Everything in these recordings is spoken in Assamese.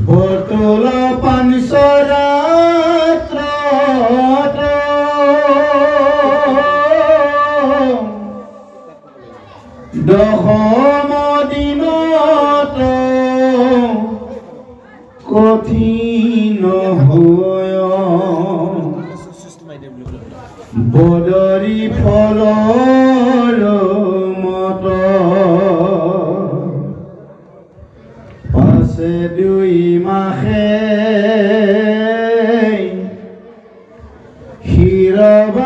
বটলা পানসৰাত্ৰ দশম দিনত কঠিন হয় বদৰি ফলৰ মত পাছে দুই মাহে শিৰবাহুকাদি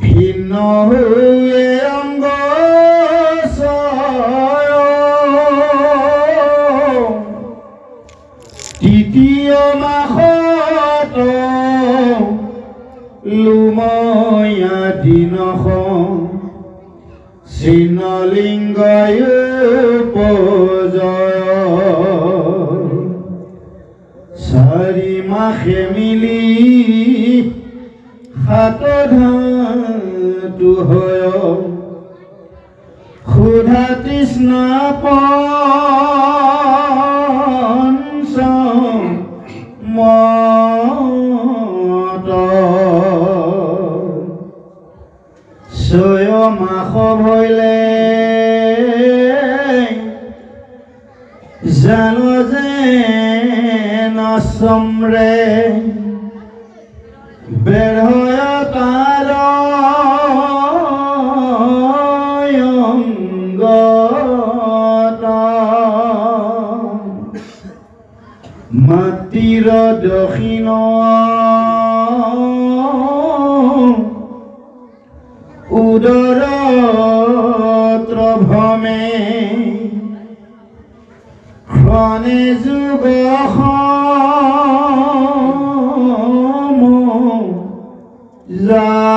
ভিন্ন হৈ অংগ তৃতীয় মাহত লোময়া দিনখন চিনলিংগয় উপজয় চাৰি মাহে মিলি সাত ধাতু হয় ক্ষুধা তৃষ্ণা মত ছয় মাস ভৈলে জানো যে নচমৰে বেঢ়য় তাৰ মাটিৰ দক্ষিণ উদৰত্ৰ ভ্ৰমে ক্ষণে যুগ যায়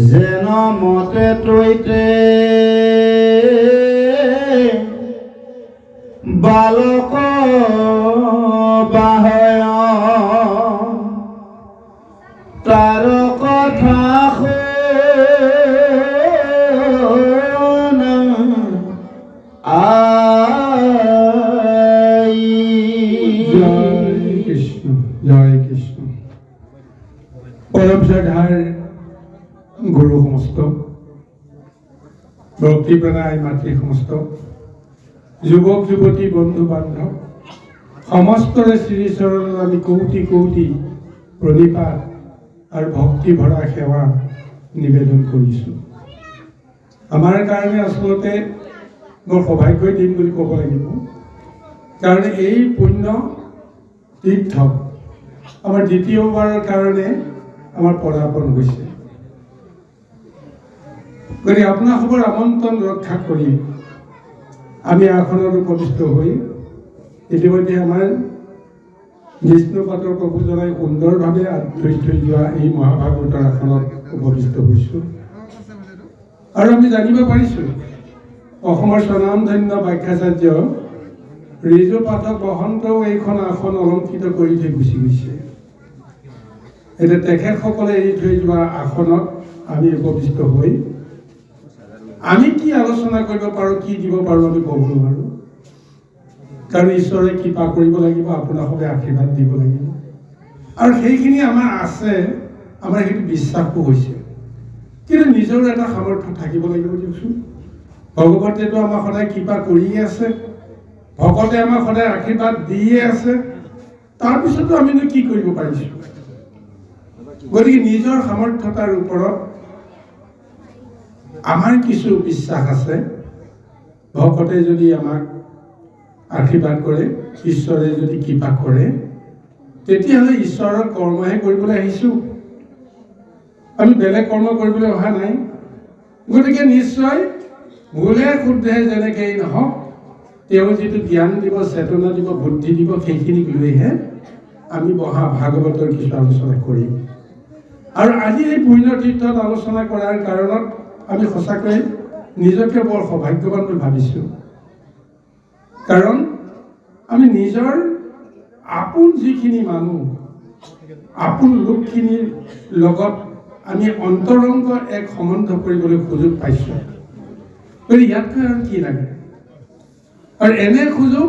যেন মতে তৈতে বালক বাহয় তাৰ কথা জয় কৃষ্ণ। পৰম শ্ৰদ্ধাৰ গুৰু সমস্ত ভক্তি প্ৰণায় মাতৃ সমস্ত যুৱক যুৱতী বন্ধু বান্ধৱ সমস্তৰে শ্ৰীচৰণত আমি কৌটি কৌটি প্ৰণিপাত আৰু ভক্তি ভৰা সেৱা নিবেদন কৰিছোঁ। আমাৰ কাৰণে আচলতে মোৰ সৌভাগ্যৰ দিন বুলি ক'ব লাগিব, কাৰণ এই পুণ্য তীৰ্থ আমাৰ দ্বিতীয়বাৰৰ কাৰণে আমাৰ পদাৰ্পণ হৈছে। গতিকে আপোনালোকৰ আমন্ত্ৰণ ৰক্ষা কৰি আমি আসনত উপবিষ্ট হৈ ইতিমধ্যে আমাৰ বিষ্ণুপাদৰ প্ৰভুজনাই সুন্দৰভাৱে ধৰি থৈ যোৱা এই মহাভাগৱতৰ আসনত উপবিষ্ট হৈছোঁ। আৰু আমি জানিব পাৰিছোঁ অসমৰ স্বনামধন্য ব্যাখ্যাচাৰ্য ৰিজু পাঠক বসন্তও এইখন আসন অলংকৃত কৰি থৈ গুচি গৈছে। এতিয়া তেখেতসকলে এৰি থৈ যোৱা আসনত আমি উপবিষ্ট হৈ আমি কি আলোচনা কৰিব পাৰোঁ, কি দিব পাৰোঁ আমি ক'ব নোৱাৰোঁ, কাৰণ ঈশ্বৰে কৃপা কৰিব লাগিব, আপোনালোকে আশীৰ্বাদ দিব লাগিব। আৰু সেইখিনি আমাৰ আছে, আমাৰ সেইটো বিশ্বাসো হৈছে, কিন্তু নিজৰো এটা সামৰ্থ্য থাকিব লাগিব দিয়কচোন। ভগৱতেতো আমাক সদায় কৃপা কৰিয়ে আছে, ভকতে আমাক সদায় আশীৰ্বাদ দিয়ে আছে, তাৰপিছতো আমিনো কি কৰিব পাৰিছোঁ। গতিকে নিজৰ সামৰ্থ্যতাৰ ওপৰত আমাৰ কিছু বিশ্বাস আছে। ভকতে যদি আমাক আশীৰ্বাদ কৰে, ঈশ্বৰে যদি কৃপা কৰে, তেতিয়াহ'লে ঈশ্বৰৰ কৰ্মহে কৰিবলৈ আহিছোঁ, আমি বেলেগ কৰ্ম কৰিবলৈ অহা নাই। গতিকে নিশ্চয় ভুলে শুদ্ধে যেনেকেই নহওক তেওঁ যিটো জ্ঞান দিব, চেতনা দিব, বুদ্ধি দিব, সেইখিনিক লৈহে আমি ভাগৱতৰ কিছু আলোচনা কৰিম। আৰু আজি এই পুণ্যতীৰ্থত আলোচনা কৰাৰ কাৰণত আমি সঁচাকৈ নিজকে বৰ সৌভাগ্যৱান বুলি ভাবিছোঁ, কাৰণ আমি নিজৰ আপোন যিখিনি মানুহ আপোন লোকখিনিৰ লগত আমি অন্তৰংগ এক সম্বন্ধ কৰিবলৈ সুযোগ পাইছোঁ। গতিকে ইয়াতকৈ আৰু কি লাগে? আৰু এনে সুযোগ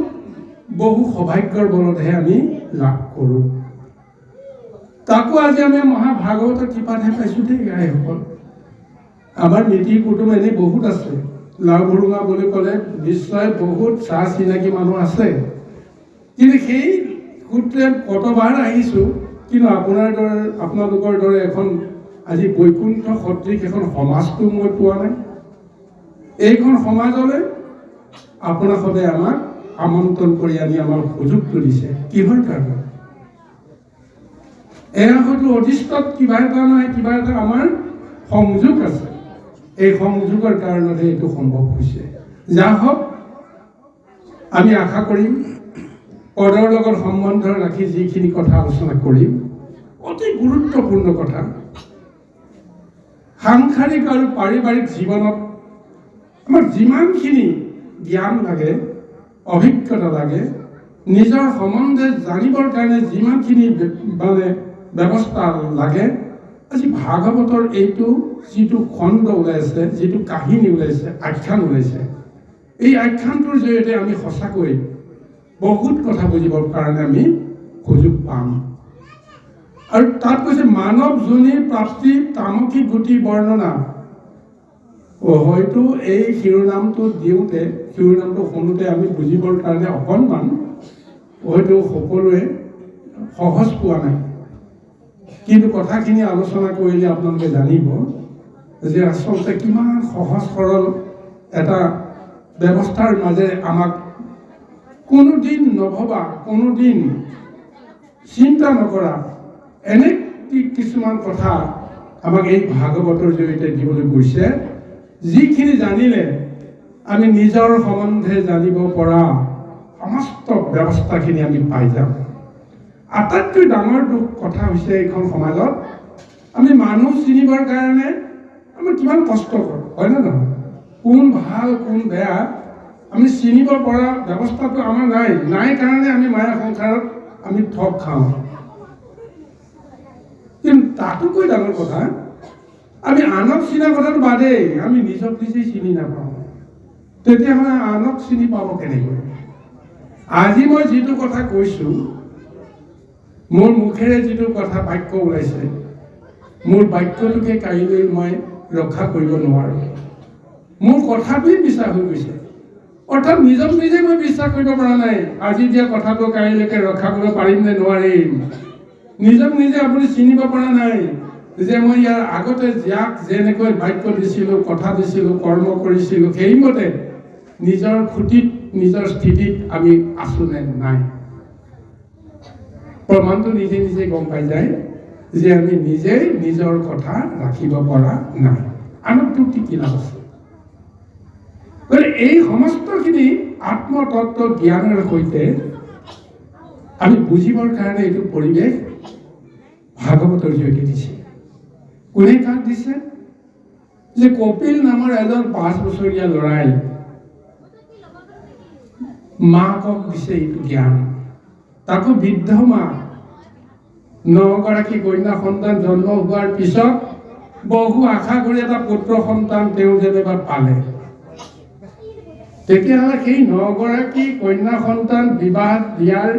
বহু সৌভাগ্যৰ বলতহে আমি লাভ কৰোঁ। তাকো আজি আমি মহাভাগৱতৰ কৃপাতহে পাইছোঁ দেই গাইসকল। আমাৰ মিতিৰ কুটুম এনেই বহুত আছে। লাও ভুৰুঙা বুলি ক'লে নিশ্চয় বহুত চাহ চিনাকি মানুহ আছে, কিন্তু সেই সূত্ৰে কতবাৰ আহিছোঁ। কিন্তু আপোনালোকৰ দৰে এখন আজি বৈকুণ্ঠ সদৃশ এখন সমাজটো মই পোৱা নাই। এইখন সমাজলৈ আপোনালোকে আমাক আমন্ত্ৰণ কৰি আনি আমাক সুযোগটো দিছে। কিহৰ কাৰণে? এয়া হয়তো অদৃষ্টত কিবা এটা নহয় কিবা এটা আমাৰ সংযোগ আছে। এই সংযোগৰ কাৰণতে এইটো সম্ভৱ হৈছে। যা হওক, আমি আশা কৰিম পদৰ লগত সম্বন্ধ ৰাখি যিখিনি কথা আলোচনা কৰিম, অতি গুৰুত্বপূৰ্ণ কথা। সাংসাৰিক আৰু পাৰিবাৰিক জীৱনত আমাৰ যিমানখিনি জ্ঞান লাগে, অভিজ্ঞতা লাগে, নিজৰ সম্বন্ধে জানিবৰ কাৰণে যিমানখিনি মানে ব্যৱস্থা লাগে, আজি ভাগৱতৰ এইটো যিটো খণ্ড ওলাইছে, যিটো কাহিনী ওলাইছে, আখ্যান ওলাইছে, এই আখ্যানটোৰ জৰিয়তে আমি সঁচাকৈ বহুত কথা বুজিবৰ কাৰণে আমি সুযোগ পাম। আৰু তাত কৈছে মানৱ যোনিৰ প্ৰাপ্তি তামসী গতি বৰ্ণনা। হয়তো এই শিৰোনামটো দিওঁতে, শিৰোনামটো শুনোতে আমি বুজিবৰ কাৰণে অকণমান হয়তো সকলোৱে সহজ পোৱা নাই। কিন্তু কথাখিনি আলোচনা কৰিলে আপোনালোকে জানিব যে আচলতে কিমান সহজ সৰল এটা ব্যৱস্থাৰ মাজেৰে আমাক কোনোদিন নভবা, কোনোদিন চিন্তা নকৰা এনে কিছুমান কথা আমাক এই ভাগৱতৰ জৰিয়তে দিবলৈ গৈছে, যিখিনি জানিলে আমি নিজৰ সম্বন্ধে জানিব পৰা সমস্ত ব্যৱস্থাখিনি আমি পাই যাম। আটাইতকৈ ডাঙৰ দুখ কথা হৈছে এইখন সমাজত আমি মানুহ চিনিবৰ কাৰণে আমি কিমান কষ্ট কৰোঁ, হয়নে নহয়? কোন ভাল কোন বেয়া আমি চিনিব পৰা ব্যৱস্থাটো আমাৰ নাই কাৰণে আমি মায়া সংসাৰত আমি ঠগ খাওঁ। কিন্তু তাতোকৈ ডাঙৰ কথা, আমি আনক চিনা কথাটো বাদেই, আমি নিজক নিজেই চিনি নাপাওঁ। তেতিয়াহ'লে আনক চিনি পাব কেনেকৈ? আজি মই যিটো কথা কৈছোঁ, মোৰ মুখেৰে যিটো কথা বাক্য ওলাইছে, মোৰ বাক্যটোকে কাইলৈ মই ৰক্ষা কৰিব নোৱাৰোঁ। মোৰ কথাটোৱেই বিশ্বাস হৈ গৈছে, অৰ্থাৎ নিজক নিজে মই বিশ্বাস কৰিব পৰা নাই। আজি দিয়া কথাটো কাইলৈকে ৰক্ষা কৰিব পাৰিম নে নোৱাৰিম? নিজক নিজে আপুনি চিনিব পৰা নাই যে মই ইয়াৰ আগতে যাক যেনেকৈ বাক্য দিছিলোঁ, কথা দিছিলোঁ, কৰ্ম কৰিছিলোঁ, সেইমতে নিজৰ খুঁটিত নিজৰ স্থিতিত আমি আছোঁ নে নাই? প্ৰমাণটো নিজে নিজে গম পাই যায় যে আমি নিজেই নিজৰ কথা ৰাখিব পৰা নাই। আনকটো কি লাভ আছে? গতিকে এই সমস্তখিনি আত্মতত্ত্ব জ্ঞানৰ সৈতে আমি বুজিবৰ কাৰণে এইটো পৰিৱেশ ভাগৱতৰ জৰিয়তে দিছে। কোনে কাক দিছে? যে কপিল নামৰ এজন 5 বছৰীয়া ল'ৰাই মাকক দিছে এইটো জ্ঞান। তাকো বৃদ্ধ মা, 9 গৰাকী কন্যা সন্তান জন্ম হোৱাৰ পিছত বহু আশা কৰি এটা পুত্ৰ সন্তান তেওঁ যেনিবা পালে। তেতিয়াহ'লে সেই 9 গৰাকী কন্যা সন্তান বিবাহ দিয়াৰ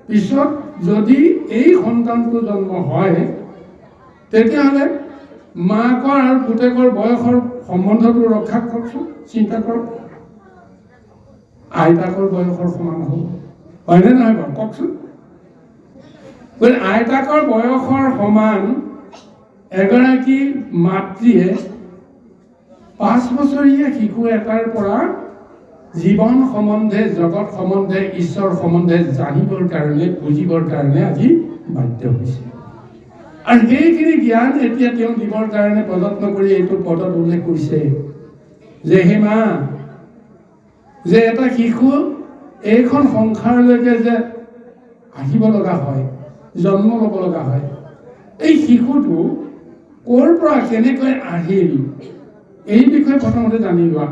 পিছত যদি এই সন্তানটো জন্ম হয়, তেতিয়াহ'লে মাকৰ আৰু পুতেকৰ বয়সৰ সম্বন্ধটো ৰক্ষা কৰকচোন, চিন্তা কৰক। আইতাকৰ বয়সৰ সমান হ'ব, হয়নে নহয় বাৰু? কওকচোন। গতিকে আইতাকৰ বয়সৰ সমান এগৰাকী মাতৃয়ে 5 বছৰীয়া শিশু এটাৰ পৰা জীৱন সম্বন্ধে, জগত সম্বন্ধে, ঈশ্বৰ সম্বন্ধে জানিবৰ কাৰণে, বুজিবৰ কাৰণে আজি বাধ্য হৈছে। আৰু সেইখিনি জ্ঞান এতিয়া তেওঁ দিবৰ কাৰণে প্ৰযত্ন কৰি এইটো পদত উল্লেখ কৰিছে যে হে মা, যে এটা শিশু এইখন সংসাৰলৈকে যে আহিব লগা হয়, জন্ম ল'ব লগা হয়, এই শিশুটো ক'ৰ পৰা কেনেকৈ আহিল এই বিষয়ে প্ৰথমতে জানি লোৱা।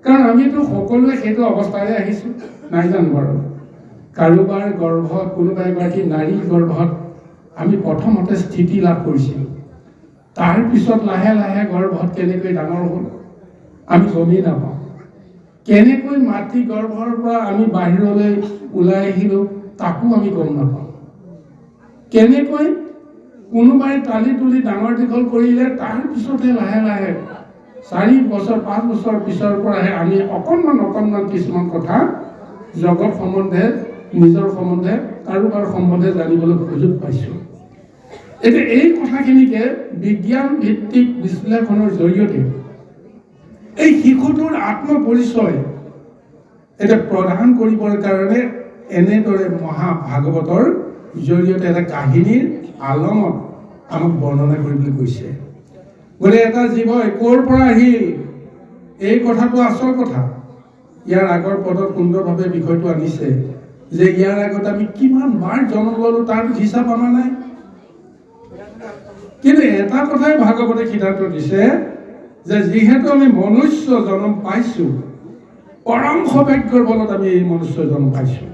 কাৰণ আমিতো সকলোৱে সেইটো অৱস্থাৰে আহিছোঁ, নাই জানো বাৰু? কাৰোবাৰ গৰ্ভত কোনোবা এগৰাকী নাৰীৰ গৰ্ভত আমি প্ৰথমতে স্থিতি লাভ কৰিছিলোঁ। তাৰপিছত লাহে লাহে গৰ্ভত কেনেকৈ ডাঙৰ হ'ল আমি গমেই নাপাওঁ। কেনেকৈ মাতৃ গৰ্ভৰ পৰা আমি বাহিৰলৈ ওলাই আহিলোঁ তাকো আমি গম নাপাওঁ। কেনেকৈ কোনোবাই টালি তুলি ডাঙৰ দীঘল কৰিলে তাৰপিছতহে লাহে লাহে 4 বছৰ 5 বছৰ পিছৰ পৰাহে আমি অকণমান কিছুমান কথা জগত সম্বন্ধে নিজৰ সম্বন্ধে কাৰোবাৰ সম্বন্ধে জানিবলৈ সুযোগ পাইছোঁ। এতিয়া এই কথাখিনিকে বিজ্ঞান ভিত্তিক বিশ্লেষণৰ জৰিয়তে এই শিশুটোৰ আত্মপৰিচয় এটা প্ৰদান কৰিবৰ কাৰণে এনেদৰে মহাভাগৱতৰ জৰিয়তে এটা কাহিনীৰ আলমত আমাক বৰ্ণনা কৰিবলৈ কৈছে। গতিকে এটা জীৱই ক'ৰ পৰা আহিল এই কথাটো আচল কথা। ইয়াৰ আগৰ পদত সুন্দৰভাৱে বিষয়টো আনিছে যে ইয়াৰ আগত আমি কিমান বাৰ জন্ম ল'লো তাৰ হিচাপ আমাৰ নাই। কিন্তু এটা কথাই ভাগৱতে সিদ্ধান্ত দিছে যে যিহেতু আমি মনুষ্য জন্ম পাইছোঁ, পৰম সৌভাগ্যৰ বলত আমি এই মনুষ্য জন্ম পাইছোঁ।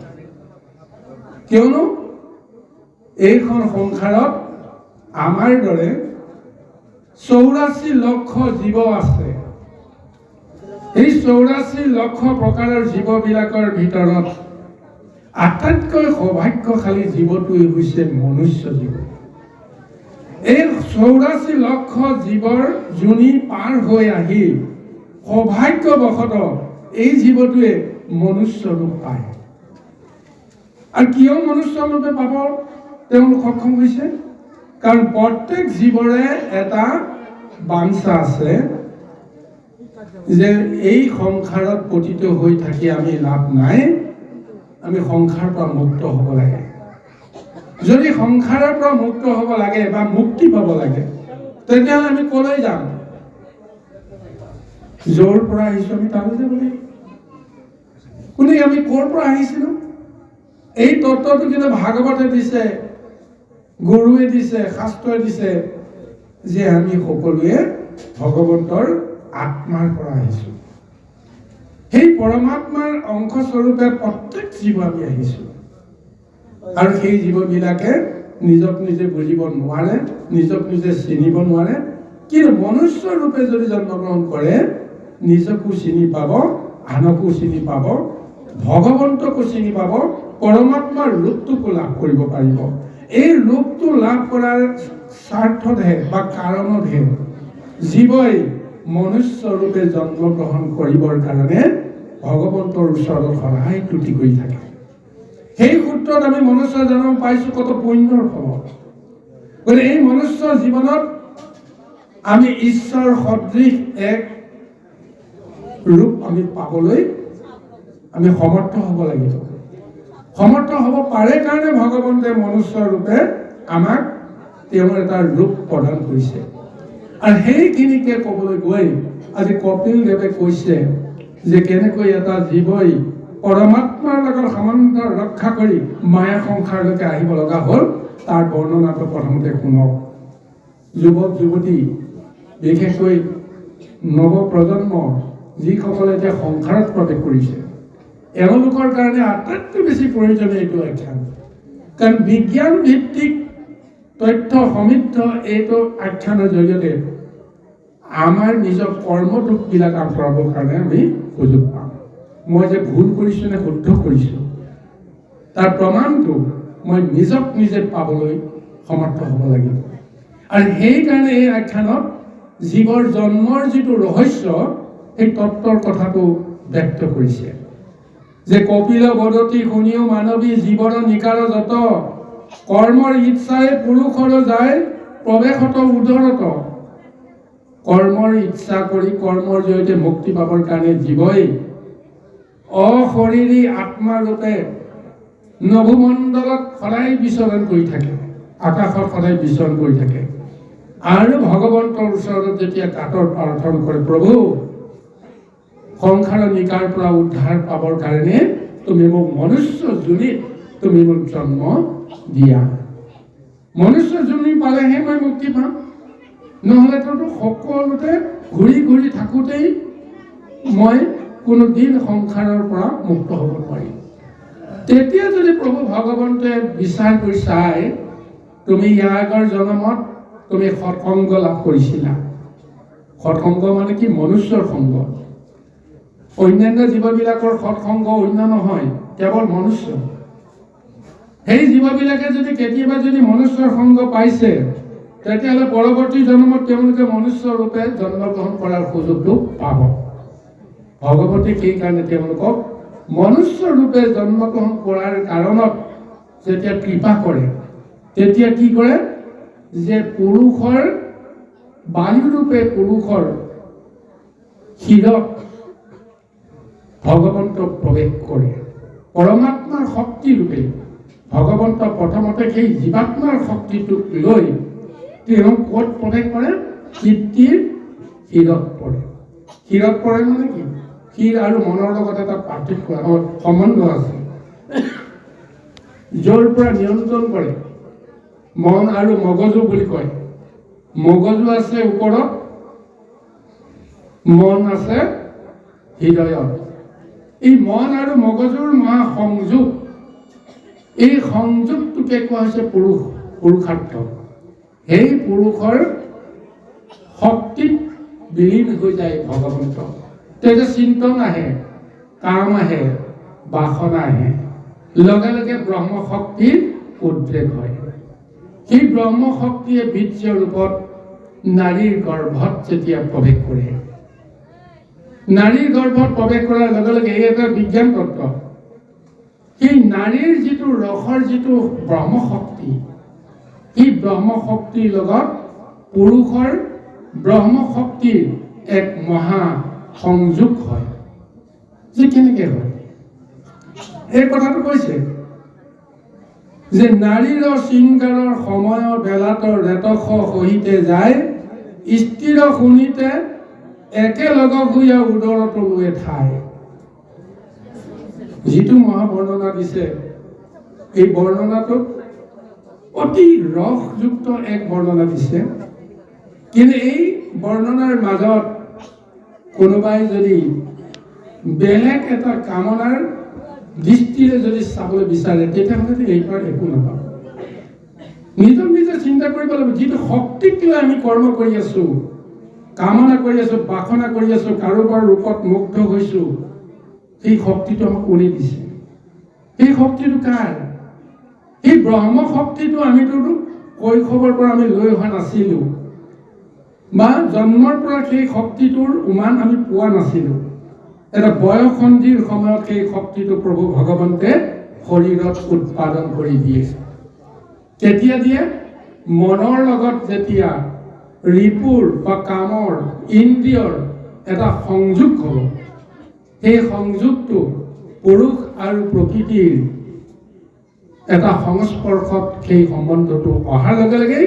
কিয়নো এইখন সংসাৰত আমাৰ দৰে 84 লক্ষ জীৱ আছে। এই 84 লক্ষ প্ৰকাৰৰ জীৱবিলাকৰ ভিতৰত আটাইতকৈ সৌভাগ্যশালী জীৱটোৱেই হৈছে মনুষ্য জীৱ। এই 84 লক্ষ জীৱৰ যোনি পাৰ হৈ আহি সৌভাগ্যবশতঃ এই জীৱটোৱে মনুষ্য ৰূপ পায়। আৰু কিয় মনুষ্য ৰূপে পাব তেওঁলোক সক্ষম হৈছে? কাৰণ প্ৰত্যেক জীৱৰে এটা বাঞ্ছা আছে যে এই সংসাৰত পতিত হৈ থাকি আমি লাভ নাই, আমি সংসাৰৰ পৰা মুক্ত হ'ব লাগে। যদি সংসাৰৰ পৰা মুক্ত হ'ব লাগে বা মুক্তি পাব লাগে তেতিয়াহ'লে আমি ক'লৈ যাম? য'ৰ পৰা আহিছোঁ আমি তালৈ যাব লাগিব। কোনে আমি ক'ৰ পৰা আহিছিলোঁ এই তত্ত্বটো কিন্তু ভাগৱতে দিছে, গুৰুৱে দিছে, শাস্ত্ৰই দিছে যে আমি সকলোৱে ভগৱন্তৰ আত্মাৰ পৰা আহিছোঁ। সেই পৰমাত্মাৰ অংশ স্বৰূপে প্ৰত্যেক জীৱ আমি আহিছোঁ। আৰু সেই জীৱবিলাকে নিজক নিজে বুজিব নোৱাৰে, নিজক নিজে চিনিব নোৱাৰে। কিন্তু মনুষ্য ৰূপে যদি জন্মগ্ৰহণ কৰে নিজকো চিনি পাব, আনকো চিনি পাব, ভগৱন্তকো চিনি পাব, পৰমাত্মাৰ ৰূপটোকো লাভ কৰিব পাৰিব। এই ৰূপটো লাভ কৰাৰ স্বাৰ্থতহে বা কাৰণতহে জীৱই মনুষ্য ৰূপে জন্মগ্ৰহণ কৰিবৰ কাৰণে ভগৱন্তৰ ওচৰত সদায় তুতি কৰি থাকে। সেই সূত্ৰত আমি মনুষ্য জন্ম পাইছোঁ কত পুণ্যৰ ফলত। গতিকে এই মনুষ্য জীৱনত আমি ঈশ্বৰ সদৃশ এক ৰূপ আমি পাবলৈ আমি সমৰ্থ হ'ব লাগিব। সমৰ্থ হ'ব পাৰে কাৰণে ভগৱন্তে মনুষ্য ৰূপে আমাক তেওঁৰ এটা ৰূপ প্ৰদান কৰিছে। আৰু সেইখিনিকে ক'বলৈ গৈ আজি কপিল দেৱে কৈছে যে কেনেকৈ এটা জীৱই পৰমাত্মাৰ লগত সম্বন্ধ ৰক্ষা কৰি মায়া সংসাৰলৈকে আহিব লগা হ'ল তাৰ বৰ্ণনাটো প্ৰথমতে শুনক। যুৱক যুৱতী, বিশেষকৈ নৱপ্ৰজন্ম যিসকলে এতিয়া সংসাৰত প্ৰৱেশ কৰিছে এওঁলোকৰ কাৰণে আটাইতকৈ বেছি প্ৰয়োজনীয় এইটো আখ্যান। কাৰণ বিজ্ঞান ভিত্তিক তথ্য সমৃদ্ধ এইটো আখ্যানৰ জৰিয়তে আমাৰ নিজৰ কৰ্মদোষবিলাক আঁতৰাবৰ কাৰণে আমি সুযোগ পাম। মই যে ভুল কৰিছোঁ নে শুদ্ধ কৰিছোঁ তাৰ প্ৰমাণটো মই নিজক নিজে পাবলৈ সমৰ্থ হ'ব লাগিব। আৰু সেইকাৰণে এই আখ্যানত জীৱৰ জন্মৰ যিটো ৰহস্য সেই তত্ত্বৰ কথাটো ব্যক্ত কৰিছে যে কপিল বদতি শুনিও মানৱী জীৱৰ নিকাৰ যত কৰ্মৰ ইচ্ছাই পুৰুষৰ যায় প্ৰৱেশত উদৰত। কৰ্মৰ ইচ্ছা কৰি কৰ্মৰ জৰিয়তে মুক্তি পাবৰ কাৰণে জীৱই অশৰীৰী আত্মাৰূপে নভোমণ্ডলত সদায় বিচৰণ কৰি থাকে, আকাশত সদায় বিচৰণ কৰি থাকে। আৰু ভগৱন্তৰ ওচৰত যেতিয়া কাতৰ প্ৰাৰ্থনা কৰে, প্ৰভু সংসাৰৰ নিকাৰ পৰা উদ্ধাৰ পাবৰ কাৰণে তুমি মোক মনুষ্য যোনিত তুমি মোক জন্ম দিয়া। মনুষ্য যোনি পালেহে মই মুক্তি পাম, নহ'লেতো সকলোতে ঘূৰি ঘূৰি থাকোঁতেই মই কোনো দিন সংসাৰৰ পৰা মুক্ত হ'ব নোৱাৰিম। তেতিয়া যদি প্ৰভু ভগৱন্তই বিচাৰ কৰি চাই তুমি ইয়াৰ আগৰ জন্মত তুমি সৎসংগ লাভ কৰিছিলা। সৎসংগ মানে কি? মনুষ্যৰ সংগ। অন্যান্য জীৱবিলাকৰ সৎসংগ অন্য নহয়, কেৱল মনুষ্য। সেই জীৱবিলাকে যদি কেতিয়াবা যদি মনুষ্যৰ সংগ পাইছে, তেতিয়াহ'লে পৰৱৰ্তী জন্মত তেওঁলোকে মনুষ্য ৰূপে জন্মগ্ৰহণ কৰাৰ সুযোগটো পাব। ভগৱতী সেইকাৰণে তেওঁলোকক মনুষ্য ৰূপে জন্মগ্ৰহণ কৰাৰ কাৰণত যেতিয়া কৃপা কৰে, তেতিয়া কি কৰে? যে পুৰুষৰ বায়ুৰূপে পুৰুষৰ শিৰত ভগৱন্তক প্ৰৱেশ কৰে। পৰমাত্মাৰ শক্তিৰূপে ভগৱন্ত প্ৰথমতে সেই জীৱাত্মাৰ শক্তিটোক লৈ তেওঁ ক'ত প্ৰৱেশ কৰে? পিতৃৰ শিৰত পৰে। শিৰত পৰে মানে কি? শিৰ আৰু মনৰ লগত এটা পাৰ্থক্য সম্বন্ধ আছে, য'ৰ পৰা নিয়ন্ত্ৰণ কৰে। মন আৰু মগজু বুলি কয়। মগজু আছে ওপৰত, মন আছে হৃদয়ত। এই মন আৰু মগজুৰ মহাসংযোগ, এই সংযোগটোকে কোৱা হৈছে পুৰুষাৰ্থ। সেই পুৰুষৰ শক্তিত বিলীন হৈ যায় ভগৱন্ত। তেতিয়া চিন্তন আহে, কাম আহে, বাসনা আহে, লগে লগে ব্ৰহ্মশক্তিৰ উদ্ৰেক হয়। সেই ব্ৰহ্মশক্তিয়ে বীৰ্য ৰূপত নাৰীৰ গৰ্ভত যেতিয়া প্ৰৱেশ কৰে, নাৰীৰ গৰ্ভত প্ৰৱেশ কৰাৰ লগে লগে এই এটা বিজ্ঞান তত্ত্ব, সেই নাৰীৰ যিটো ৰসৰ যিটো ব্ৰহ্মশক্তি, সেই ব্ৰহ্মশক্তিৰ লগত পুৰুষৰ ব্ৰহ্মশক্তিৰ এক মহা সংযোগ হয়। যে কেনেকৈ হয় এই কথাটো কৈছে যে নাৰীৰ শৃংগাৰৰ সময় বেলাতৰ ৰেতস সহিতে যায়, স্থিৰ শুনিতে একেলগ শুয়া উদৰত ৰুৱে ঠাই। যিটো মহাবৰ্ণনা দিছে, এই বৰ্ণনাটোত অতি ৰসযুক্ত এক বৰ্ণনা দিছে। কিন্তু এই বৰ্ণনাৰ মাজত কোনোবাই যদি বেলেগ এটা কামনাৰ দৃষ্টিৰে যদি চাবলৈ বিচাৰে, তেতিয়াহ'লে এইবাৰ একো নাপাব। নিজক নিজে চিন্তা কৰিব লাগিব। যিটো শক্তিক লৈ আমি কৰ্ম কৰি আছো, কামনা কৰি আছো, বাসনা কৰি আছো, কাৰোবাৰ ৰূপত মুগ্ধ হৈছো, সেই শক্তিটো আমাক কোনে দিছে? সেই শক্তিটো কাৰ? এই ব্ৰহ্ম শক্তিটো আমিতো কৈশৱৰ পৰা আমি লৈ অহা নাছিলো, বা জন্মৰ পৰা সেই শক্তিটোৰ উমান আমি পোৱা নাছিলো। এটা বয়সন্ধিৰ সময়ত সেই শক্তিটো প্ৰভু ভগৱন্তে শৰীৰত উৎপাদন কৰি দিয়ে। কেতিয়া দিয়ে? মনৰ লগত যেতিয়া ৰিপুৰ বা কামৰ ইন্দ্ৰিয়ৰ এটা সংযোগ হ'ব, সেই সংযোগটো পুৰুষ আৰু প্ৰকৃতিৰ এটা সংস্পৰ্শত সেই সম্বন্ধটো অহাৰ লগে লগে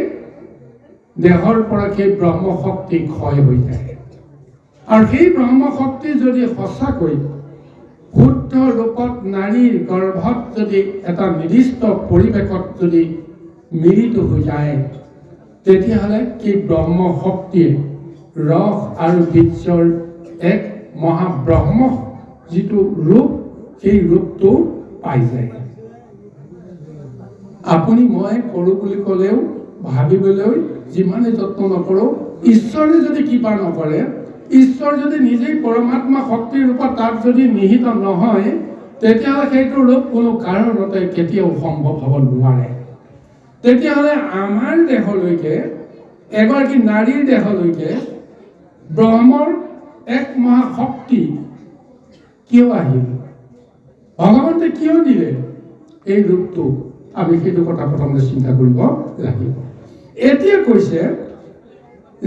দেহৰ পৰা সেই ব্ৰহ্মশক্তি ক্ষয় হৈ যায়। আৰু সেই ব্ৰহ্মশক্তি যদি সঁচাকৈ শুদ্ধ ৰূপত নাৰীৰ গৰ্ভত যদি এটা নিৰ্দিষ্ট পৰিৱেশত যদি মিলিত হৈ যায়, তেতিয়াহ'লে সেই ব্ৰহ্মশক্তিয়ে ৰস আৰু বীৰ্যৰ এক মহাব্ৰহ্ম যিটো ৰূপ, সেই ৰূপটো পাই যায়। আপুনি মই কৰোঁ বুলি ক'লেও, ভাবিবলৈ যিমানে যত্ন নকৰোঁ, ঈশ্বৰে যদি কৃপা নকৰে, ঈশ্বৰ যদি নিজেই পৰমাত্মা শক্তিৰ ৰূপত তাত যদি নিহিত নহয়, তেতিয়াহ'লে সেইটো ৰূপ কোনো কাৰণতে কেতিয়াও সম্ভৱ হ'ব নোৱাৰে। তেতিয়াহ'লে আমাৰ দেহলৈকে, এগৰাকী নাৰীৰ দেহলৈকে ব্ৰহ্মৰ এক মহাশক্তি কিয় আহিল? ভগৱন্তে কিয় দিলে এই ৰূপটো? আমি সেইটো কথা প্ৰথমতে চিন্তা কৰিব লাগিব। এতিয়া কৈছে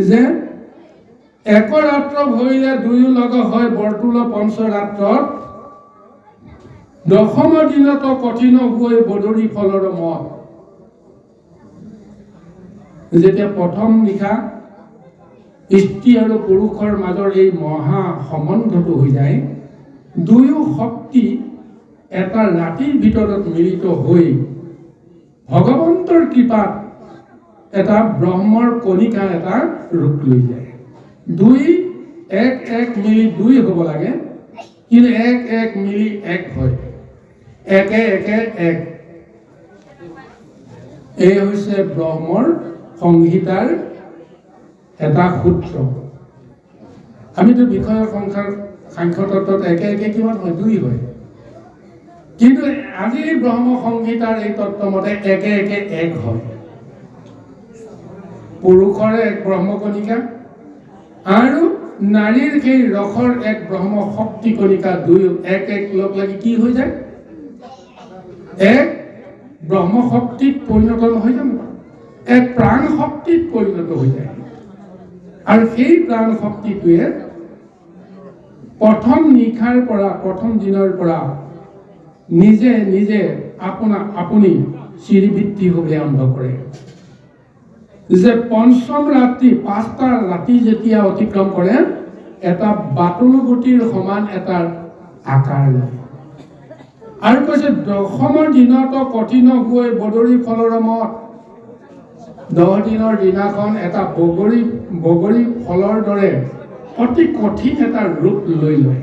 যে এক ৰাত্ৰ ভৰিলে দুয়ো লগ হয় বৰতুল পঞ্চৰাত্ৰত, দশম দিনত কঠিন হৈ বদৰি ফলৰ মত। যেতিয়া প্ৰথম নিশা স্ত্ৰী আৰু পুৰুষৰ মাজৰ এই মহা সম্বন্ধটো হৈ যায়, দুয়ো শক্তি এটা ৰাতিৰ ভিতৰত মিলিত হৈ ভগৱন্তৰ কৃপাত এটা ব্ৰহ্মৰ কণিকা এটা ৰূপ লৈ যায়। দুই এক মিলি দুই হ'ব লাগে, কিন্তু এক মিলি এক হয়। একে একে এক। এই হৈছে ব্ৰহ্মৰ সংহিতাৰ এটা সূত্ৰ। আমিতো বিষয় সাংখ্য তত্ত্বত একে একে কিমান হয়? 2 হয়। কিন্তু আজি ব্ৰহ্ম সংহিতাৰ এই তত্ত্বমতে একে একে এক হয়। পুৰুষৰে এক ব্ৰহ্মকণিকা আৰু নাৰীৰ সেই ৰসৰ এক ব্ৰহ্ম শক্তি কণিকা, 2 এক এক লগ লাগি কি হৈ যায়? এক ব্ৰহ্ম শক্তিত পৰিণত নহয় জানো? এক প্ৰাণ শক্তিত পৰিণত হৈ যায়। আৰু সেই প্ৰাণ শক্তিটোৱে প্ৰথম নিশাৰ পৰা, প্ৰথম দিনৰ পৰা নিজে নিজে আপুনি চিৰিবৃত্তি হ'বলৈ আৰম্ভ কৰে। যে পঞ্চম ৰাতি, 5টা ৰাতি যেতিয়া অতিক্ৰম কৰে, এটা বাটুলগুটিৰ সমান এটা আকাৰ লয়। আৰু কৈছে 10ৰ দিনতো কঠিন গৈ বদৰি ফলৰমত, 10 দিনৰ দিনাখন এটা বগৰী ফলৰ দৰে অতি কঠিন এটা ৰূপ লৈ লয়।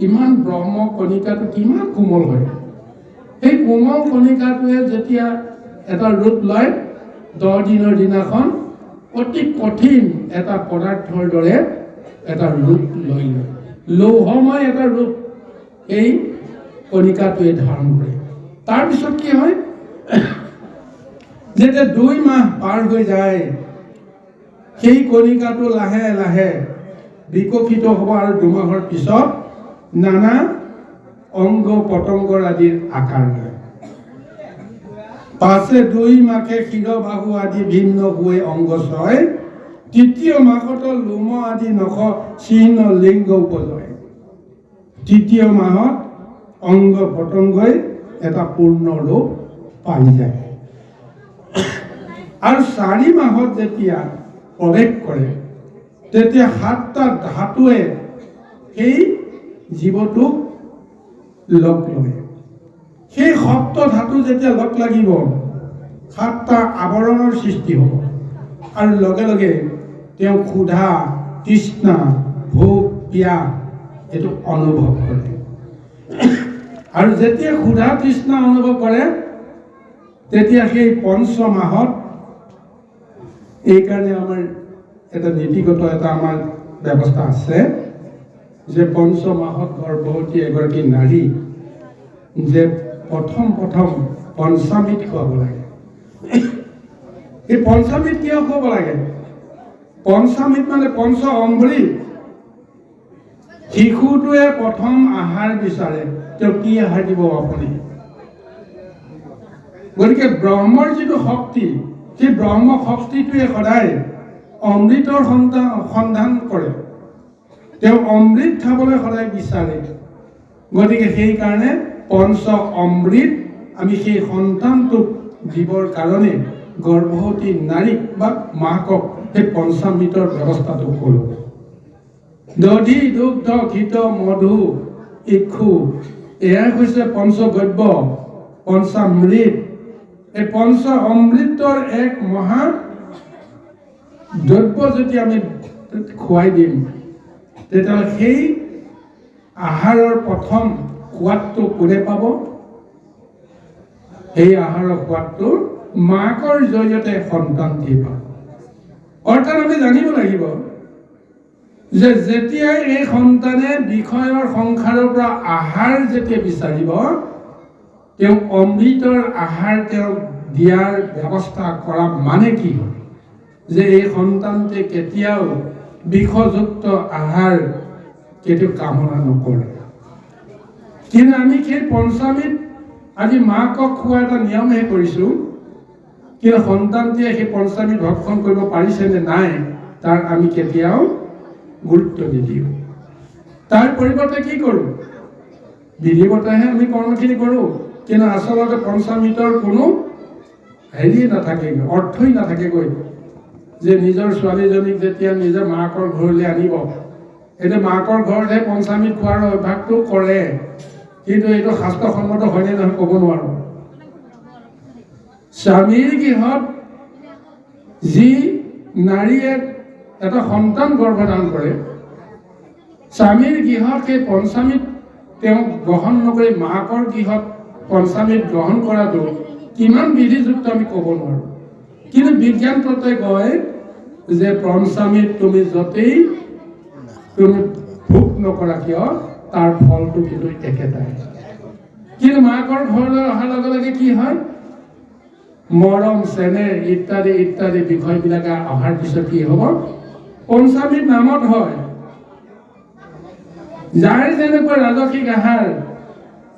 ইমান ব্ৰহ্ম কণিকাটো কিমান কোমল হয়। সেই কোমল কণিকাটোৱে যেতিয়া এটা ৰূপ লয়, 10 দিনৰ দিনাখন অতি কঠিন এটা পদাৰ্থৰ দৰে এটা ৰূপ লৈ লয়। লৌহময় এটা ৰূপ এই কণিকাটোৱে ধাৰণ কৰে। তাৰপিছত কি হয়? যেতিয়া 2 মাহ পাৰ হৈ যায়, সেই কণিকাটো লাহে লাহে বিকশিত হ'ব আৰু 2 মাহৰ পিছত নানা অংগ পতংগৰ আদিৰ আকাৰ লয়। পাছে 2 মাহে শিৰবাহু আদি ভিন্ন হৈ অংগছয়, 3য় মাহত লোম আদি নখ চিহ্ন লিংগ উপজয়। 3য় মাহত অংগ পতংগই এটা পূৰ্ণ ৰূপ পাই যায়। আৰু 4 মাহত যেতিয়া প্ৰৱেশ কৰে, তেতিয়া 7টা ধাতুৱে সেই জীৱটোক লগ লয়। সেই 7 ধাতু যেতিয়া লগ লাগিব, 7টা আৱৰণৰ সৃষ্টি হ'ব। আৰু লগে লগে তেওঁ ক্ষুধা, তৃষ্ণা, ভোক, পিয়াহ এইটো অনুভৱ কৰে। আৰু যেতিয়া ক্ষুধা তৃষ্ণা অনুভৱ কৰে, তেতিয়া সেই 5 মাহত, এইকাৰণে আমাৰ এটা নীতিগত এটা আমাৰ ব্যৱস্থা আছে যে 5 মাহত গৰ্ভৱতী এগৰাকী নাৰী যে প্ৰথম পঞ্চামৃত খুৱাব লাগে। এই পঞ্চামৃত কিয় খুৱাব লাগে? পঞ্চামৃত মানে পঞ্চ অমৃত। শিশুটোৱে প্ৰথম আহাৰ বিচাৰে, তেওঁ কি আহাৰ দিব আপুনি? গতিকে ব্ৰহ্মৰ যিটো শক্তি, সেই ব্ৰহ্ম শক্তিটোৱে সদায় অমৃতৰ সন্ধান কৰে। তেওঁ অমৃত খাবলৈ সদায় বিচাৰে। গতিকে সেইকাৰণে পঞ্চ অমৃত আমি সেই সন্তানটোক দিবৰ কাৰণে গৰ্ভৱতী নাৰীক বা মাকক সেই পঞ্চামৃতৰ ব্যৱস্থাটো কৰোঁ। দধি, দুগ্ধ, ঘৃত, মধু, ইক্ষু, এয়াই হৈছে পঞ্চগব্য, পঞ্চামৃত। এই পঞ্চ অমৃতৰ এক মহা দ্ৰব্য যদি আমি খুৱাই দিম, তেতিয়াহ'লে সেই আহাৰৰ প্ৰথম সোৱাদটো কোনে পাব? সেই আহাৰৰ সোৱাদটো মাকৰ জৰিয়তে সন্তানটি পাব। অৰ্থাৎ আমি জানিব লাগিব যে যেতিয়াই এই সন্তানে বিষয়ৰ সংসাৰৰ পৰা আহাৰ যেতিয়া বিচাৰিব, তেওঁ অমৃতৰ আহাৰ তেওঁক দিয়াৰ ব্যৱস্থা কৰা মানে কি? যে এই সন্তানটোৱে কেতিয়াও বিষযুক্ত আহাৰ কেতিয়াও কামনা নকৰে। কিন্তু আমি সেই পঞ্চামৃত আজি মাকক খোৱা এটা নিয়মহে কৰিছোঁ, কিন্তু সন্তানটোৱে সেই পঞ্চামৃত ভক্ষণ কৰিব পাৰিছে নে নাই তাৰ আমি কেতিয়াও গুৰুত্ব নিদিওঁ। তাৰ পৰিৱৰ্তে কি কৰোঁ? বিধিমতেহে আমি কৰ্মখিনি কৰোঁ, কিন্তু আচলতে পঞ্চামৃতৰ কোনো হেৰি নাথাকেগৈ, অৰ্থই নাথাকেগৈ। যে নিজৰ ছোৱালীজনীক যেতিয়া নিজৰ মাকৰ ঘৰলৈ আনিব, এতিয়া মাকৰ ঘৰতহে পঞ্চামৃত খোৱাৰ অভ্যাসটো কৰে, কিন্তু এইটো শাস্ত্ৰসন্মত হয়নে নহয় ক'ব নোৱাৰোঁ। স্বামীৰ গৃহত যি নাৰীয়ে এটা সন্তান গৰ্ভধাৰণ কৰে, স্বামীৰ গৃহত সেই পঞ্চামৃত তেওঁ গ্ৰহণ নকৰি মাকৰ গৃহত পঞ্চামৃত গ্ৰহণ কৰাটো কিমান বিধিযুক্ত আমি ক'ব নোৱাৰোঁ, কিন্তু বিজ্ঞান তত্ত্বই কয় যে পঞ্চামৃত তুমি য'তেই তুমি ভোগ নকৰা কিয় তাৰ ফলটো কিন্তু একেটাই। কিন্তু মাকৰ ঘৰলৈ অহাৰ লগে লগে কি হয়, মৰম চেনেহ ইত্যাদি ইত্যাদি বিষয়বিলাকে অহাৰ পিছত কি হ'ব, পঞ্চামৃত নামত হয়। যাৰ যেনেকৈ ৰাজসিক আহাৰ,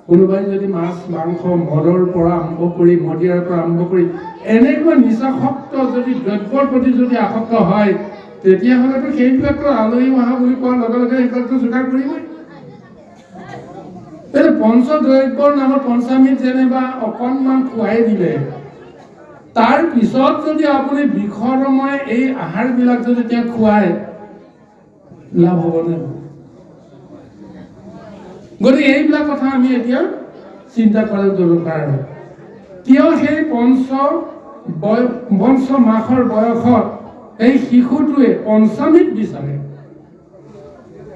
কোনোবাই যদি মাছ মাংস মদৰ পৰা আৰম্ভ কৰি মদিৰাৰ পৰা আৰম্ভ কৰি এনেকুৱা নিচাসক্ত যদি দ্ৰব্যৰ প্ৰতি যদি আসক্ত হয়, তেতিয়াহ'লেতো সেইবিলাকতো আলহী অহা বুলি কোৱাৰ লগে লগে সেইবিলাকতো যোগাৰ কৰিবই। পঞ্চদ্ৰব্যৰ নামত পঞ্চামৃত যেনিবা অকণমান খুৱাই দিলে, তাৰ পিছত যদি আপুনি বিষৰময় এই আহাৰবিলাক যদি তেওঁ খুৱায়, লাভ হ'বনে? গতিকে এইবিলাক কথা আমি এতিয়া চিন্তা কৰাৰ দৰকাৰ। কিয় সেই পঞ্চ মাহৰ বয়সত এই শিশুটোৱে পঞ্চামৃত বিচাৰে।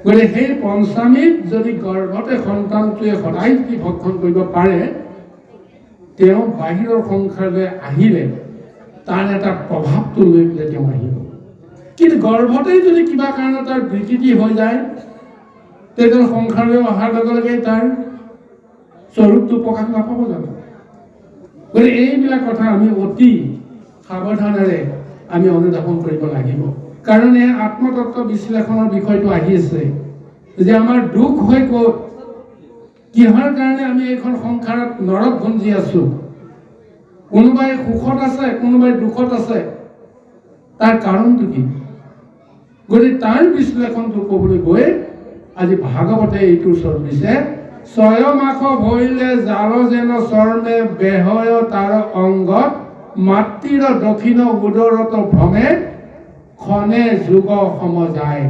গতিকে সেই পঞ্চামৃত যদি গৰ্ভতে সন্তানটোৱে সদায় যদি ভক্ষণ কৰিব পাৰে, তেওঁ বাহিৰৰ সংসাৰলৈ আহিলে তাৰ এটা প্ৰভাৱটো লৈ পেলাই তেওঁ আহিব। কিন্তু গৰ্ভতেই যদি কিবা কাৰণত তাৰ বিকৃতি হৈ যায়, তেতিয়া সংসাৰলৈ অহাৰ লগে লগে তাৰ স্বৰূপটো প্ৰকাশ নাপাব জানো? গতিকে এইবিলাক কথা আমি অতি সাৱধানেৰে আমি অনুধাৱন কৰিব লাগিব। কাৰণ এই আত্মতত্ত্ব বিশ্লেষণৰ বিষয়টো আহি আছে যে আমাৰ দুখ হৈ ক'ত, কিহৰ কাৰণে আমি এইখন সংসাৰত নৰক ভুঞ্জি আছো। কোনোবাই সুখত আছে, কোনোবাই দুখত আছে, তাৰ কাৰণটো কি? গতিকে তাৰ বিশ্লেষণটো ক'বলৈ গৈ আজি ভাগৱতে এইটো ওচৰত দিছে, ছয় মাস ভৰিলে জাল যেন চৰ্ণে বেহয় তাৰ অংগত মাতৃৰ দক্ষিণ উদৰত ভ্ৰমে খনে যুগ সম যায়।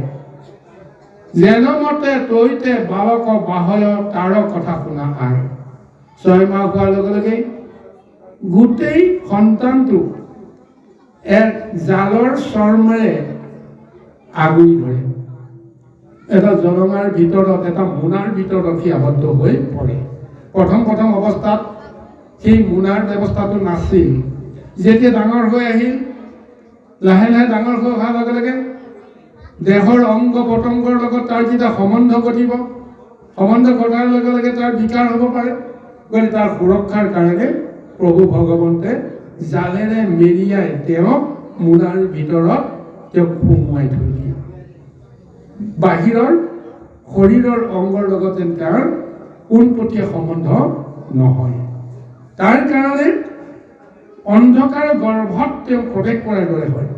যেন মতে তৈতে বালক বাহয় তাৰ কথা শুনা আয়। 6 মাহ হোৱাৰ লগে লগে গোটেই সন্তানটো এক জালৰ চৰ্মেৰে আগুৰি ধৰে। এটা জলঙাৰ ভিতৰত, এটা মোনাৰ ভিতৰত সি আবদ্ধ হৈ পৰে। প্ৰথম অৱস্থাত সেই মোনাৰ ব্যৱস্থাটো নাছিল। যেতিয়া ডাঙৰ হৈ আহিল, লাহে লাহে ডাঙৰ হৈ অহাৰ লগে লগে দেহৰ অংগ পতংগৰ লগত তাৰ যেতিয়া সম্বন্ধ ঘটিব, সম্বন্ধ ঘটাৰ লগে লগে তাৰ বিকাৰ হ'ব পাৰে। গতিকে তাৰ সুৰক্ষাৰ কাৰণে প্ৰভু ভগৱন্তে জালেৰে মেৰিয়াই তেওঁক মোনাৰ ভিতৰত তেওঁক সুমুৱাই থৈ দিয়ে। বাহিৰৰ শৰীৰৰ অংগৰ লগত তাৰ পোনপটীয়া সম্বন্ধ নহয়। তাৰ কাৰণে অন্ধকাৰ গৰ্ভত তেওঁ প্ৰৱেশ কৰাৰ দৰে হয়।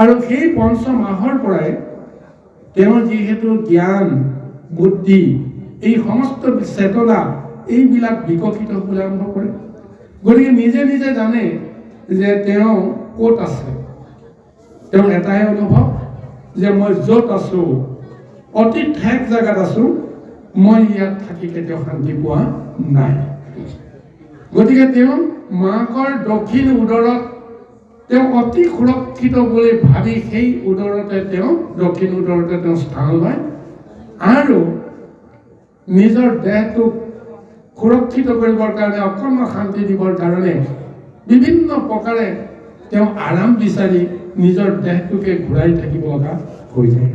আৰু সেই 5 মাহৰ পৰাই তেওঁ যিহেতু জ্ঞান বুদ্ধি এই সমস্ত চেতনা এইবিলাক বিকশিত হ'বলৈ আৰম্ভ কৰে। গতিকে নিজে নিজে জানে যে তেওঁ ক'ত আছে। তেওঁ এটাই অনুভৱ যে মই য'ত আছো, অতি ঠেক জেগাত আছো, মই ইয়াত থাকি কেতিয়াও শান্তি পোৱা নাই। গতিকে তেওঁ মাকৰ দক্ষিণ উদৰত তেওঁ অতি সুৰক্ষিত বুলি ভাবি সেই উদৰতে তেওঁ দক্ষিণ উদৰতে তেওঁ স্থান লয় আৰু নিজৰ দেহটোক সুৰক্ষিত কৰিবৰ কাৰণে, অকণমান শান্তি দিবৰ কাৰণে বিভিন্ন প্ৰকাৰে তেওঁ আৰাম বিচাৰি নিজৰ দেহটোকে ঘূৰাই থাকিব লগা হৈ যায়।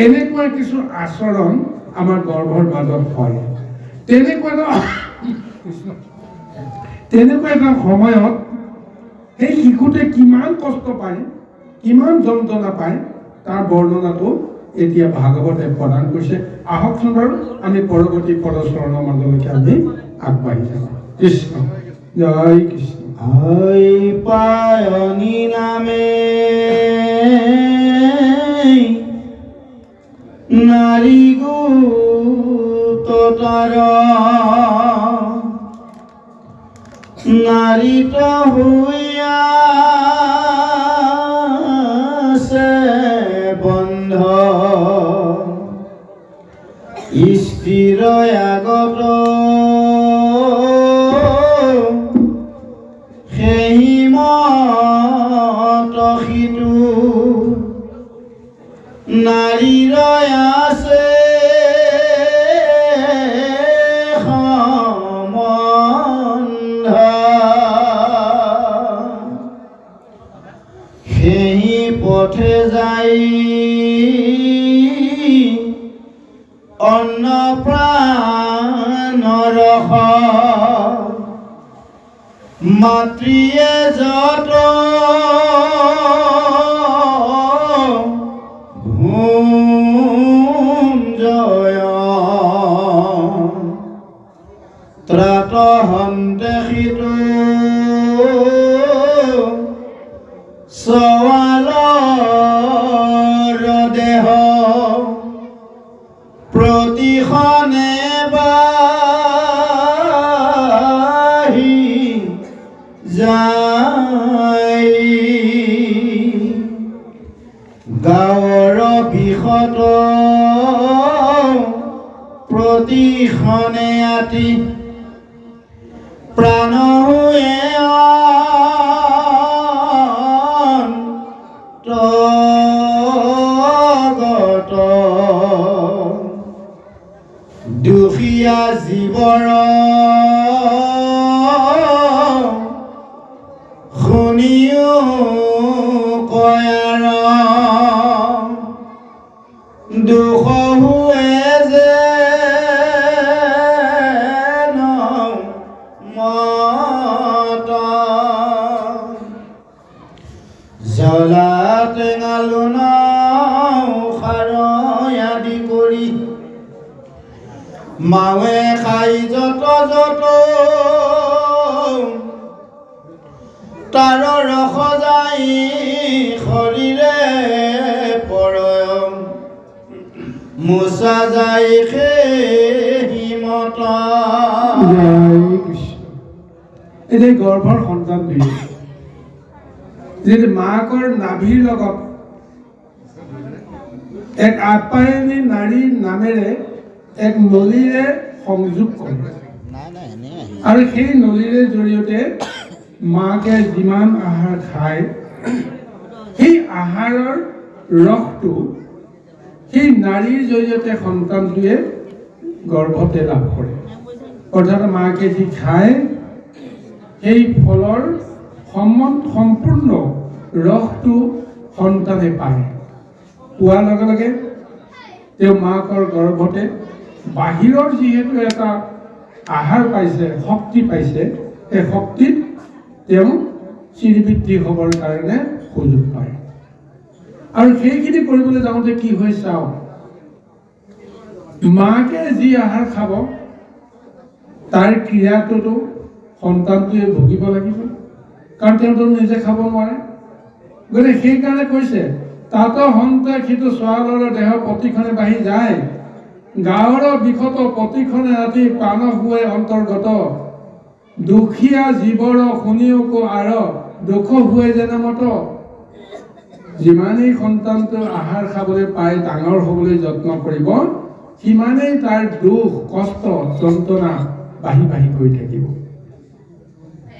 এনেকুৱা কিছু আচৰণ আমাৰ গৰ্ভৰ মাজত হয়। তেনেকুৱা এটা সময়ত সেই শিশুতে কিমান কষ্ট পায়, কিমান যন্ত্ৰণা পায়, তাৰ বৰ্ণনাটো এতিয়া ভাগৱতে প্ৰদান কৰিছে। আহকচোন বাৰু আমি পৰৱৰ্তী পদচৰণৰ মাজলৈকে আমি আগবাঢ়ি যাওঁ। কৃষ্ণ জয় কৃষ্ণ। হই পায়নি নামে নারী গোতার নারীত হইয়া সে বন্ধ স্থির আগত নারীর আছে সময় পথে যাই অন্ন প্ৰাণৰ মাতৃয়ে যত জয় ত্ৰাত সন্দেশিত সৱালৰ দেহ প্ৰতিখনে বাহি যায় গাঁৱৰ বিষত প্ৰতিখনে আতি প্ৰাণ দুখীয়া জীৱৰ শুনিও কয়াৰ দুখ হুৱে যে মত জ্বলা টেঙা লুন খাৰ আদি কৰি মাৱে খাই যত যত তাৰ ৰস যাই শৰীৰে পৰয় মোচা যায় হিমত জয় কৃষ্ণ। এতিয়া গৰ্ভৰ সন্তান দিয়ে যিটো মাকৰ নাভিৰ লগত এক আপ্যায়নী নাৰীৰ নামেৰে এক নলীৰে সংযোগ কৰে আৰু সেই নলীৰে জৰিয়তে মাকে যিমান আহাৰ খায় সেই আহাৰৰ ৰসটো সেই নাৰীৰ জৰিয়তে সন্তানটোৱে গৰ্ভতে লাভ কৰে। অৰ্থাৎ মাকে যি খায় সেই ফলৰ সম্পূৰ্ণ ৰসটো সন্তানে পায়। পোৱাৰ লগে লগে তেওঁ মাকৰ গৰ্ভতে বাহিৰৰ যিহেতু এটা আহাৰ পাইছে, শক্তি পাইছে, সেই শক্তিত তেওঁ চিৰবৃদ্ধি হ'বৰ কাৰণে সুযোগ পায়। আৰু সেইখিনি কৰিবলৈ যাওঁতে কি হয় চাওঁ, মাকে যি আহাৰ খাব তাৰ ক্ৰিয়াটোতো সন্তানটোৱে ভুগিব লাগিব, কাৰণ তেওঁতো নিজে খাব নোৱাৰে। গতিকে সেইকাৰণে কৈছে তাত সন্তে সিটো ছোৱালৰ দেহ প্ৰতিখনে বাঢ়ি যায় গাঁৱৰ বিষত প্ৰতিখনে ৰাতি প্ৰাণ হুৱে অন্তৰ্গত দুখীয়া জীৱৰ শুনিওকো আৰ দুখ হুৱে যেনে মত। যিমানেই সন্তানটো আহাৰ খাবলৈ পায় ডাঙৰ হ'বলৈ যত্ন কৰিব সিমানেই তাৰ দুখ কষ্ট যন্ত্ৰণা বাঢ়ি বাঢ়ি গৈ থাকিব।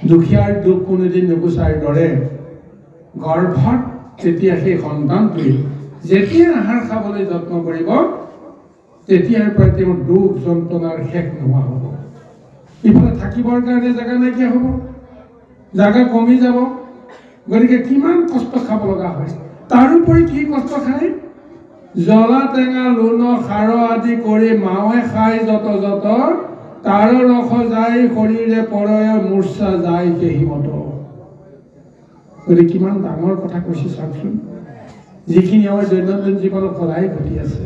দুখীয়াৰ দুখ কোনোদিন নুগুচাৰ দৰে গৰ্ভত যেতিয়া সেই সন্তানটোৱে যেতিয়া আহাৰ খাবলৈ যত্ন কৰিব তেতিয়াৰ পৰা তেওঁৰ দুখ যন্ত্ৰণাৰ শেষ নোহোৱা হ'ব। ইফালে থাকিবৰ কাৰণে জেগা নাইকিয়া হ'ব, জেগা কমি যাব। গতিকে কিমান কষ্ট খাব লগা হয়। তাৰোপৰি কি কষ্ট খায়, জ্বলা টেঙা লুণ খাৰ আদি কৰি মাৱে খাই যত যত তাৰ ৰস যায় শৰীৰে পৰয় মূৰ্ছা যায় সেই মত। গতিকে কিমান ডাঙৰ কথা কৈছে চাওকচোন, যিখিনি আমাৰ দৈনন্দিন জীৱনত সদায় ঘটি আছে।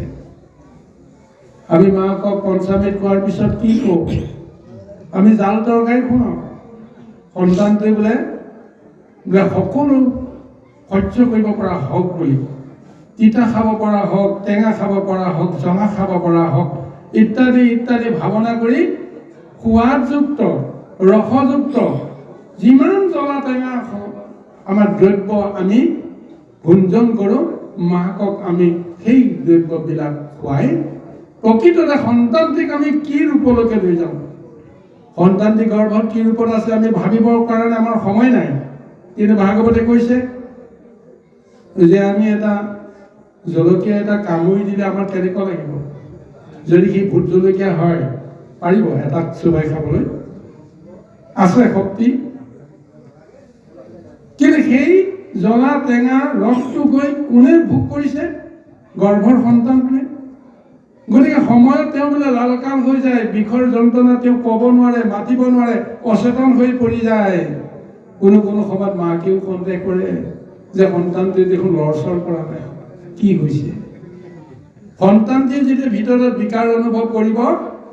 আমি মাকক পঞ্চামৃত খোৱাৰ পিছত কি কওঁ, আমি জাল তৰকাৰী খুৱাওঁ। সন্তানটোৱে বোলে সকলো সহ্য কৰিব পৰা হওক বুলি, তিতা খাব পৰা হওক, টেঙা খাব পৰা হওক, জ্বলা খাব পৰা হওক ইত্যাদি ইত্যাদি ভাৱনা কৰি সোৱাদযুক্ত ৰসযুক্ত যিমান জ্বলা টেঙা আমাৰ দ্ৰব্য আমি ভোজন কৰোঁ, মাকক আমি সেই দ্ৰব্যবিলাক খুৱাই প্ৰকৃততে সন্তানটিক আমি কি ৰূপলৈকে লৈ যাওঁ, সন্তানটি গৰ্ভত কি ৰূপত আছে আমি ভাবিবৰ কাৰণে আমাৰ সময় নাই। কিন্তু ভাগৱতে কৈছে যে আমি এটা জলকীয়া এটা কামুৰি দিলে আমাৰ কেনেকুৱা লাগিব, যদি সি ভোট জলকীয়া হয় পাৰিব এটাক চুবাই খাবলৈ, আছে শক্তি। কিন্তু সেই জ্বলা টেঙা ৰসটো গৈ কোনে ভোগ কৰিছে? গৰ্ভৰ সন্তানটোৱে। গতিকে সময়ত তেওঁ বোলে লালকাল হৈ যায়, বিষৰ যন্ত্ৰণা তেওঁ ক'ব নোৱাৰে, মাতিব নোৱাৰে, অচেতন হৈ পৰি যায়। কোনো সময়ত মাকেও সন্দেহ কৰে যে সন্তানটোৱে দেখোন লৰচৰ কৰা নাই, কি হৈছে? সন্তানটোৱে যেতিয়া ভিতৰত বিকাৰ অনুভৱ কৰিব,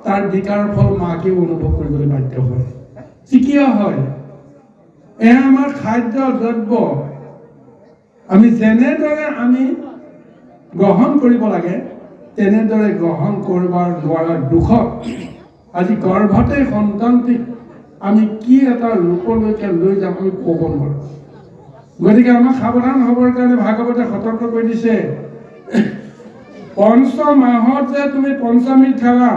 তাৰ বিকাৰ ফল মাকেও অনুভৱ কৰিবলৈ বাধ্য হয়। কিয় হয়? এয়া আমাৰ খাদ্য দ্ৰব্য আমি যেনেদৰে আমি গ্ৰহণ কৰিব লাগে তেনেদৰে গ্ৰহণ কৰিব নোৱাৰাৰ দুখত আজি গৰ্ভতে সন্তানটিক আমি কি এটা ৰূপলৈকে লৈ যাম আমি ক'ব নোৱাৰোঁ। গতিকে আমাক সাৱধান হ'বৰ কাৰণে ভাগৱতে সতৰ্ক কৰি দিছে, পঞ্চ মাহত যে তুমি পঞ্চামৃত খাবা,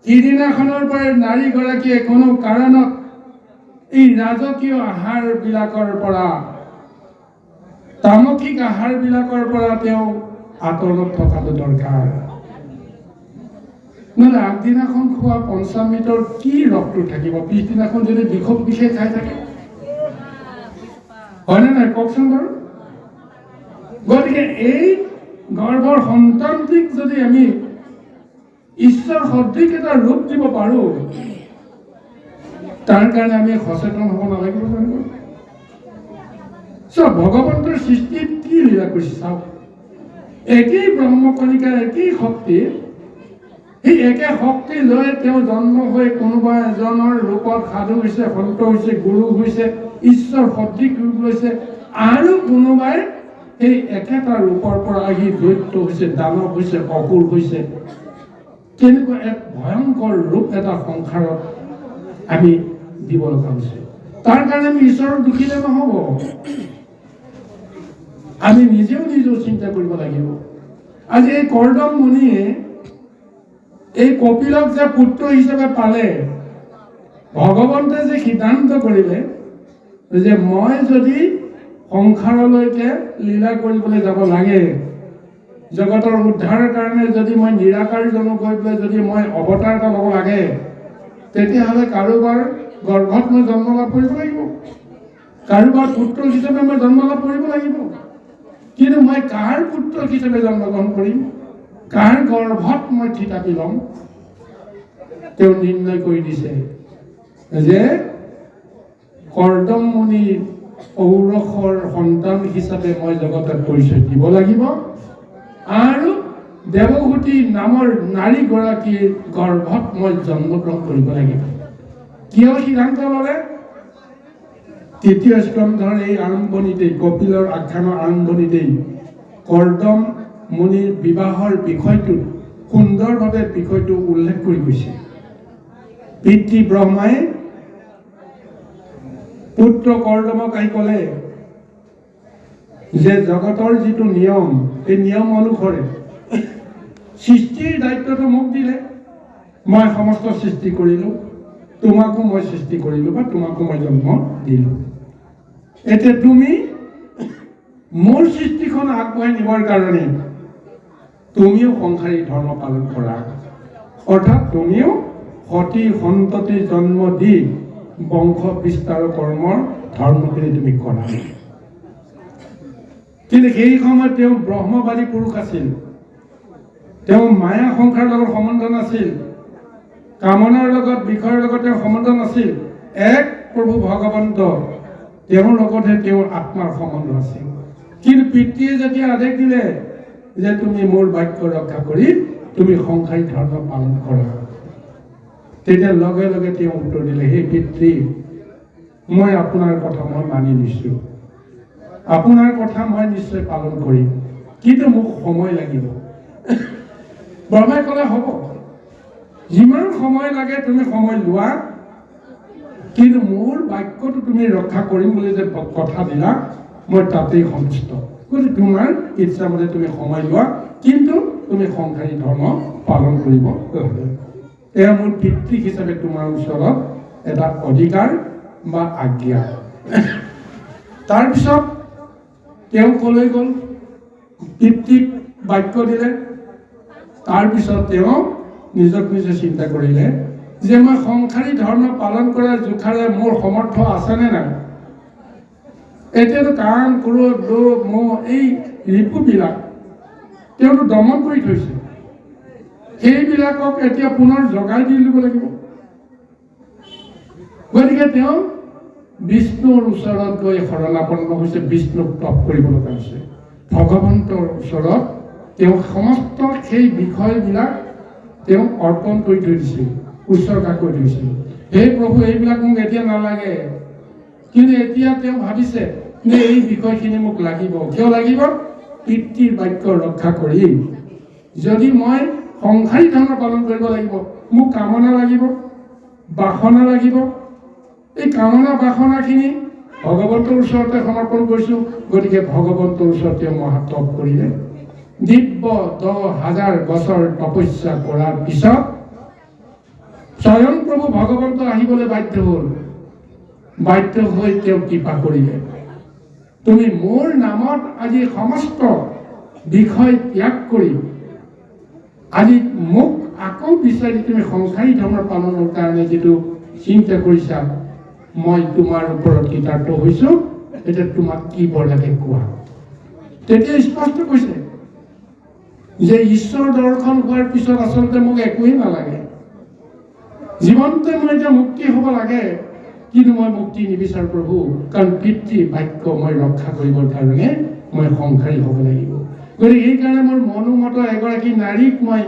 সিদিনাখনৰ পৰাই নাৰীগৰাকীয়ে কোনো কাৰণত এই ৰাজকীয় আহাৰবিলাকৰ পৰা, তামসিক আহাৰবিলাকৰ পৰা তেওঁ আঁতৰত থকাটো দৰকাৰ। নহ'লে আগদিনাখন খোৱা পঞ্চামৃতৰ কি ৰসটো থাকিব? পিছদিনাখন যদি বিষে খাই থাকে, হয়নে নাই কওকচোন বাৰু? গতিকে এই গৰ্ভৰ সন্তানটিক যদি আমি ঈশ্বৰ সদৃশ এটা ৰূপ দিব পাৰোঁ, তাৰ কাৰণে আমি সচেতন হ'ব নালাগিব জানো? চব ভগৱন্তৰ সৃষ্টিত কি লীলা কৰিছে চাওক। একেই ব্ৰহ্মকণিকাৰ একেই শক্তি, সেই একে শক্তি লৈ তেওঁ জন্ম হৈ কোনোবা এজনৰ ৰূপত সাধু হৈছে, সন্ত হৈছে, গুৰু হৈছে, ঈশ্বৰ সদৃশ ৰূপ লৈছে, আৰু কোনোবাই সেই একেটা ৰূপৰ পৰা আহি দৈত্য হৈছে, দানৱ হৈছে, অসুৰ হৈছে। তেনেকুৱা এক ভয়ংকৰ ৰূপ এটা সংসাৰত আমি দিব লগা হৈছে। তাৰ কাৰণে আমি ঈশ্বৰক দুখিলে নহ'ব, আমি নিজেও চিন্তা কৰিব লাগিব। আজি এই কৰ্দম মুনিয়ে এই কপিলক যে পুত্ৰ হিচাপে পালে, ভগৱন্তে যে সিদ্ধান্ত কৰিলে যে মই যদি সংসাৰলৈকে লীলা কৰিবলৈ যাব লাগে, জগতৰ উদ্ধাৰৰ কাৰণে যদি মই নিৰাকাৰজনক হৈ পেলাই যদি মই অৱতাৰ এটা ল'ব লাগে, তেতিয়াহ'লে কাৰোবাৰ গৰ্ভত মই জন্ম লাভ কৰিব লাগিব, কাৰোবাৰ পুত্ৰ হিচাপে মই জন্ম লাভ কৰিব লাগিব। কিন্তু মই কাৰ পুত্ৰ হিচাপে জন্মগ্ৰহণ কৰিম, কাৰ গৰ্ভত মই থিতাপি ল'ম? তেওঁ নিৰ্ণয় কৰি দিছে যে কৰ্দম মুনিৰ ঔৰসৰ সন্তান হিচাপে মই জগতত পৰিচয় দিব লাগিব, আৰু দেৱহূতি নামৰ নাৰীগৰাকীৰ গৰ্ভত মই জন্মগ্ৰহণ কৰিব লাগিব। কিয় সিদ্ধান্ত ল'লে? তৃতীয় স্কন্ধৰ এই আৰম্ভণিতেই, কপিলৰ আখ্যানৰ আৰম্ভণিতেই কৰ্দম মুনিৰ বিবাহৰ বিষয়টো সুন্দৰভাৱে বিষয়টো উল্লেখ কৰি গৈছে। পিতৃ ব্ৰহ্মাই পুত্ৰ কৰ্দমক আহি ক'লে যে জগতৰ যিটো নিয়ম, এই নিয়ম অনুসৰি সৃষ্টিৰ দায়িত্বটো মোক দিলে, মই সমস্ত সৃষ্টি কৰিলোঁ, তোমাকো মই সৃষ্টি কৰিলোঁ বা তোমাকো মই জন্ম দিলোঁ। এতিয়া তুমি মোৰ সৃষ্টিখন আগবঢ়াই নিবৰ কাৰণে তুমিও সংসাৰী ধৰ্ম পালন কৰা, অৰ্থাৎ তুমিও সতী সন্ততি জন্ম দি বংশ বিস্তাৰ কৰ্মৰ ধৰ্মখিনি তুমি কৰা। কিন্তু সেই সময়ত তেওঁ ব্ৰহ্মবাদী পুৰুষ আছিল, তেওঁ মায়া সংসাৰৰ লগত সম্বন্ধ নাছিল, কামনাৰ লগত বিষয়ৰ লগত তেওঁৰ সম্বন্ধ নাছিল। এক প্ৰভু ভগৱন্ত তেওঁৰ লগতহে তেওঁৰ আত্মাৰ সম্বন্ধ আছিল। কিন্তু পিতৃয়ে যেতিয়া আদেশ দিলে যে তুমি মোৰ বাক্য ৰক্ষা কৰি তুমি সংসাৰী ধৰ্ম পালন কৰা, তেতিয়া লগে লগে তেওঁ উত্তৰ দিলে, হে পিতৃ, মই আপোনাৰ কথা মই মানি লৈছোঁ, আপোনাৰ কথা মই নিশ্চয় পালন কৰিম, কিন্তু মোক সময় লাগিব। ব্ৰহ্মাই ক'লে হ'ব, যিমান সময় লাগে তুমি সময় লোৱা, কিন্তু মোৰ বাক্যটো তুমি ৰক্ষা কৰিম বুলি যে কথা দিলা, মই তাতেই সন্তুষ্ট। গতিকে তোমাৰ ইচ্ছামতে তুমি সময় লোৱা, কিন্তু তুমি সংসাৰী ধৰ্ম পালন কৰিব লাগে। এয়া মোৰ পিতৃ হিচাপে তোমাৰ ওচৰত এটা অধিকাৰ বা আজ্ঞা। তাৰপিছত তেওঁ ক'লৈ গ'ল, পিতৃক বাক্য দিলে। তাৰপিছত তেওঁ নিজক নিজে চিন্তা কৰিলে যে মই সংসাৰী ধৰ্ম পালন কৰাৰ জোখাৰে মোৰ সমৰ্থ আছেনে নাই। এতিয়াতো কাম ক্ৰোধ লোভ মোহ এই ৰিপুবিলাক তেওঁতো দমন কৰি থৈছে। সেইবিলাকক এতিয়া পুনৰ জগাই দি দিব লাগিব। গতিকে তেওঁ বিষ্ণুৰ ওচৰত গৈ শৰণাপন্ন হৈছে, বিষ্ণুক তপ কৰিব লগা হৈছে। ভগৱন্তৰ ওচৰত তেওঁ সমস্ত সেই বিষয়বিলাক তেওঁ অৰ্পণ কৰি থৈ দিছিল, উৎসৰ্গা কৰি থৈছিল। হে প্ৰভু, এইবিলাক মোক এতিয়া নালাগে। কিন্তু এতিয়া তেওঁ ভাবিছে যে এই বিষয়খিনি মোক লাগিব। কিয় লাগিব? পিতৃৰ বাক্য ৰক্ষা কৰি যদি মই সংসাৰী ধৰ্ম পালন কৰিব লাগিব, মোক কামনা লাগিব, বাসনা লাগিব। এই কামনা বাসনাখিনি ভগৱন্তৰ ওচৰতে সমৰ্পণ কৰিছোঁ। গতিকে ভগৱন্তৰ ওচৰত তেওঁ মহাতপ কৰিলে। দিব্য 10,000 বছৰ তপস্যা কৰাৰ পিছত স্বয়ং প্ৰভু ভগৱন্ত আহিবলৈ বাধ্য হ'ল। বাধ্য হৈ তেওঁ কৃপা কৰিলে। তুমি মোৰ নামত আজি সমস্ত বিষয় ত্যাগ কৰি আজি মোক আকৌ বিচাৰি তুমি সংসাৰী ধৰ্ম পালনৰ কাৰণে যিটো চিন্তা কৰিছা, মই তোমাৰ ওপৰত কৃতাৰ্থ হৈছোঁ। এতিয়া তোমাক কি বৰ লাগে কোৱা। তেতিয়া স্পষ্ট কৈছে যে ঈশ্বৰ দৰ্শন হোৱাৰ পিছত আচলতে মোক একোৱেই নালাগে। জীৱনতে মই এতিয়া মুক্তি হ'ব লাগে, কিন্তু মই মুক্তি নিবিচাৰোঁ প্ৰভু। কাৰণ পিতৃ বাক্য মই ৰক্ষা কৰিবৰ কাৰণে মই সংসাৰী হ'ব লাগিব। গতিকে সেইকাৰণে মোৰ মনোমত এগৰাকী নাৰীক মই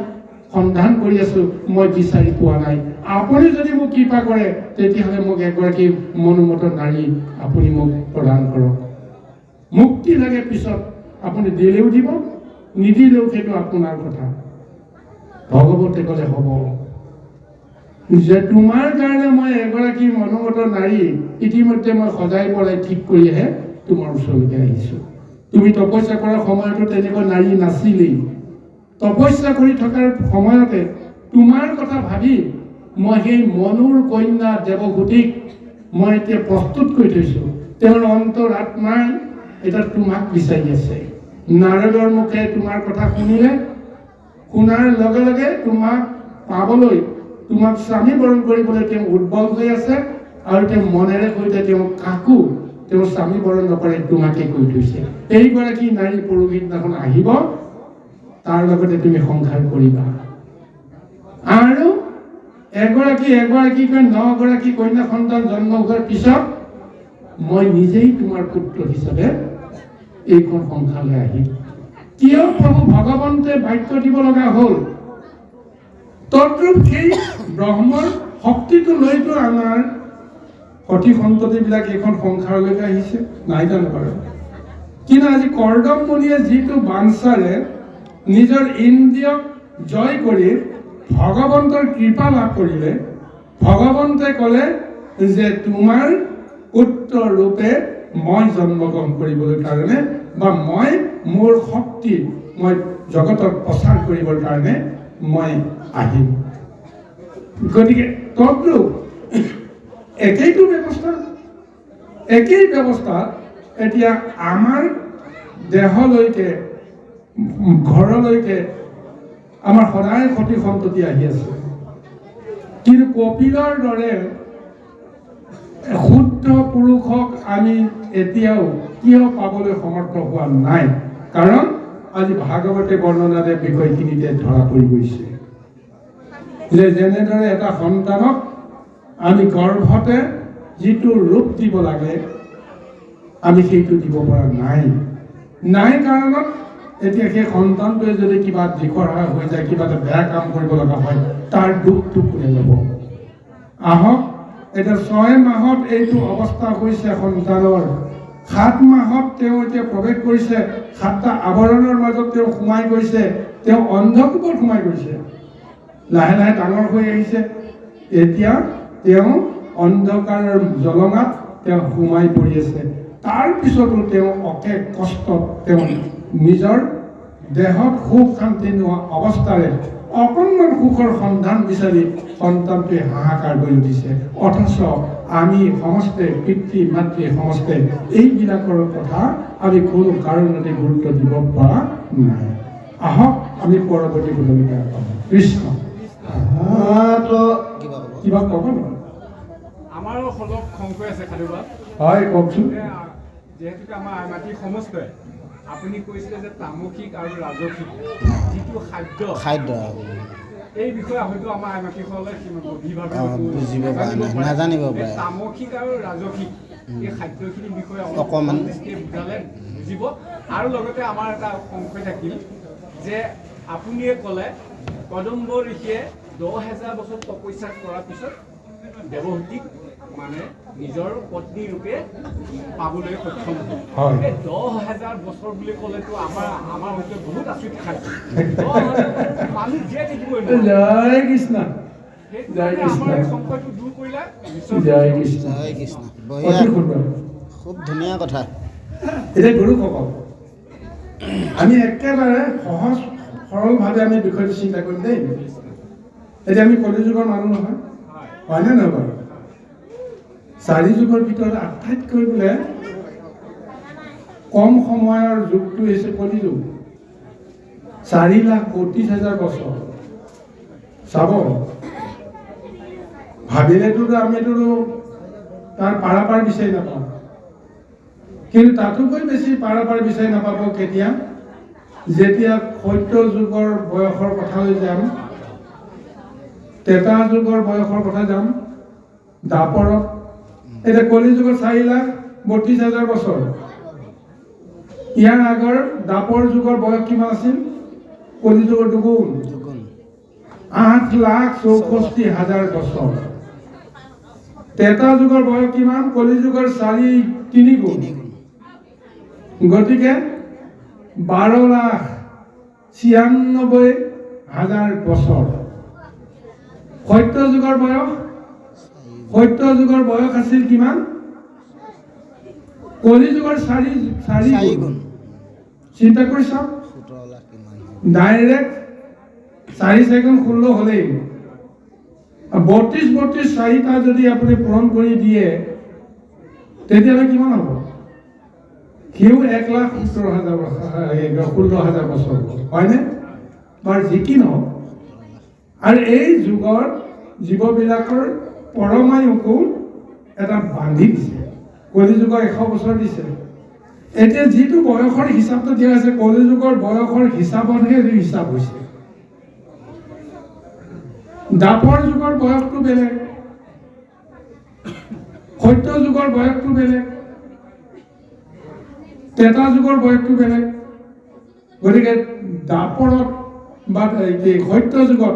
সন্ধান কৰি আছোঁ, মই বিচাৰি পোৱা নাই। আপুনি যদি মোক কৃপা কৰে, তেতিয়াহ'লে মোক এগৰাকী মনোমত নাৰী আপুনি মোক প্ৰদান কৰক। মুক্তি লাগে, পিছত আপুনি দিলেও দিব, নিদিলেও সেইটো আপোনাৰ কথা। ভগৱতে ক'লে হ'ব যে তোমাৰ কাৰণে মই এগৰাকী মনোমত নাৰী ইতিমধ্যে মই সজাই পৰাই ঠিক কৰিহে তোমাৰ ওচৰলৈকে আহিছোঁ। তুমি তপস্যা কৰাৰ সময়তো তেনেকুৱা নাৰী নাছিলেই। তপস্যা কৰি থকাৰ সময়তে তোমাৰ কথা ভাবি মই সেই মনুৰ কন্যা দেৱভূতিক মই এতিয়া প্ৰস্তুত কৰি থৈছোঁ। তেওঁৰ অন্তৰ আত্মাই এতিয়া তোমাক বিচাৰি আছে। নাৰদৰ মুখে তোমাৰ কথা শুনিলে, শুনাৰ লগে লগে তোমাক পাবলৈ, তোমাক স্বামী বৰণ কৰিবলৈ তেওঁ উদ্বল হৈ আছে। আৰু তেওঁ মনেৰে সৈতে তেওঁ কাকো তেওঁ স্বামী বৰণ নকৰে, তোমাকে কৈ থৈছে। এইগৰাকী নাৰী পৰহিদিনাখন আহিব, তাৰ লগতে তুমি সংসাৰ কৰিবা। আৰু এগৰাকীকৈ 9গৰাকী কন্যা সন্তান জন্ম হোৱাৰ পিছত মই নিজেই তোমাৰ পুত্ৰ হিচাপে এইখন সংসাৰলৈ আহিম। কিয় প্ৰভু ভগৱন্তে বাক্য দিব লগা হ'ল? তদ্ৰূপ সেই ব্ৰহ্মৰ শক্তিটো লৈতো আমাৰ সতী সন্ততিবিলাক এইখন সংসাৰলৈকে আহিছে, নাই জানো বাৰু? কিন্তু আজি কৰ্দম মুনিয়ে যিটো বাঞ্ছাৰে নিজৰ ইন্দ্ৰিয়ক জয় কৰি ভগৱন্তৰ কৃপা লাভ কৰিলে, ভগৱন্তে ক'লে যে তোমাৰ পুত্ৰ ৰূপে মই জন্মগ্ৰহণ কৰিবলৈ কাৰণে বা মই মোৰ শক্তি মই জগতত প্ৰচাৰ কৰিবৰ কাৰণে মই আহিম। গতিকে তদ্ৰূপ একেইটো ব্যৱস্থা, একেই ব্যৱস্থাত এতিয়া আমাৰ দেহলৈকে ঘৰলৈকে আমাৰ সদায় সতী সন্ততি আহি আছে। কিন্তু কপিলৰ দৰে শুদ্ধ পুৰুষক আমি এতিয়াও কিয় পাবলৈ সমৰ্থ হোৱা নাই? কাৰণ আজি ভাগৱতে বৰ্ণনাৰে বিষয়খিনিতে ধৰা পৰি গৈছে যে যেনেদৰে এটা সন্তানক আমি গৰ্ভতে যিটো ৰূপ দিব লাগে আমি সেইটো দিব পৰা নাই কাৰণত এতিয়া সেই সন্তানটোৱে যদি কিবা দিশহৰা হৈ যায়, কিবা এটা বেয়া কাম কৰিব লগা হয়, তাৰ দুখটো কোনে ল'ব? আহক, এতিয়া 6 মাহত এইটো অৱস্থা হৈছে সন্তানৰ। 7 মাহত তেওঁ এতিয়া প্ৰৱেশ কৰিছে, 7টা আৱৰণৰ মাজত তেওঁ সোমাই গৈছে, তেওঁ অন্ধকূপত সোমাই গৈছে। লাহে লাহে ডাঙৰ হৈ আহিছে, এতিয়া তেওঁ অন্ধকাৰৰ জলঙাত তেওঁ সোমাই পৰি আছে। তাৰ পিছতো তেওঁ অশেষ কষ্টত তেওঁ নিজৰ দেহত সুখ শান্তি নোহোৱা অৱস্থাৰে অকণমান সুখৰ সন্ধান বিচাৰি সন্তানটোৱে হাহাকাৰ কৰি উঠিছে। অথচ আমি সমস্তে পিতৃ মাতৃ সমস্তে এইবিলাকৰ কথা আমি কোনো কাৰণতে গুৰুত্ব দিব পৰা নাই। আহক আমি পৰৱৰ্তী ভূমিকা কৃষ্ণ কিবা ক'ব নেকি? আমাৰো অলপ খং কৰি আছে খালি হয়, কওকচোন। যিহেতুকে আমাৰ আইমাতৃ সমস্তই আপুনি কৈছিলে যে তামসিক আৰু ৰাজসিক যিটো খাদ্য এই বিষয়ে হয়তো আমাৰ আইমাতৃসকলে গভীৰভাৱে বুজিব পৰা নাই, নাজানিব পাৰে। তামসিক আৰু ৰাজসিক এই খাদ্যখিনিৰ বিষয়ে অকণমান বুজালে বুজিব। আৰু লগতে আমাৰ এটা সংশয় থাকিল যে আপুনিয়ে ক'লে কদম্ব ঋষিয়ে 10,000 বছৰ তপস্যা কৰাৰ পিছত দেৱহূতিক মানে নিজৰ পত্নী ৰূপে পাবলৈ সক্ষম হ'ল। 10,000 বছৰ বুলি ক'লেতো আমাৰ হয়তো বহুত আচৰিত খাদ্য মানুহ জীয়াই থাকিবই জয় কৃষ্ণ সেইকাৰণে আমাৰ এই সংশয়টো দূৰ কৰিলে জয় কৃষ্ণ জয় কৃষ্ণ। অতি বঢ়িয়া, সুন্দৰ। খুব ধুনীয়া কথা। এতিয়া গুৰুসকল আমি একেবাৰে সহজ সৰলভাৱে আমি বিষয়টো চিন্তা কৰিম দেই। এতিয়া আমি কলি যুগৰ মানুহ নহয়, হয়নে নহয় বাৰু? 4 যুগৰ ভিতৰত আটাইতকৈ বোলে কম সময়ৰ যুগটো হৈছে কলি যুগ। 4,32,000 বছৰ। চাব ভাবিলেতো আমিতো তাৰ পাৰাপাৰ বিচাৰি নাপাওঁ, কিন্তু তাতোকৈ বেছি পাৰাপাৰ বিচাৰি নাপাব কেতিয়া, যেতিয়া সত্য যুগৰ বয়সৰ কথালৈ যাম, ত্ৰেতা যুগৰ বয়সৰ কথা যাম, দ্বাপৰত। এতিয়া কলি যুগৰ 4,32,000 বছৰ। ইয়াৰ আগৰ দ্বাপৰ যুগৰ বয়স কিমান আছিল? কলি যুগৰ দুগুণ, 8,64,000 বছৰ। ত্ৰেতা যুগৰ বয়স কিমান? কলি যুগৰ 3 গুণ। গতিকে 12,96,000 বছৰ। সত্য যুগৰ বয়স আছিল কিমান? কলি যুগৰ 4 গুণ। চিন্তা কৰি চাওক, 17 লাখ কিমান। ডাইৰেক্ট 4 × 16 হ'লেই 32 4টা যদি আপুনি পূৰণ কৰি দিয়ে তেতিয়াহ'লে কিমান হ'ব? সিও 1,17,000 বছৰ হয়নে? বাৰু যি কি নহওক, আৰু এই যুগৰ জীৱবিলাকৰ পৰমায়ুকো এটা বান্ধি দিছে। কলি যুগৰ 100 বছৰ দিছে। এতিয়া যিটো বয়সৰ হিচাপটো দিয়া আছে, কলি যুগৰ বয়সৰ হিচাপতহে এইটো হিচাপ হৈছে। দ্বাপৰ যুগৰ বয়সটো বেলেগ, সত্য যুগৰ বয়সটো বেলেগ, ত্ৰেতা যুগৰ বয়সটো বেলেগ। গতিকে দ্বাপৰত বা সত্য যুগত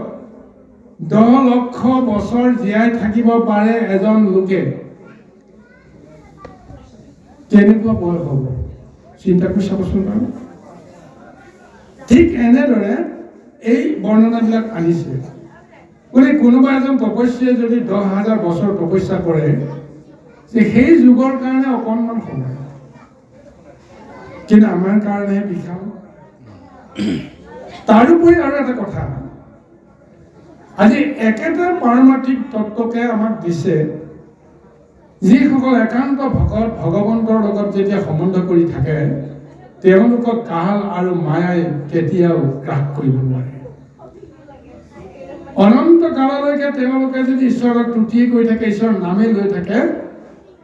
10 লক্ষ বছৰ জীয়াই থাকিব পাৰে এজন লোকে। কেনেকুৱা বয়স হ'ব চিন্তা কৰি চাবচোন বাৰু। ঠিক এনেদৰে এই বৰ্ণনাবিলাক আনিছে। গতিকে কোনোবা এজন তপস্যাই যদি 10,000 বছৰ তপস্যা কৰে, সেই যুগৰ কাৰণে অকণমান সময়, কিন্তু আমাৰ কাৰণেহে বিশাল। তাৰোপৰি আৰু এটা কথা, আজি একেটা পাৰমাৰ্থিক তত্ত্বকে আমাক দিছে। যিসকল একান্ত ভকত ভগৱন্তৰ লগত যেতিয়া সম্বন্ধ কৰি থাকে, তেওঁলোকক কাল আৰু মায়াই কেতিয়াও গ্ৰাস কৰিব নোৱাৰে। অনন্ত কাললৈকে তেওঁলোকে যদি ঈশ্বৰৰ তুতি কৰি থাকে, ঈশ্বৰৰ নামে লৈ থাকে,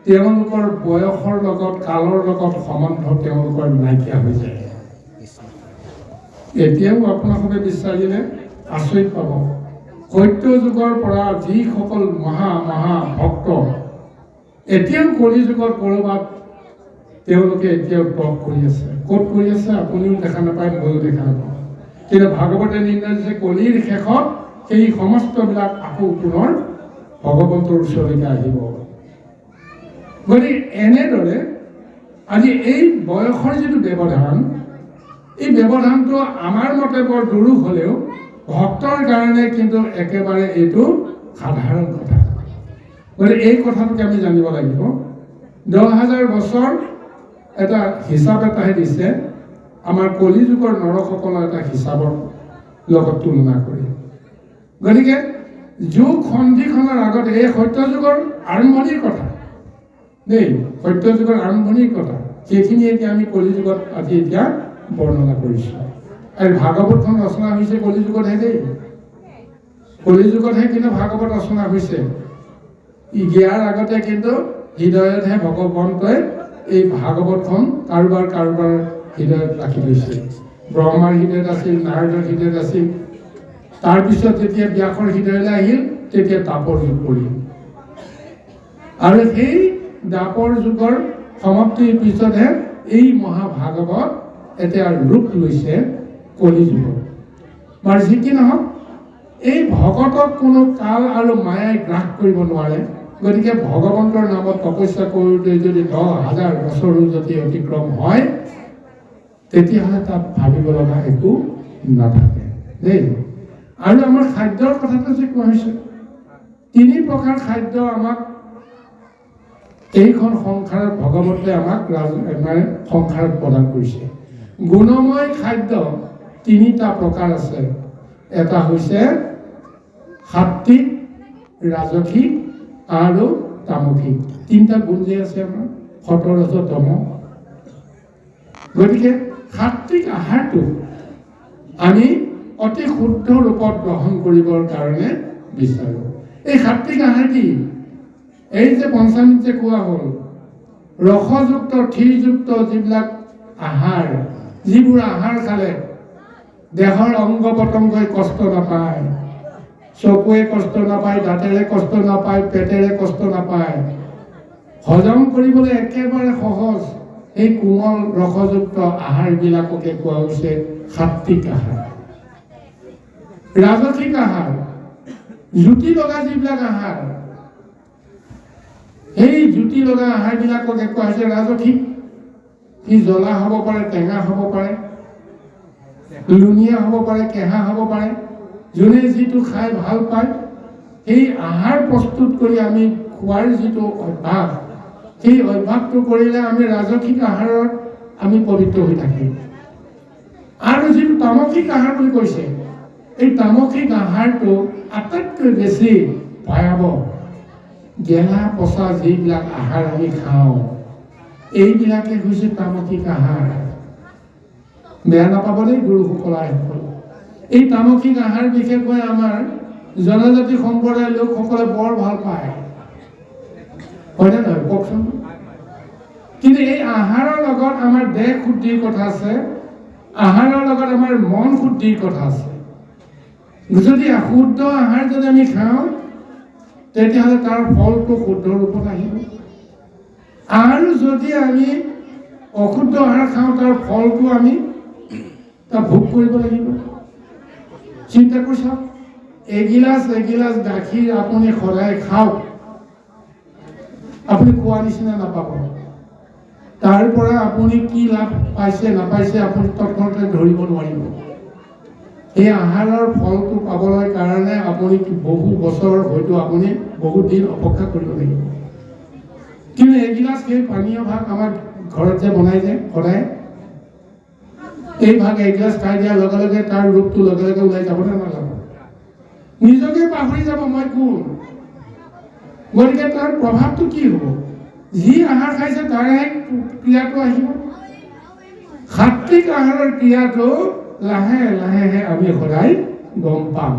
তেওঁলোকৰ বয়সৰ লগত কালৰ লগত সম্বন্ধ তেওঁলোকৰ নাইকিয়া হৈ যায়। এতিয়াও আপোনালোকে বিচাৰিলে আচৰিত পাব, সত্য যুগৰ পৰা যিসকল মহা ভক্ত এতিয়াও কলি যুগৰ ক'ৰবাত তেওঁলোকে এতিয়াও তপ কৰি আছে। ক'ত কৰি আছে আপুনিও দেখা নাপায়, ময়ো দেখা নাপাওঁ, কিন্তু ভাগৱতে নিৰ্ণয় দিছে কলিৰ শেষত সেই সমস্তবিলাক আকৌ পুনৰ ভগৱন্তৰ ওচৰলৈকে আহিব। গতিকে এনেদৰে আজি এই বয়সৰ যিটো ব্যৱধান, এই ব্যৱধানটো আমাৰ মতে বৰ দুৰূহ হ'লেও ভক্তৰ কাৰণে কিন্তু একেবাৰে এইটো সাধাৰণ কথা। গতিকে এই কথাটোকে আমি জানিব লাগিব। 10,000 বছৰ এটা হিচাপ এটাহে দিছে আমাৰ কলি যুগৰ নৰসকলৰ এটা হিচাপৰ লগত তুলনা কৰি। গতিকে যুগ সন্ধিখনৰ আগতে এই সত্য যুগৰ আৰম্ভণিৰ কথা দেই, সত্য যুগৰ আৰম্ভণিৰ কথা, সেইখিনি এতিয়া আমি কলি যুগত আজি এতিয়া বৰ্ণনা কৰিছোঁ। আৰু ভাগৱতখন ৰচনা হৈছে কলি যুগতহে দেই, কলি যুগতহে কিন্তু ভাগৱত ৰচনা হৈছে। ইয়াৰ আগতে কিন্তু হৃদয়তহে ভগৱন্তই এই ভাগৱতখন কাৰোবাৰ হৃদয়ত ৰাখি লৈছে। ব্ৰহ্মাৰ হৃদয়ত আছিল, নাৰদৰ হৃদয়ত আছিল। তাৰপিছত যেতিয়া ব্যাসৰ হৃদয়লৈ আহিল তেতিয়া দ্বাপৰ যুগ পৰিল। আৰু সেই দ্বাপৰ যুগৰ সমাপ্তিৰ পিছতহে এই মহাভাগৱত এতিয়া ৰূপ লৈছে কলি যুগত। বাৰু যি কি নহওক, এই ভকতক কোনো কাল আৰু মায়াই গ্ৰাস কৰিব নোৱাৰে। গতিকে ভগৱন্তৰ নামত তপস্যা কৰোঁতে যদি 10,000 বছৰো যদি অতিক্ৰম হয় তেতিয়াহ'লে তাত ভাবিব লগা একো নাথাকে দেই। আৰু আমাৰ খাদ্যৰ কথাটো যে কোৱা হৈছে, 3 প্ৰকাৰ খাদ্য আমাক এইখন সংসাৰত ভগৱতে আমাক সংসাৰত প্ৰদান কৰিছে। গুণময় খাদ্য 3টা প্ৰকাৰ আছে। এটা হৈছে সাত্বিক, ৰাজসিক আৰু তামসিক। 3টা গুণ যে আছে আমাৰ, সত, ৰজ, তম। গতিকে সাত্বিক আহাৰটো আমি অতি শুদ্ধ ৰূপত গ্ৰহণ কৰিবৰ কাৰণে বিচাৰোঁ। এই সাত্বিক আহাৰ কি? এই যে পঞ্চামৃত যে কোৱা হ'ল, ৰসযুক্ত থিৰযুক্ত যিবিলাক আহাৰ, যিবোৰ আহাৰ খালে দেহৰ অংগ পতংগই কষ্ট নাপায়, চকুৱে কষ্ট নাপায়, দাঁতেৰে কষ্ট নাপায়, পেটেৰে কষ্ট নাপায়, হজম কৰিবলৈ একেবাৰে সহজ, এই কোমল ৰসযুক্ত আহাৰবিলাককে কোৱা হৈছে সাত্বিক আহাৰ। ৰাজসিক আহাৰ, জুতি লগা যিবিলাক আহাৰ, সেই জুতি লগা আহাৰবিলাককে কোৱা হৈছে ৰাজসিক। সি জ্বলা হ'ব পাৰে, টেঙা হ'ব পাৰে, লুণীয়া হ'ব পাৰে, কেঁহা হ'ব পাৰে। যোনে যিটো খাই ভাল পায় সেই আহাৰ প্ৰস্তুত কৰি আমি খোৱাৰ যিটো অভ্যাস, সেই অভ্যাসটো কৰিলে আমি ৰাজসিক আহাৰত আমি পবিত্ৰ হৈ থাকিম। আৰু যিটো তামসিক আহাৰ বুলি কৈছে, এই তামসিক আহাৰটো আটাইতকৈ বেছি ভয়াৱহ। গেলা পচা যিবিলাক আহাৰ আমি খাওঁ এইবিলাকে হৈছে তামসিক আহাৰ। বেয়া নাপাব দেই গুৰুসকল, আইসকল। এই তামসিক আহাৰ বিশেষকৈ আমাৰ জনজাতি সম্প্ৰদায়ৰ লোকসকলে বৰ ভাল পায়, হয়নে নহয় কওকচোন? কিন্তু এই আহাৰৰ লগত আমাৰ দেহ শুদ্ধিৰ কথা আছে, আহাৰৰ লগত আমাৰ মন শুদ্ধিৰ কথা আছে। যদি শুদ্ধ আহাৰ যদি আমি খাওঁ তেতিয়াহ'লে তাৰ ফলটো শুদ্ধ ৰূপত আহিব। আৰু যদি আমি অশুদ্ধ আহাৰ খাওঁ তাৰ ফলটো আমি ভোগ কৰিব লাগিব। চিন্তা কৰি চাওক, এগিলাচ গাখীৰ আপুনি সদায় খাওক, আপুনি খোৱা নিচিনা নাপাব। তাৰ পৰা আপুনি কি লাভ পাইছে নাপাইছে আপুনি তৎক্ষণতে ধৰিব নোৱাৰিব। এই আহাৰৰ ফলটো পাবলৈ কাৰণে আপুনি বহু বছৰ, হয়তো আপুনি বহুত দিন অপেক্ষা কৰিব লাগিব। কিন্তু এগিলাচ সেই পানীয় ভাগ আমাৰ ঘৰত যে বনাই যে সদায়, এই ভাগ এগিলাচ খাই দিয়াৰ লগে লগে তাৰ ৰূপটো লগে লগে ওলাই যাব নে নাযাব? নিজকে পাহৰি যাব মই কোন। গতিকে তাৰ প্ৰভাৱটো কি হ'ব? যি আহাৰ খাইছে তাৰে ক্ৰিয়াটো আহিব। সাত্বিক আহাৰৰ ক্ৰিয়াটো লাহে লাহেহে আমি সদায় গম পাম।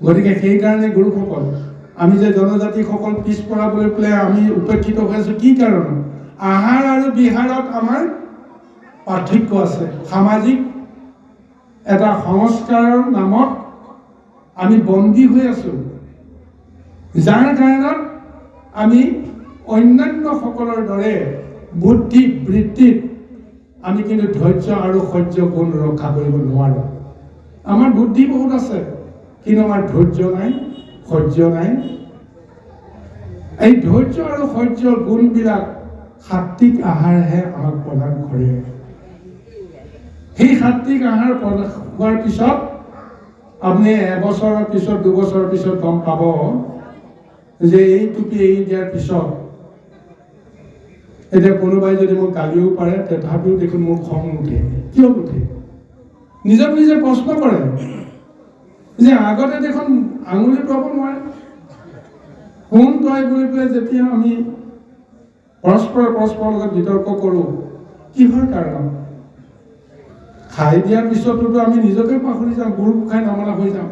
গতিকে সেইকাৰণে গুৰুসকল, আমি যে জনজাতিসকল পিছপৰা বুলি পেলাই আমি উপেক্ষিত হৈ আছো, কি কাৰণ? আহাৰ আৰু বিহাৰত আমাৰ পাৰ্থক্য আছে। সামাজিক এটা সংস্কাৰৰ নামত আমি বন্দী হৈ আছো, যাৰ কাৰণত আমি অন্যান্য সকলৰ দৰে বুদ্ধি বৃত্তিত আমি কিন্তু ধৈৰ্য আৰু সহ্য গুণ ৰক্ষা কৰিব নোৱাৰোঁ। আমাৰ বুদ্ধি বহুত আছে কিন্তু আমাৰ ধৈৰ্য নাই, সহ্য নাই। এই ধৈৰ্য আৰু সহ্যৰ গুণবিলাক সাত্বিক আহাৰহে আমাক প্ৰদান কৰে। সেই সাত্বিক আহাৰ প্ৰদান হোৱাৰ পিছত আপুনি এবছৰৰ পিছত, 2 বছৰৰ পিছত গম পাব যে এই টুপি এৰি দিয়াৰ পিছত এতিয়া কোনোবাই যদি মোক গালিও পাৰে তথাপিও দেখোন মোৰ খং নুঠে। কিয় নুঠে? নিজক নিজে প্ৰশ্ন কৰে যে আগতে দেখোন আঙুলি পাব নোৱাৰে, কোন তই বুলি পেলাই যেতিয়া আমি পৰস্পৰৰ লগত বিতৰ্ক কৰোঁ, কিহৰ কাৰণত? খাই দিয়াৰ পিছতোতো আমি নিজকে পাহৰি যাওঁ, গুৰু খাই নমনা হৈ যাওঁ।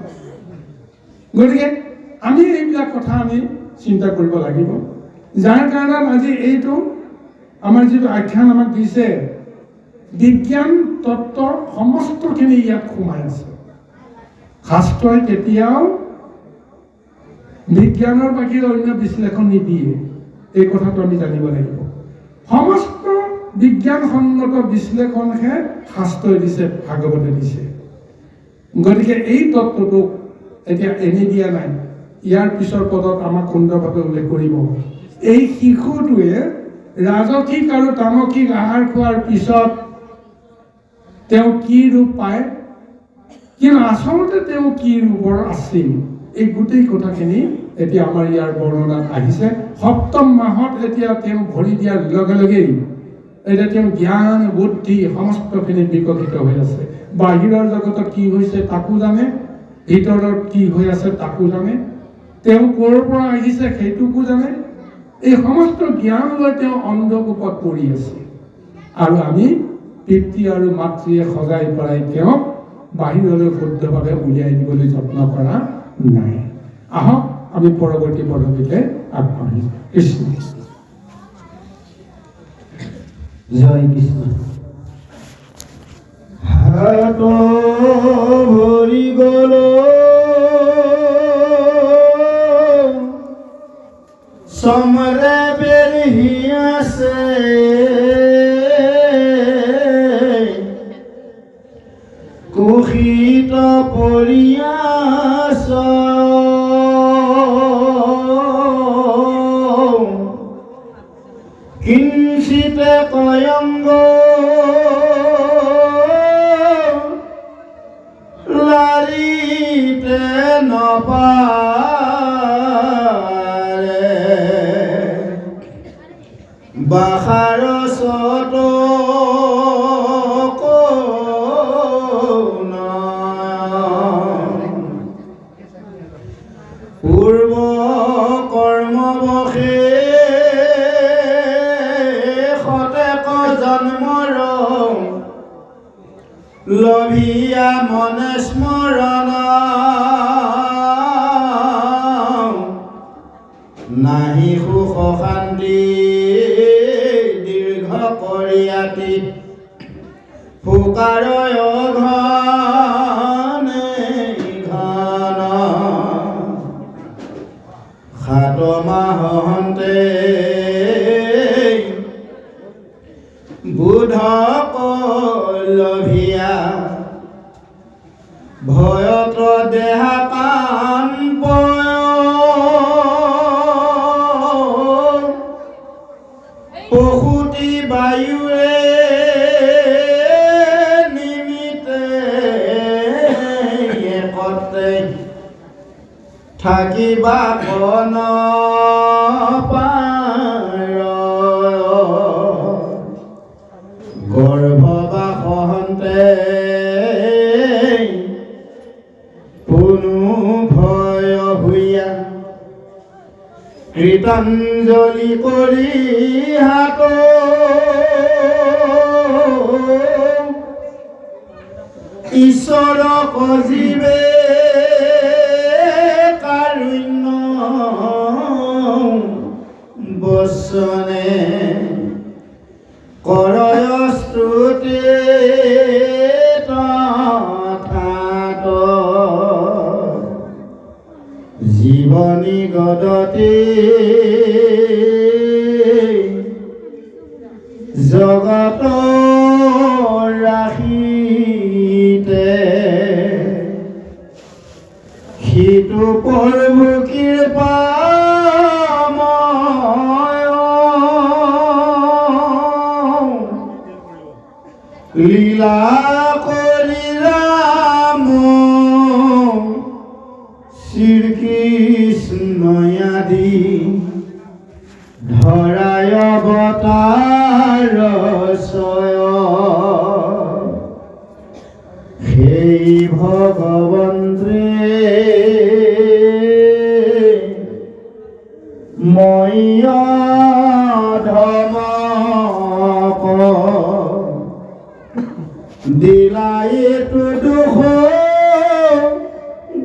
গতিকে আমি এইবিলাক কথা আমি চিন্তা কৰিব লাগিব, যাৰ কাৰণত আজি এইটো আমাৰ যিটো আখ্যান আমাক দিছে বিজ্ঞান তত্ত্ব সমস্তখিনি ইয়াত সোমাই আছে শাস্ত্ৰই কেতিয়াও বিজ্ঞানৰ বাহিৰে অন্য বিশ্লেষণ নিদিয়ে এই কথাটো আমি জানিব লাগিব সমস্ত বিজ্ঞানসন্মত বিশ্লেষণহে শাস্ত্ৰই দিছে ভাগৱতে দিছে গতিকে এই তত্ত্বটোক এতিয়া এনে দিয়া নাই ইয়াৰ পিছৰ পদত আমাক সুন্দৰভাৱে উল্লেখ কৰিব এই শিশুটোৱে ৰাজসিক আৰু তামসিক আহাৰ খোৱাৰ পিছত তেওঁ কি ৰূপ পায় কিন্তু আচলতে তেওঁ কি ৰূপৰ আছিল এই গোটেই কথাখিনি এতিয়া আমাৰ ইয়াৰ বৰ্ণনাত আহিছে সপ্তম মাহত এতিয়া তেওঁ ভৰি দিয়াৰ লগে লগেই এতিয়া তেওঁ জ্ঞান বুদ্ধি সমস্তখিনি বিকশিত হৈ আছে বাহিৰৰ জগতত কি হৈছে তাকো জানে ভিতৰত কি হৈ আছে তাকো জানে তেওঁ ক'ৰ পৰা আহিছে সেইটোকো জানে এই সমস্ত জ্ঞান লৈ তেওঁ অন্ধকূপত পৰি আছে আৰু আমি পিতৃ আৰু মাতৃয়ে সজাই পৰাই তেওঁক বাহিৰলৈ শুদ্ধভাৱে উলিয়াই দিবলৈ যত্ন কৰা নাই আহক আমি পৰৱৰ্তী পদটিলৈ আগবাঢ়িম কৃষ্ণ জয় কৃষ্ণ হাত ভৰি গ'ল সমৰে বেৰহি আছে কুশিত পৰিয়াস কিঞ্চিতে কয়ংগ লাৰিতে নপাৰে বাহাৰ সত পূৰ্ব কৰ্মবশে শতেক জন্মৰ লভিয়া মনে স্মৰণ নাহি সুখ শান্তি দীৰ্ঘ কৰিয়াতি ফুকাৰয় ঘনে ঘন সাত মাহন্তে বুধ লভিয়া ভয়ত দেহা কান পশুতি বায়ুৰে নিমিতে একতে থাকিবা কন পাৰ গৰ্ভবাসন্তে পুনু ভয় হইয়া কৃতাঞ্জলি কৰি হাত ঈশ্বৰক জীৱে কাৰুণ্য বচনে কৰয় স্তুতি তথাত জীৱনী গদতে জগত ৰাখিতে সিটো প্ৰভু কৃপা লীলা কৰি ৰাম শ্ৰীকৃষ্ণয়াদি ধৰায় অৱতাৰ ছয় সেই ভগৱন্তে ময়া ধমক দিলাই তো দুখ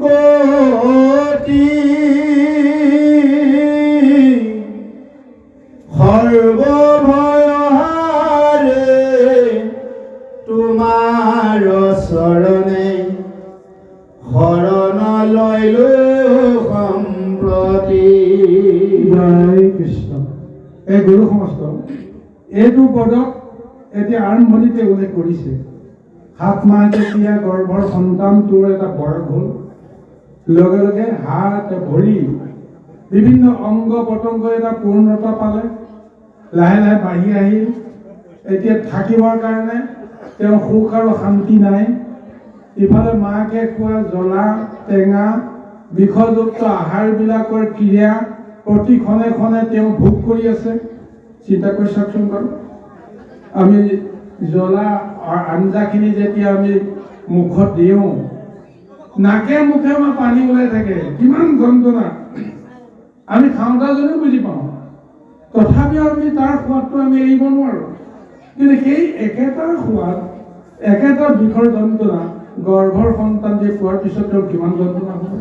গতি এইটো পদক এতিয়া আৰম্ভণিতে উল্লেখ কৰিছে। 7 মাহ যেতিয়া গৰ্ভৰ সন্তানটোৰ এটা বয়স হ'ল, লগে লগে হাত ভৰি বিভিন্ন অংগ পতংগ এটা পূৰ্ণতা পালে, লাহে লাহে বাঢ়ি আহিল। এতিয়া থাকিবৰ কাৰণে তেওঁ সুখ আৰু শান্তি নাই। ইফালে মাকে খোৱা জ্বলা টেঙা বিষযুক্ত আহাৰবিলাকৰ ক্ৰিয়া প্ৰতি ক্ষণে ক্ষণে তেওঁ ভোগ কৰি আছে। চিন্তা কৰি চাওকচোন বাৰু, আমি জ্বলা আঞ্জাখিনি যেতিয়া আমি মুখত দিওঁ, নাকে মুখে আমাৰ পানী ওলাই থাকে, কিমান যন্ত্ৰণা। আমি খাওঁতা যদিও বুজি পাওঁ, তথাপিও আমি তাৰ সোৱাদটো আমি এৰিব নোৱাৰোঁ। কিন্তু সেই একেটা সোৱাদ, একেটা বিষৰ যন্ত্ৰণা গৰ্ভৰ সন্তানটিয়ে পোৱাৰ পিছত তেওঁ কিমান যন্ত্ৰণা হ'ব।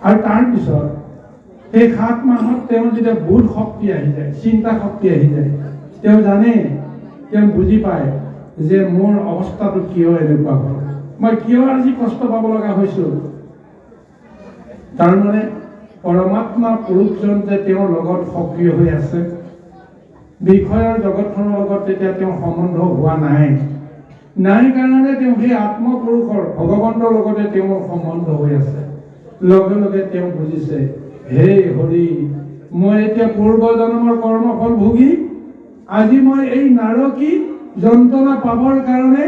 আৰু তাৰপিছত সেই 7 মাহত তেওঁ যেতিয়া বোধ শক্তি আহি যায়, চিন্তা শক্তি আহি যায়, তেওঁ জানে, তেওঁ বুজি পায় যে মোৰ অৱস্থাটো কিয় এনেকুৱা হ'ল, মই কিয় আজি কষ্ট পাব লগা হৈছোঁ। তাৰমানে পৰমাত্মা পুৰুষজন যে তেওঁৰ লগত সক্ৰিয় হৈ আছে, বিষয়ৰ জগতখনৰ লগত তেতিয়া তেওঁৰ সম্বন্ধ হোৱা নাই কাৰণে তেওঁ সেই আত্মপুৰুষৰ ভগৱন্তৰ লগতে তেওঁৰ সম্বন্ধ হৈ আছে। লগে লগে তেওঁ বুজিছে, হে হৰি, মই এতিয়া পূৰ্বজন্মৰ কৰ্মফল ভোগী, আজি মই এই নাৰকী যন্ত্ৰণা পাবৰ কাৰণে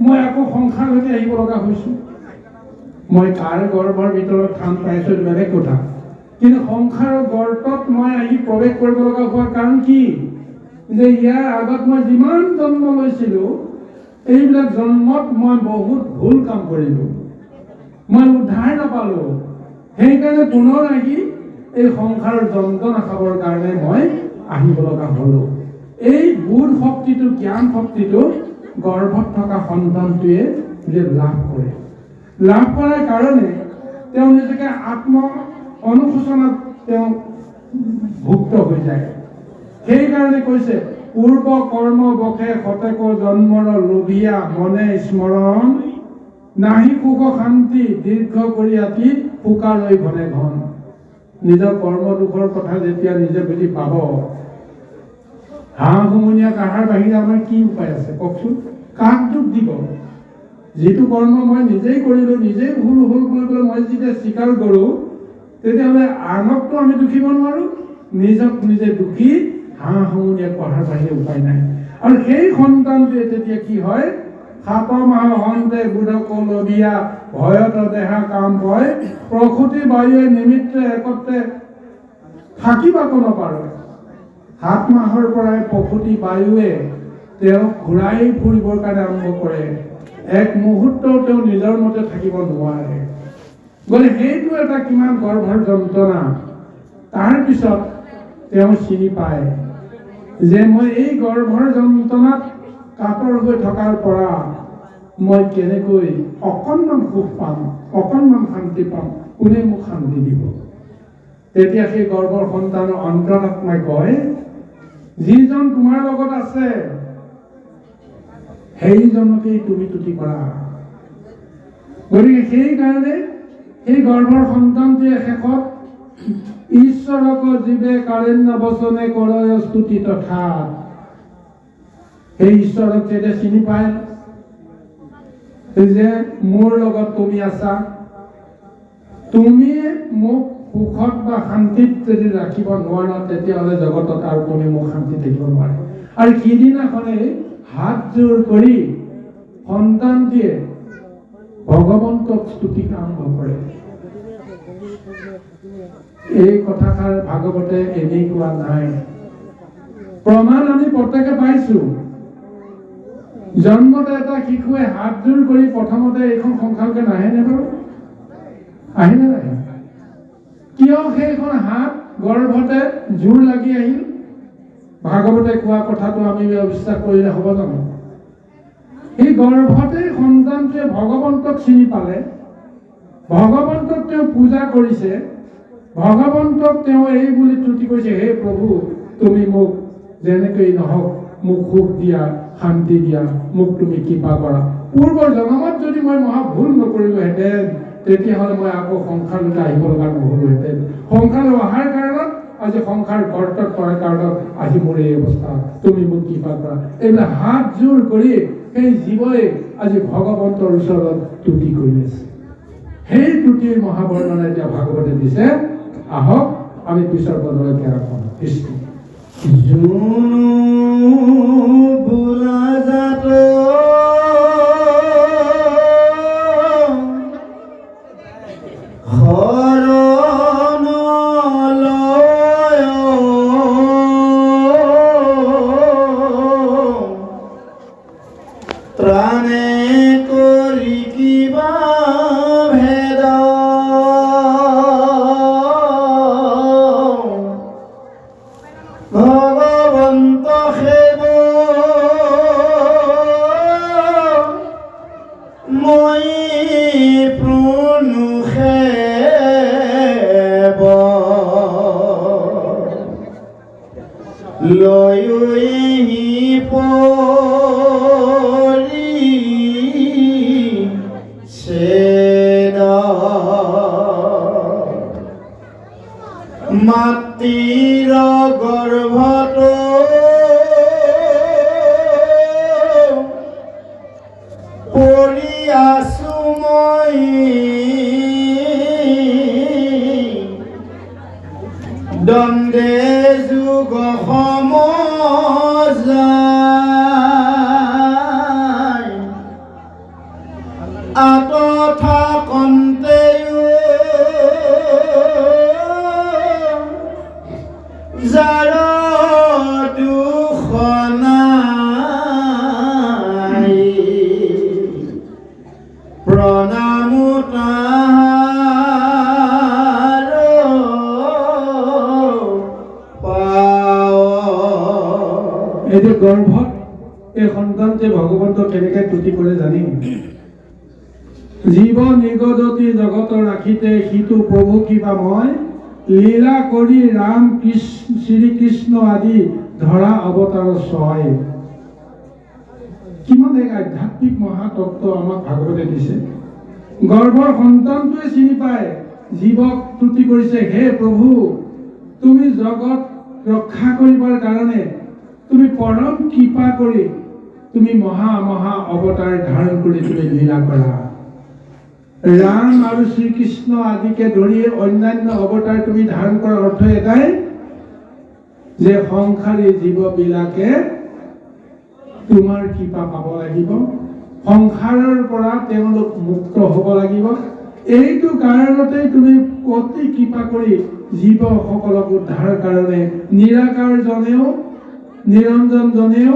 মই আকৌ সংসাৰলৈকে আহিব লগা হৈছোঁ। মই কাৰ গৰ্ভৰ ভিতৰত স্থান পাইছোঁ বেলেগ কথা, কিন্তু সংসাৰৰ গৰ্তত মই আহি প্ৰৱেশ কৰিব লগা হোৱাৰ কাৰণ কি? যে ইয়াৰ আগত মই যিমান জন্ম লৈছিলোঁ, এইবিলাক জন্মত মই বহুত ভুল কাম কৰিলোঁ, মই উদ্ধাৰ নাপালোঁ। সেইকাৰণে পুনৰ আহি এই সংসাৰৰ যন্ত্ৰণা খাবৰ কাৰণে মই আহিব লগা হ'লোঁ। এই বোধ শক্তিটো, জ্ঞান শক্তিটো গৰ্ভত থকা সন্তানটোৱে যে লাভ কৰে, লাভ কৰাৰ কাৰণে তেওঁ নিজকে আত্ম অনুশোচনাত তেওঁ ভুক্ত হৈ যায়। সেইকাৰণে কৈছে, পূৰ্ব কৰ্ম বশে শতেক জন্মৰ লোভিয়া মনে স্মৰণ, নাহি সুখ শান্তি দীৰ্ঘ কৰি আতি ফুকালৈ ঘনে ঘন। নিজৰ কৰ্ম দুখৰ কথা যেতিয়া নিজে বুজি পাব, হাঁহ হুমুনিয়া কাঢ়াৰ বাহিৰে আমাৰ কি উপায় আছে কওকচোন? কাক দুখ দিব? যিটো কৰ্ম মই নিজেই কৰিলোঁ, নিজেই ভুল হ'ল বুলি মই যেতিয়া স্বীকাৰ কৰোঁ, তেতিয়াহ'লে আনকতো আমি দুখিব নোৱাৰোঁ। নিজক নিজে দুখী হাঁহ হুমুনিয়া কাঢ়াৰ বাহিৰে উপায় নাই। আৰু সেই সন্তানটোৱে তেতিয়া কি হয়, 7 মাহ অন্তে বুধক লবিয়া ভয়ত দেহা কাম হয়, প্ৰসূতি বায়ুৱে নিমিত্তে একত্ৰে থাকিবাক নপাৰে। 7 মাহৰ পৰাই প্ৰসূতি বায়ুৱে তেওঁক ঘূৰাই ফুৰিবৰ কাৰণে আৰম্ভ কৰে। এক মুহূৰ্তও তেওঁ নিজৰ মতে থাকিব নোৱাৰে। গতিকে সেইটো এটা কিমান গৰ্ভৰ যন্ত্ৰণা। তাৰপিছত তেওঁ চিনি পায় যে মই এই গৰ্ভৰ যন্ত্ৰণাত কাতৰ হৈ থকাৰ পৰা মই কেনেকৈ অকণমান সুখ পাম, অকণমান শান্তি পাম, কোনে মোক শান্তি দিব। তেতিয়া সেই গৰ্ভৰ সন্তানৰ অন্তৰাত্মাই কয়, যিজন তোমাৰ লগত আছে সেইজনকেই তুমি তুতি কৰা। গতিকে সেইকাৰণে সেই গৰ্ভৰ সন্তানটোৱে শেষত ঈশ্বৰক জীৱে কাৰেণ্য বচনে কৰয় স্তুতি তথা, সেই ঈশ্বৰক যেতিয়া চিনি পায় যে মোৰ লগত তুমি আছা, তুমি মোক সুখত বা শান্তিত যদি ৰাখিব নোৱাৰা, তেতিয়াহ'লে জগতত আৰু কোনো মোক শান্তি থাকিব নোৱাৰে। আৰু সিদিনাখনেই হাত জোৰ কৰি সন্তানটিয়ে ভগৱন্তক স্তুতি আৰম্ভ কৰে। এই কথাষাৰ ভাগৱতে এনেই কোৱা নাই, প্ৰমাণ আমি প্ৰত্যেকে পাইছো। জন্মতে এটা শিশুৱে হাত জোৰ কৰি প্ৰথমতে এইখন সংসাৰকে নাহেনে বাৰু? আহিলে নাহে? কিয় সেইখন হাত গৰ্ভতে জোৰ লাগি আহিল? ভাগৱতে কোৱা কথাটো আমি বিশ্বাস কৰিলে হ'ব জানো? এই গৰ্ভতে সন্তানটোৱে ভগৱন্তক চিনি পালে, ভগৱন্তক তেওঁ পূজা কৰিছে, ভগৱন্তক তেওঁ এই বুলি তুতি কৰিছে, হে প্ৰভু তুমি মোক যেনেকৈ নহওক মোক সুখ দিয়া, শান্তি দিয়া, মোক তুমি কৃপা কৰা। পূৰ্বৰ জন্মত যদি মই মহা ভুল নকৰিলোহেঁতেন, তেতিয়াহ'লে মই আকৌ সংসাৰলৈ আহিব লগা নহ'লোহেঁতেন। সংসাৰলৈ অহাৰ কাৰণত আজি সংসাৰ গৰ্তত পৰা কাৰণত আজি মোৰ এই অৱস্থা, তুমি মোক কৃপা কৰা। এইবিলাক হাত জোৰ কৰি সেই জীৱই আজি ভগৱন্তৰ ওচৰত তুতি কৰি আছে। সেই তুতিৰ মহাবৰ্ণনা এতিয়া ভাগৱতে দিছে। আহক আমি পিছৰ পদলৈকে ৰাখোঁ। কৃষ্ণ বোলা জাত ত্ৰাণে কৰি কিবা ভেদ ভগৱন্ত সেৱ মই প্ৰণুষে লয়হি পৰি চেদ মাতৃৰ গৰ্ভত পৰি আছো মই দণ্ডে যুগ সমজাই আতথা কন্তেও যাৰ দুখ নাই প্ৰণাম তাহাৰ পাৱ। এই যে গৰ্ভত এই সন্তানটোৱে ভগৱন্তক কেনেকৈ তুতি কৰে জানিম। জীৱ নিগদতি জগত ৰাখিতে সিটো প্ৰভু কিবা মই লীলা কৰি ৰাম কৃষ্ণ শ্ৰীকৃষ্ণ আদি ধৰা অৱতাৰ ছয়। কিমান এক আধ্যাত্মিক মহাতত্ব আমাক ভাগৱতে দিছে। গৰ্ভৰ সন্তানটোৱে চিনি পায়, জীৱক তুতি কৰিছে, হে প্ৰভু তুমি জগত ৰক্ষা কৰিবৰ কাৰণে তুমি পৰম কৃপা কৰি তুমি মহা মহা অৱতাৰ ধাৰণ কৰি তুমি লীলা কৰা। ৰাম আৰু শ্ৰীকৃষ্ণ আদিকে ধৰি অন্যান্য অৱতাৰ তুমি ধাৰণ কৰাৰ অৰ্থ এটাই যে সংসাৰী জীৱবিলাকে তোমাৰ কৃপা পাব লাগিব, সংসাৰৰ পৰা তেওঁলোক মুক্ত হ'ব লাগিব। এইটো কাৰণতে তুমি অতি কৃপা কৰি জীৱসকলক উদ্ধাৰ কাৰণে নিৰাকাৰ জনেও নিৰঞ্জন জনেও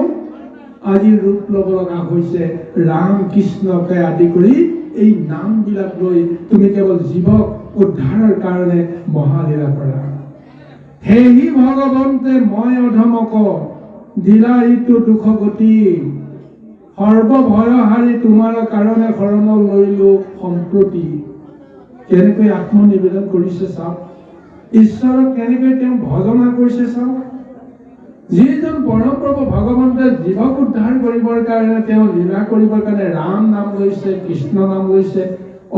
আজি ৰূপ ল'ব লগা হৈছে। ৰাম কৃষ্ণকে আদি কৰি এই নামবিলাক লৈ তুমি কেৱল জীৱক উদ্ধাৰৰ কাৰণে মহালীলা কৰা। সেহি ভগৱন্তে মই অধমক দিলা এইটো দুখ গতি, সৰ্বভয়হাৰী তোমাৰ কাৰণে শৰণ লৈলো সম্প্ৰতি। কেনেকৈ আত্মনিবেদন কৰিছে চাওক, ঈশ্বৰক কেনেকৈ তেওঁ ভজনা কৰিছে চাওক। যিজন পৰম প্ৰভু ভগৱন্তে জীৱক উদ্ধাৰ কৰিবৰ কাৰণে তেওঁ লীলা কৰিবৰ কাৰণে ৰাম নাম লৈছে, কৃষ্ণ নাম লৈছে,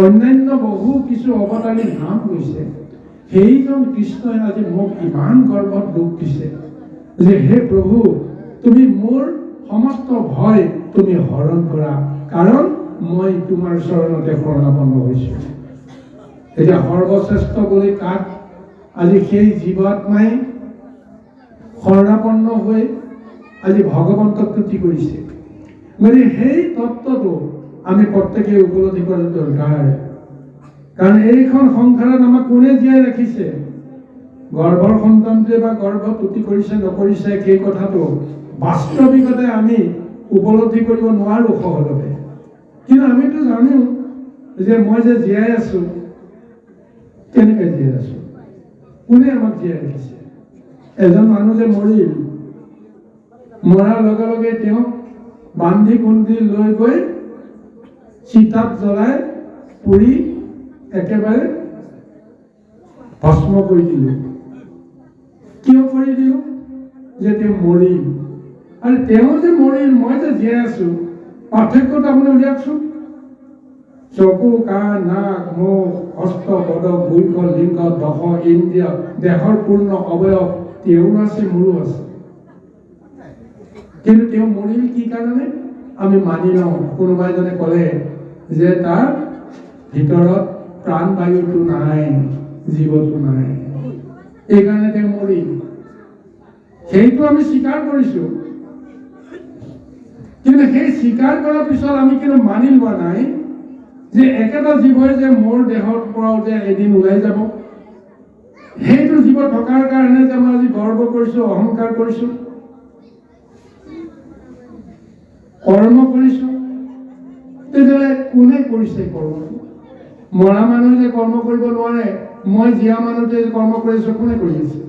অন্যান্য বহু কিছু অৱতাৰী নাম লৈছে। সেইজন কৃষ্ণই আজি মোক ইমান গৰ্বত দুখ দিছে যে হে প্ৰভু তুমি মোৰ সমস্ত ভয় তুমি হৰণ কৰা, কাৰণ মই তোমাৰ চৰণতে শৰণাপন্ন হৈছো। এতিয়া সৰ্বশ্ৰেষ্ঠ বুলি কাক আজি সেই জীৱাত্মাই শৰণাপন্ন হৈ আজি ভগৱন্তক তুতি কৰিছে। গতিকে সেই তত্ত্বটো আমি প্ৰত্যেকে উপলব্ধি কৰাটো দৰকাৰ। কাৰণ এইখন সংসাৰত আমাক কোনে জীয়াই ৰাখিছে? গৰ্ভৰ সন্তানটোৱে বা গৰ্ভ তুতি কৰিছে নকৰিছে সেই কথাটো বাস্তৱিকতে আমি উপলব্ধি কৰিব নোৱাৰো সহজতে। কিন্তু আমিতো জানো যে মই যে জীয়াই আছো, কেনেকৈ জীয়াই আছো, কোনে আমাক জীয়াই ৰাখিছে? এজন মানুহ যে মৰিল, মৰাৰ লগে লগে তেওঁক বান্ধি কুন্ধি লৈ গৈ চিতাত জ্বলাই পুৰি একেবাৰে ভস্ম কৰি দিলো। কিয় কৰি দিলো? যে তেওঁ মৰিল। আৰু তেওঁ যে মৰিল, মই যে জীয়াই আছো, পাৰ্থক্যটো আপুনি উলিয়াওকচোন। চকু, কাণ, নাক, মুখ, হস্ত, পদ, বৃক্ষ, লিংগ, দশ ইন্দ্ৰিয়, দেহৰ পূৰ্ণ অৱয়ব তেওঁৰ আছে, মোৰো আছে। কিন্তু তেওঁ মৰিল কি কাৰণে? আমি মানি লওঁ। কোনোবা এজনে ক'লে যে তাৰ ভিতৰত প্ৰাণবায়ুটো নাই, জীৱটো নাই, এইকাৰণে তেওঁ মৰিল। সেইটো আমি স্বীকাৰ কৰিছো। কিন্তু সেই স্বীকাৰ কৰাৰ পিছত আমি কিন্তু মানি লোৱা নাই যে একেটা জীৱই যে মোৰ দেহৰ পৰাও যে এদিন ওলাই যাব। সেইটো জীৱ থকাৰ কাৰণে যে মই আজি গৰ্ব কৰিছো, অহংকাৰ কৰিছো, কৰ্ম কৰিছো। তেতিয়াহ'লে কোনে কৰিছে কৰ্ম? মৰা মানুহে যে কৰ্ম কৰিব নোৱাৰে, মই জীয়া মানুহটোৱে যে কৰ্ম কৰিছো, কোনে কৰি আছে?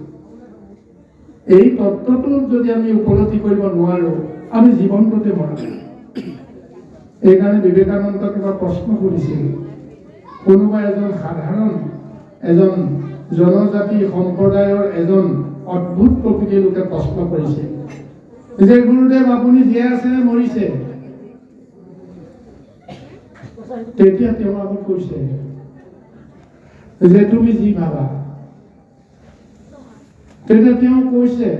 এই তত্ত্বটো যদি আমি উপলব্ধি কৰিব নোৱাৰো, আমি জীৱনটোতে মৰা। এইকাৰণে বিবেকানন্দক এবাৰ প্ৰশ্ন কৰিছিল। কোনোবা এজন সাধাৰণ এজন জনজাতি সম্প্ৰদায়ৰ এজন অদ্ভুত প্ৰকৃতিৰ লোকে প্ৰশ্ন কৰিছিল যে গুৰুদেৱ আপুনি জীয়াই আছে নে মৰিছে? তেতিয়া তেওঁ আগত কৈছে যে তুমি যি ভাবা। তেতিয়া তেওঁ কৈছে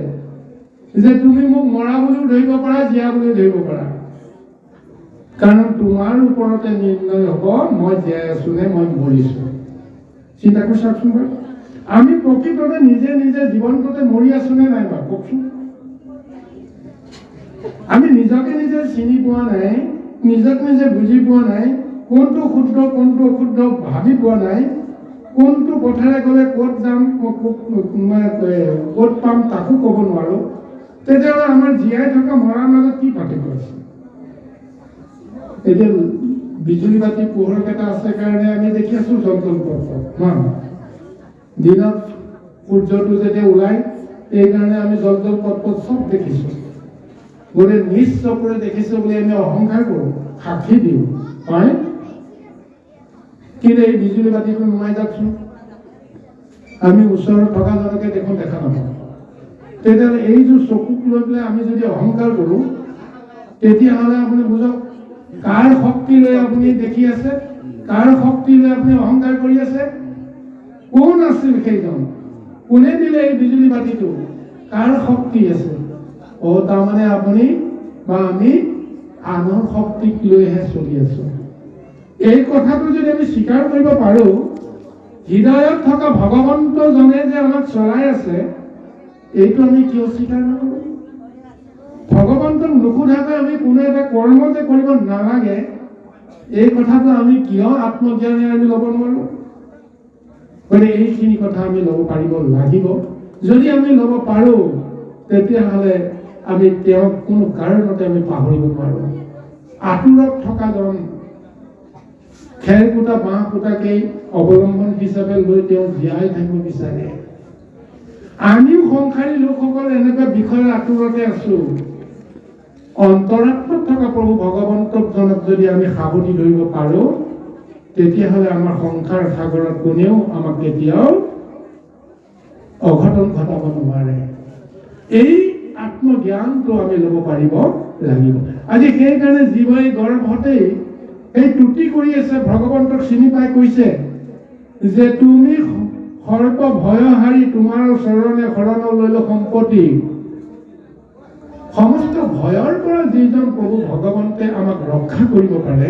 যে তুমি মোক মৰা বুলিও ধৰিব পাৰা, জীয়া বুলিও ধৰিব পাৰা, কাৰণ তোমাৰ ওপৰতে নিৰ্ণয় হ'ব মই জীয়াই আছো নে মই মৰিছো। চিন্তা কৰি চাওকচোন বাৰু। আমি প্ৰকৃততে নিজে নিজে জীৱনটোতে মৰি আছো নে নাই বাৰু কওকচোন। আমি নিজকে নিজে চিনি পোৱা নাই, নিজক নিজে বুজি পোৱা নাই, কোনটো শুদ্ধ কোনটো অশুদ্ধ ভাবি পোৱা নাই, কোনটো পথেৰে গ'লে ক'ত যাম ক'ত পাম তাকো ক'ব নোৱাৰো। তেতিয়াহ'লে আমাৰ জীয়াই থকা মৰাৰ মাজত কি পাৰ্থক্য আছে? এতিয়া বিজুলী বাতি পোহৰ কেইটা আছে কাৰণে আমি দেখি আছো জল দিনত সূৰ্যটো যেতিয়া ওলাই, এইকাৰণে আমি জল পথ চব দেখিছো। গতিকে নিজ চকুৰে দেখিছো বুলি আমি অহংকাৰ কৰো, সাক্ষী দিওঁ, হয়। কিন্তু এই বিজুলী বাতিখন নুমাই যাওকচোন, আমি ওচৰত থকা জনকে দেখোন দেখা নাপাওঁ। তেতিয়াহ'লে এই যে চকুক লৈ পেলাই আমি যদি অহংকাৰ কৰো, তেতিয়াহ'লে আপুনি বুজক কাৰ শক্তি লৈ আপুনি দেখি আছে, কাৰ শক্তি লৈ আপুনি অহংকাৰ কৰি আছে। কোন আছিল সেইজন? কোনে দিলে এই বিজুলী বাতিটো? কাৰ শক্তি আছে? তাৰমানে আপুনি বা আমি আনৰ শক্তিক লৈহে চলি আছো। এই কথাটো যদি আমি স্বীকাৰ কৰিব পাৰো, হৃদয়ত থকা ভগৱন্তজনে যে আমাক চলাই আছে, এইটো আমি কিয় স্বীকাৰ নকৰো? ভগৱন্তক নুসুধাকৈ আমি কোনো এটা কৰ্ম যে কৰিব নালাগে, এই কথাটো আমি কিয় আত্মজ্ঞানে আমি ল'ব নোৱাৰো? গতিকে এইখিনি কথা আমি ল'ব পাৰিব লাগিব। যদি আমি ল'ব পাৰো, তেতিয়াহ'লে আমি তেওঁক কোনো কাৰণতে আমি পাহৰিব নোৱাৰো। আঁতৰত থকা জন খেৰ কুটা বাঁহ কুটাকেই অৱলম্বন হিচাপে লৈ তেওঁ জীয়াই থাকিব বিচাৰে। আমিও সংসাৰী লোকসকল এনেকুৱা বিষয়ৰ আঁতৰতে আছো। অন্তৰাত্মাত থকা প্ৰভু ভগৱন্তজনক যদি আমি সাৱটি ধৰিব পাৰো, তেতিয়াহ'লে আমাৰ সংসাৰ সাগৰত কোনেও আমাক কেতিয়াও অঘটন ঘটাব নোৱাৰে। এই আত্মজ্ঞানটো আমি ল'ব পাৰিব লাগিব। আজি সেইকাৰণে জীৱই গৰ্ভতেই এই ত্ৰুটি কৰি আছে। ভগৱন্তক চিনি পাই কৈছে যে তুমি সৰ্ব ভয়হাৰী, তোমাৰ চৰণে শৰণ লৈলো সম্পত্তি। সমস্ত ভয়ৰ পৰা যিজন প্ৰভু ভগৱন্তে আমাক ৰক্ষা কৰিব পাৰে,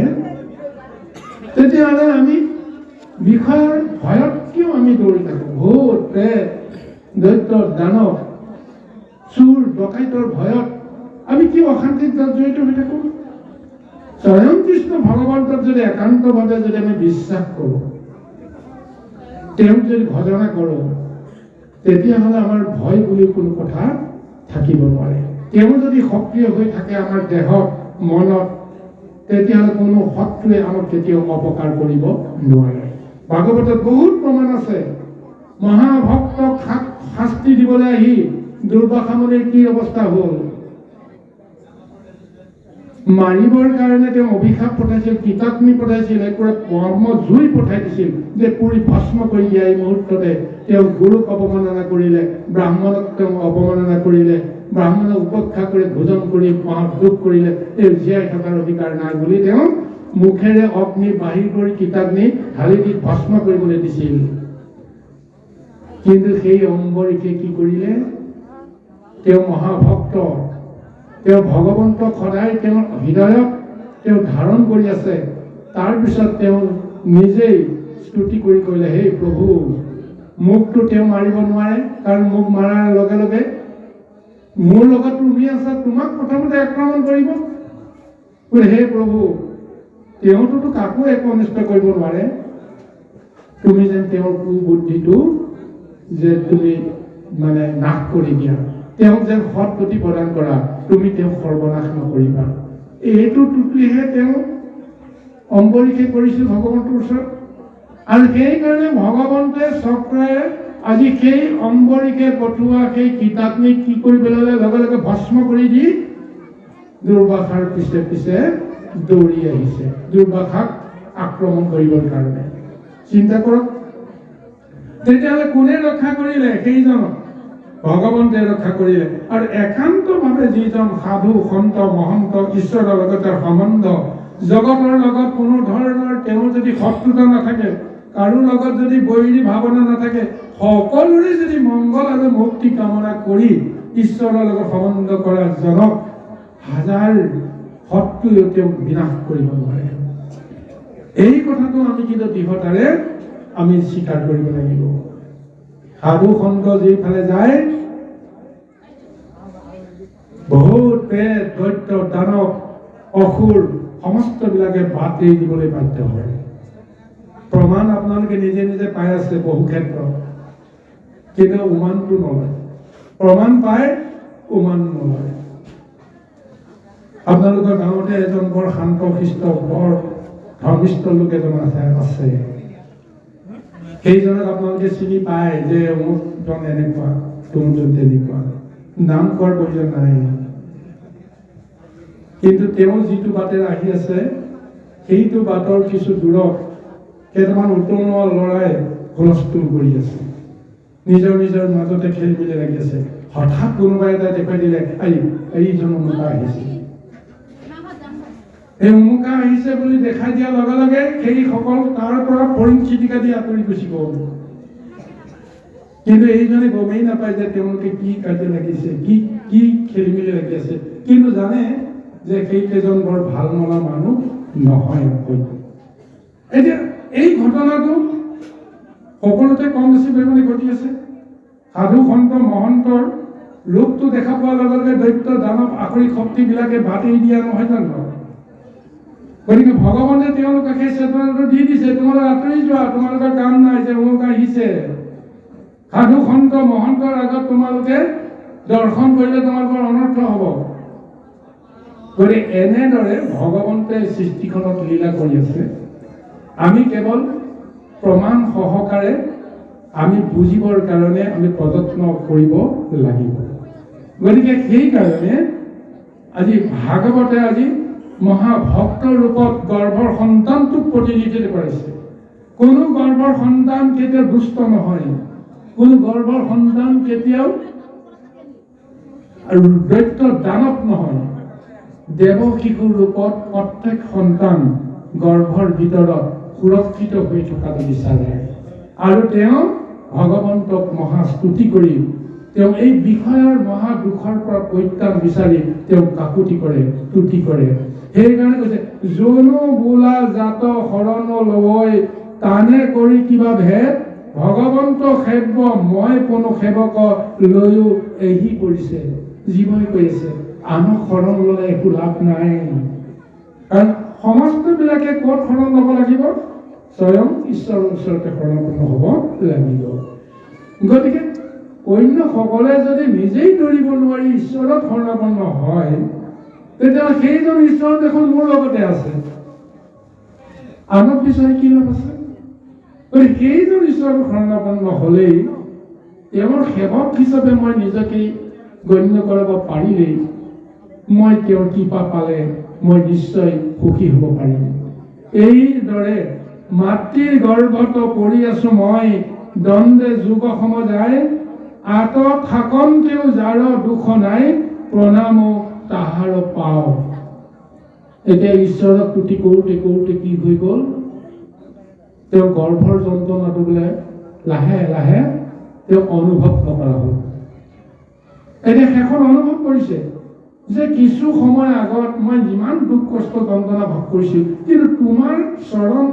তেতিয়াহ'লে আমি বিষয়ৰ ভয়ত কিয় আমি দৌৰি থাকো? ভূত প্ৰেত দৈত্য দানৱ চোৰ ডকাইতৰ ভয়ত আমি কিয় অশান্তিত জড়িত হৈ থাকো? স্বয়ং কৃষ্ণ ভগৱন্তক যদি একান্তভাৱে যদি আমি বিশ্বাস কৰো, তেওঁক যদি ভজনা কৰো, তেতিয়াহ'লে আমাৰ ভয় বুলি কোনো কথা থাকিব নোৱাৰে। তেওঁ যদি সক্ৰিয় হৈ থাকে আমাৰ দেহত মনত, তেতিয়াহ'লে কোনো শত্ৰুৱে আমাক কেতিয়াও অপকাৰ কৰিব নোৱাৰে। ভাগৱতত বহুত প্ৰমাণ আছে। মহাভক্তক শাস্তি দিবলৈ আহি দুৰ্বাসা মুনিৰ কি অৱস্থা হ'ল? মাৰিবৰ কাৰণে তেওঁ অভিশাপ পঠাইছিল, কিতাগ্নি পঠাইছিল, একুৰা কৰ্ম জুই পঠাই দিছিল যে পুৰি ভস্ম কৰি দিয়া। এই মুহূৰ্ততে তেওঁ গুৰুক অৱমাননা কৰিলে, ব্ৰাহ্মণক তেওঁ অৱমাননা কৰিলে, ব্ৰাহ্মণক উপেক্ষা কৰি ভোজন কৰি মহাদুখ কৰিলে। তেওঁ জীয়াই থকাৰ অধিকাৰ নাই বুলি তেওঁ মুখেৰে অগ্নি বাহিৰ কৰি কীটাগ্নি ঢালি দি ভস্ম কৰিবলৈ দিছিল। কিন্তু সেই অম্বৰীষে কি কৰিলে? তেওঁ মহাভক্ত, তেওঁ ভগৱন্তক সদায় তেওঁৰ হৃদয়ত তেওঁ ধাৰণ কৰি আছে। তাৰপিছত তেওঁ নিজেই স্তুতি কৰি কৈলে, হে প্ৰভু, মোকতো তেওঁ মাৰিব নোৱাৰে, কাৰণ মোক মাৰাৰ লগে লগে মোৰ লগত তুমি আছা, তোমাক প্ৰথমতে আক্ৰমণ কৰিব। হে প্ৰভু, তেওঁতো কাকো একো অনিষ্ট কৰিব নোৱাৰে, তুমি যেন তেওঁৰ কুবুদ্ধিটো যে তুমি মানে নাশ কৰি দিয়া, তেওঁক যেন সৎ গতি প্ৰদান কৰা, তুমি তেওঁক সৰ্বনাশ নকৰিবা। এইটো টুকুলিহে তেওঁ অম্বৰীষে কৰিছিল ভগৱন্তৰ ওচৰত। আৰু সেইকাৰণে ভগৱন্তই চক্ৰই আজি সেই অম্বৰীষে পঠোৱা সেই কীটাগ্নিক কি কৰি পেলালে? লগে লগে ভস্ম কৰি দি দুৰ্বাসাৰ পিছে পিছে দৌৰি আহিছে দুৰ্বাসাক আক্ৰমণ কৰিবৰ কাৰণে। চিন্তা কৰক, তেতিয়াহ'লে কোনে ৰক্ষা কৰিলে? সেইজনক ভগৱন্তে ৰক্ষা কৰিলে। আৰু একান্তভাৱে যিজন সাধু সন্ত মহন্ত ঈশ্বৰৰ লগত তাৰ সম্বন্ধ, জগতৰ লগত কোনো ধৰণৰ তেওঁৰ যদি শত্ৰুতা নাথাকে, কাৰো লগত যদি বৈৰী ভাৱনা নাথাকে, সকলোৰে যদি মংগল আৰু মুক্তি কামনা কৰি ঈশ্বৰৰ লগত সম্বন্ধ কৰা জনক হাজাৰ শত্ৰুৱে তেওঁক বিনাশ কৰিব নোৱাৰে। এই কথাটো আমি কিন্তু দৃঢ়তাৰে আমি স্বীকাৰ কৰিব লাগিব। সাধু সন্ত যিফালে যায়, বহুত প্ৰেত দৈত্য দানৱ অসুৰ সমস্ত বিলাকে বাট এৰি দিবলৈ বাধ্য হয়। প্ৰমাণ আপোনালোকে নিজে নিজে পাই আছে বহু ক্ষেত্ৰত, কিন্তু উমানটো নলয়। প্ৰমাণ পায়, উমান নলয়। আপোনালোকৰ গাঁৱতে এজন বৰ শান্ত শিষ্ট বৰ ধৰ্মিষ্ঠ লোক এজন আছে। সেইজনক আপোনালোকে চিনি পায় যে অমুকজন এনেকুৱা, তোমজন তেনেকুৱা, নাম কোৱাৰ প্ৰয়োজন নাই। কিন্তু তেওঁ যিটো বাটেৰে আহি আছে, সেইটো বাটৰ কিছু দূৰত কেইটামান উত্তৰণুৱা ল'ৰাই হুলস্থুল কৰি আছে, নিজৰ নিজৰ মাজতে খেলি মেলি লাগি আছে। হঠাৎ কোনোবা এটা দেখুৱাই দিলে, এইজন অমুকা আহিছে। এই অমুকা আহিছে বুলি দেখাই দিয়াৰ লগে লগে সেইসকল তাৰ পৰা ফৰিং চিটিকা দি আঁতৰি গুচি গ'ল। কিন্তু এইজনে গমেই নাপায় যে তেওঁলোকে কি কাজিয়া লাগিছে, কি খেলি মেলি লাগি আছে। কিন্তু জানে যে সেইকেইজন বৰ ভাল মনা মানুহ নহয়। এতিয়া এই ঘটনাটো সকলোতে কম বেছি পৰিমাণে ঘটি আছে। সাধু সন্ত মহন্তৰ ৰূপটো দেখা পোৱাৰ লগে লগে দৈত্য দানৱ আকৰিক শক্তিবিলাকে বাট এৰি দিয়া নহয় জানো? গতিকে ভগৱানে তেওঁলোকক সেই চেতনাটো দি দিছে, তোমালোক আঁতৰি যোৱা, তোমালোকৰ কাম নাই, যে অমুক আহিছে। সাধু সন্ত মহন্তৰ আগত তোমালোকে দৰ্শন কৰিলে তোমালোকৰ অনৰ্থ হ'ব। গতিকে এনেদৰে ভগৱন্তে সৃষ্টিখনত লীলা কৰি আছে। আমি কেৱল প্ৰমাণ সহকাৰে আমি বুজিবৰ কাৰণে আমি প্ৰযত্ন কৰিব লাগিব। গতিকে সেইকাৰণে আজি ভাগৱতে আজি মহাভক্ত ৰূপত গৰ্ভৰ সন্তানটোক প্ৰতিনিধিত্ব কৰিছে। কোনো গৰ্ভৰ সন্তান কেতিয়াও দুষ্ট নহয়, কোনো গৰ্ভৰ সন্তান কেতিয়াও দৈত্য দানৱ নহয়। দেৱ শিশুৰ ৰূপত প্ৰত্যেক সন্তান গৰ্ভৰ ভিতৰত সুৰক্ষিত হৈ থকাটো বিচাৰে। আৰু তেওঁ ভগৱন্তক মহাস্তুতি কৰি তেওঁ এই বিষয়ৰ মহা দুখৰ পৰা পৰিত্ৰাণ বিচাৰি তেওঁ কাকুতি কৰে, তুতি কৰে। সেইকাৰণে কৈছে, জনো বোলা জাত শৰণ লবই, টানে কৰি কিবা ভেদ, ভগৱন্ত সেৱ মই কোনো সেৱক লৈও এহি পৰিছে। জীৱই কৈ আছে, আনক শৰণ ললে একো লাভ নাই। কাৰণ সমস্ত বিলাকে ক'ত শৰণ ল'ব লাগিব? স্বয়ং ঈশ্বৰৰ ওচৰতে শৰণাপন্ন হ'ব লাগিব। গতিকে অন্য সকলে যদি নিজেই দৌৰিব নোৱাৰি ঈশ্বৰত শৰণাপন্ন হয়, তেতিয়াহ'লে সেইজন ঈশ্বৰ দেখোন মোৰ লগতে আছে, আনক বিচাৰি কি লাভ আছে? গতিকে সেইজন ঈশ্বৰৰ শৰণাপন্ন হ'লেই তেওঁৰ সেৱক হিচাপে মই নিজকে গণ্য কৰাব পাৰিলেই মই তেওঁৰ কৃপা পালে মই নিশ্চয় সুখী হ'ব পাৰিম। এইদৰে মাতৃৰ গৰ্ভত পৰি আছো মই, দণ্ডে যুগ সম যায়, আত থাকন্তেও যাৰ দুখ নাই, প্ৰণাম তাহাৰ পাও। এতিয়া ঈশ্বৰক তুতি কৰোঁতে কৰোঁতে কি হৈ গ'ল, তেওঁ গৰ্ভৰ যন্ত্ৰণাটো বোলে লাহে লাহে তেওঁ অনুভৱ নকৰা হ'ল। এতিয়া শেষত অনুভৱ কৰিছে যে কিছু সময় আগত মই যিমান দুখ কষ্ট যন্ত্ৰণা ভোগ কৰিছোঁ, কিন্তু তোমাৰ চৰণ